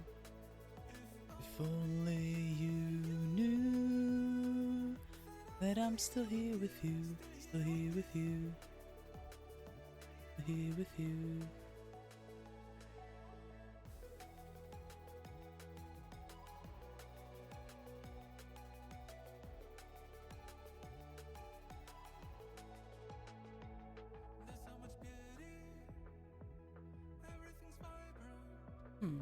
If only you knew that I'm still here with you, still here with you, still here with you. Hmm.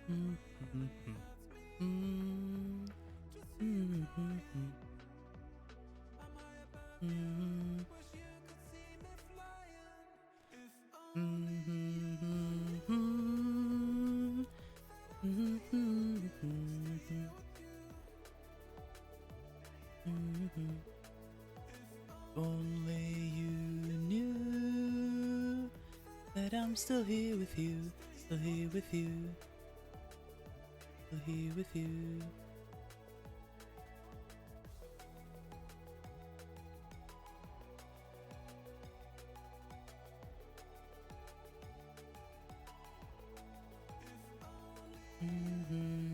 Mm-hmm. Mm-hmm. Mm-hmm. Mm-hmm. Mm-hmm. Mm-hmm. Mm-hmm. Only you knew that I'm still here with you, still here with you, still here with you.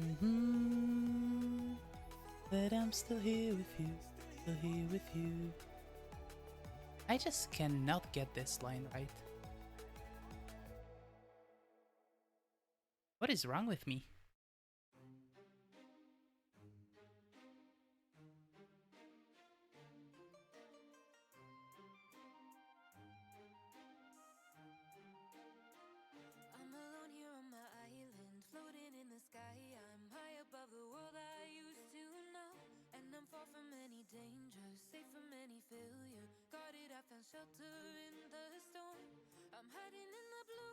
Mm-hmm. That I'm still here with you, still here with you. I just cannot get this line right. What is wrong with me? I'm alone here on my island, floating in the sky. I'm high above the world I used to know, and I'm far from any danger, safe from any failure. Guarded, I found shelter in the storm. I'm hiding in the blue,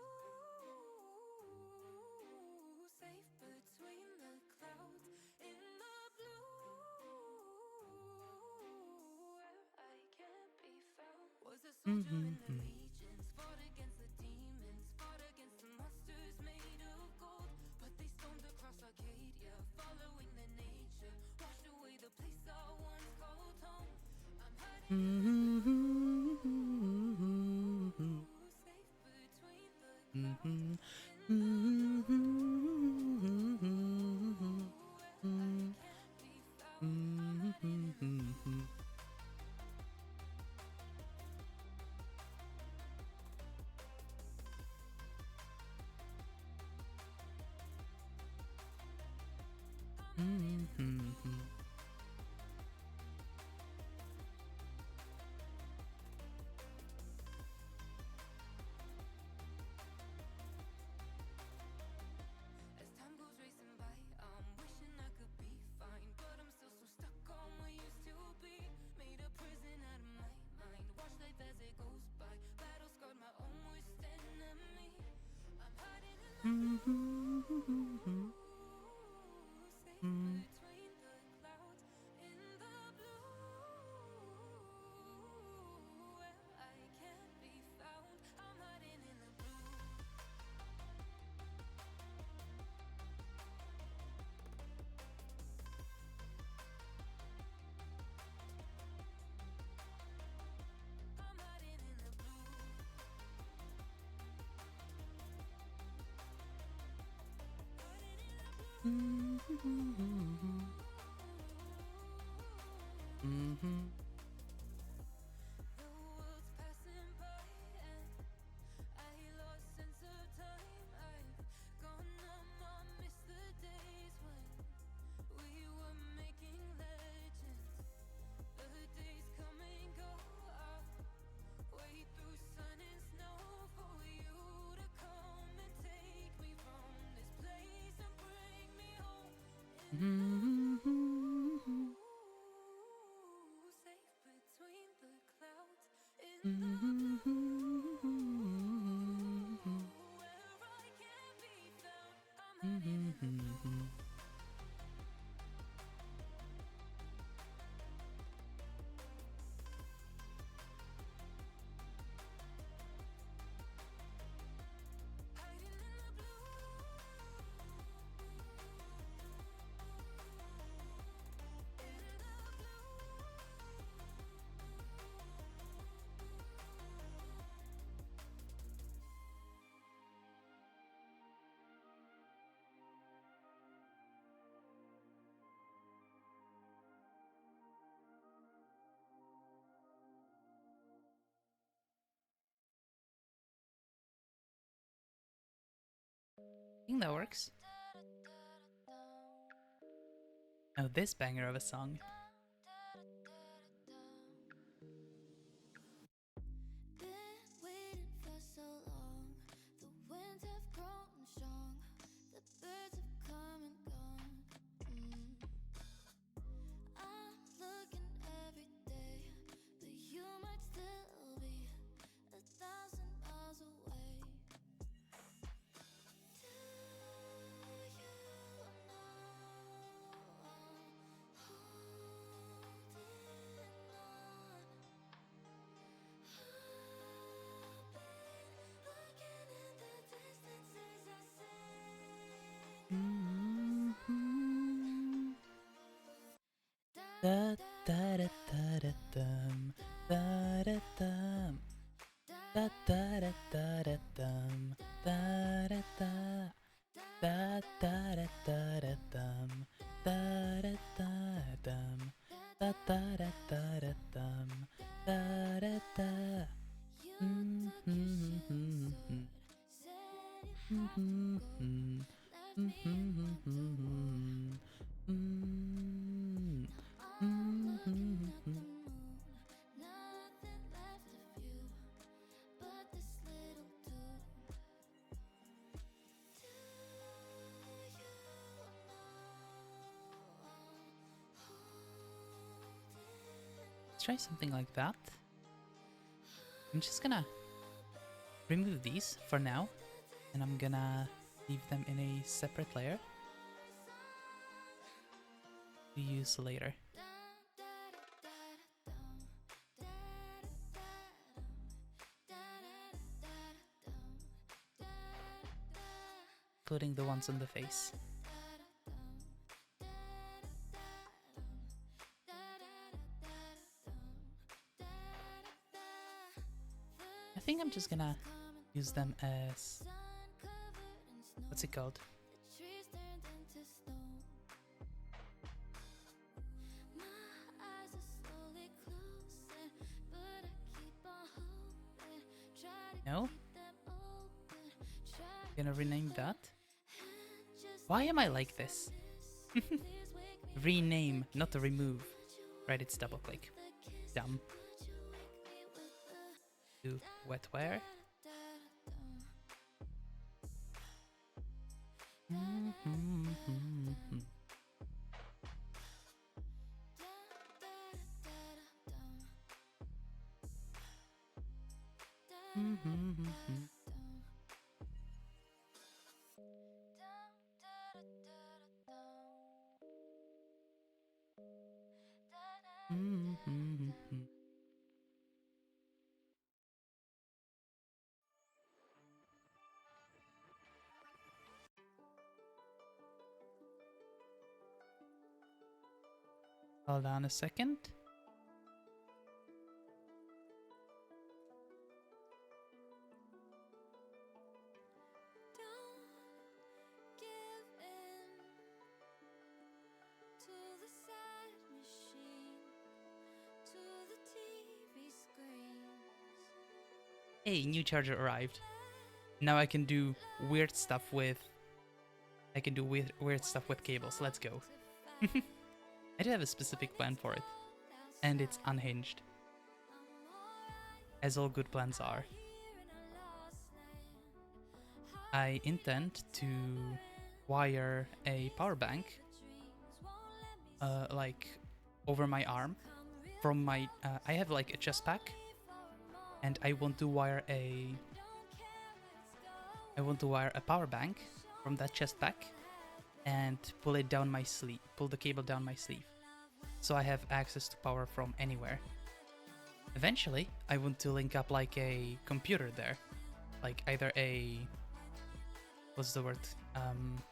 safe between the clouds. In the blue, where I can't be found. Was a soldier in the legions, fought against the demons, fought against the monsters made of gold. But they stormed across Arcadia, following the nature, washed away the place I once called home. I'm hiding in the Mm-hmm. blue, safe between the clouds. Mm-hmm. In the Mm-hmm. blue, where I can't be found. I'm hiding in the Mm-hmm. Mm-hmm. As time goes racing by, I'm wishing I could be fine, but I'm still so stuck on what used to be. Made a prison out of my mind, watch life as it goes by. Battle scarred my own worst enemy. I'm hiding in the Mm-hmm. blue, safe between the clouds. In the blue, where I can't be found. I'm hiding in the blue. I'm hiding in the blue. Hiding in the Mm-hmm. Mm-hmm. The world's passing by and I lost sense of time. I've gone numb, I miss the days when we were making legends. The days come and go. I'll wait through sun and snow for you to come and take me from this place and bring me home. In the Mm-hmm. blue, safe between the clouds. In the Mm-hmm. think that works. Oh, this banger of a song. Been waiting for so long. The winds have grown strong. The birds have come and gone. I'm looking every day, but you might still be 1,000 miles away. Do you know I'm holding on? Da da da da da dum, da da dum, da da da da da dum, da da da, da da da da da dum, da da da dum, da da da da da dum, da da da. Let's try something like that. I'm just gonna remove these for now, and I'm gonna leave them in a separate layer to use later. Including the ones on the face. I think I'm just gonna use them as... what's it called? No? Gonna rename that. Why am I like this? Rename, not to remove. Right, it's double click. Dumb. Do wetware. Hold on a second. Hey, new charger arrived. Now I can do weird stuff with... I can do weird stuff with cables. Let's go. I do have a specific plan for it. And it's unhinged. As all good plans are. I intend to wire a power bank like over my arm from my I have like a chest pack, and I want to wire a power bank from that chest pack and pull it down my sleeve, pull the cable down my sleeve, so I have access to power from anywhere. Eventually, I want to link up like a computer there, like either a... what's the word? An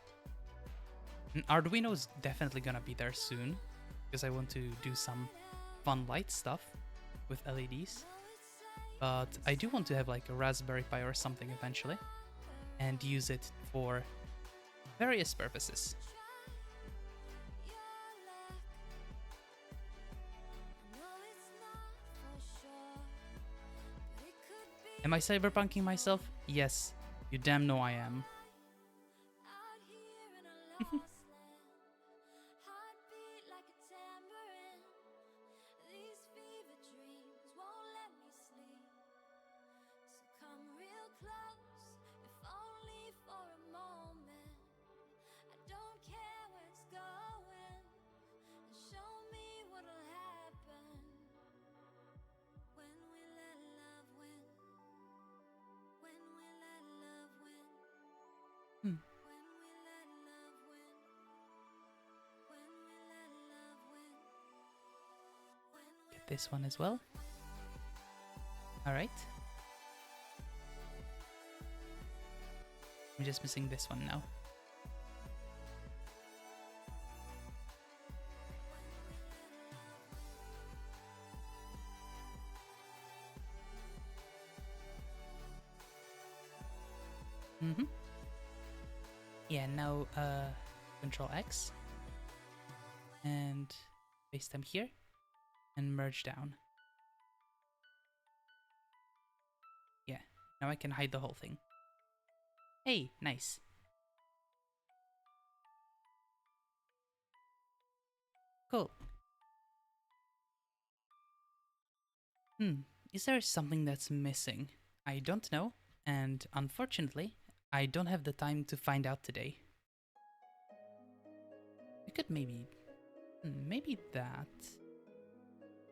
Arduino is definitely gonna be there soon, because I want to do some fun light stuff with LEDs. But I do want to have like a Raspberry Pi or something eventually, and use it for various purposes. Am I cyberpunking myself? Yes, you damn know I am. Heartbeat like a tambourine. These fever dreams won't let me sleep. So come real close, if only for a moment. I don't care where it's going, and show me what'll happen when we let love win. When we let love win. Hmm. When we let love win. When we let love win. When we Get this one as well. Alright. I'm just missing this one now. Mm-hmm. Yeah, now Control X and paste them here and merge down. Yeah, now I can hide the whole thing. Hey, nice. Cool. Is there something that's missing? I don't know, and unfortunately, I don't have the time to find out today. We could maybe that.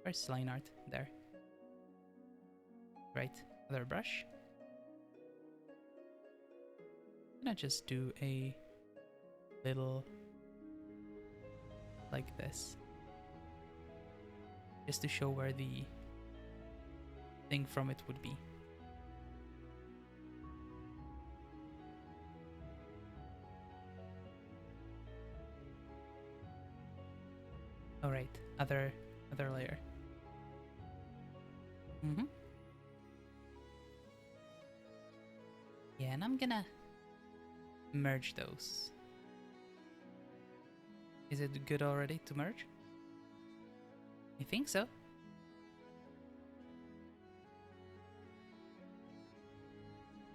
Where's line art? There. Right, other brush. I'm gonna just do a little like this. Just to show where the thing from it would be. Alright, other layer. Mm-hmm. Yeah, and I'm gonna merge those. Is it good already to merge? I think so.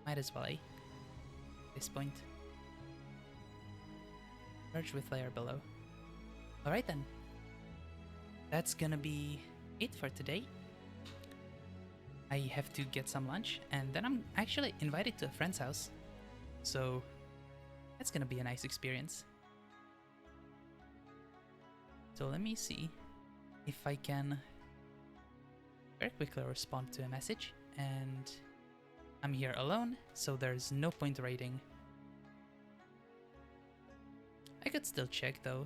Might as well, eh? At this point. Merge with layer below. Alright then. That's gonna be it for today. I have to get some lunch, and then I'm actually invited to a friend's house. So that's gonna be a nice experience. So let me see if I can very quickly respond to a message, and I'm here alone, so there's no point raiding. I could still check though.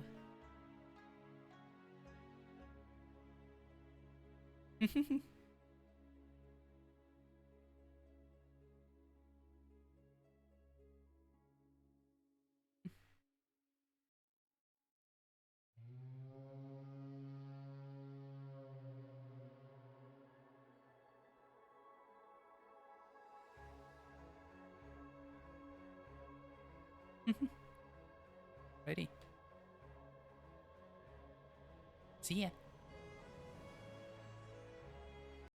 Ready. See ya.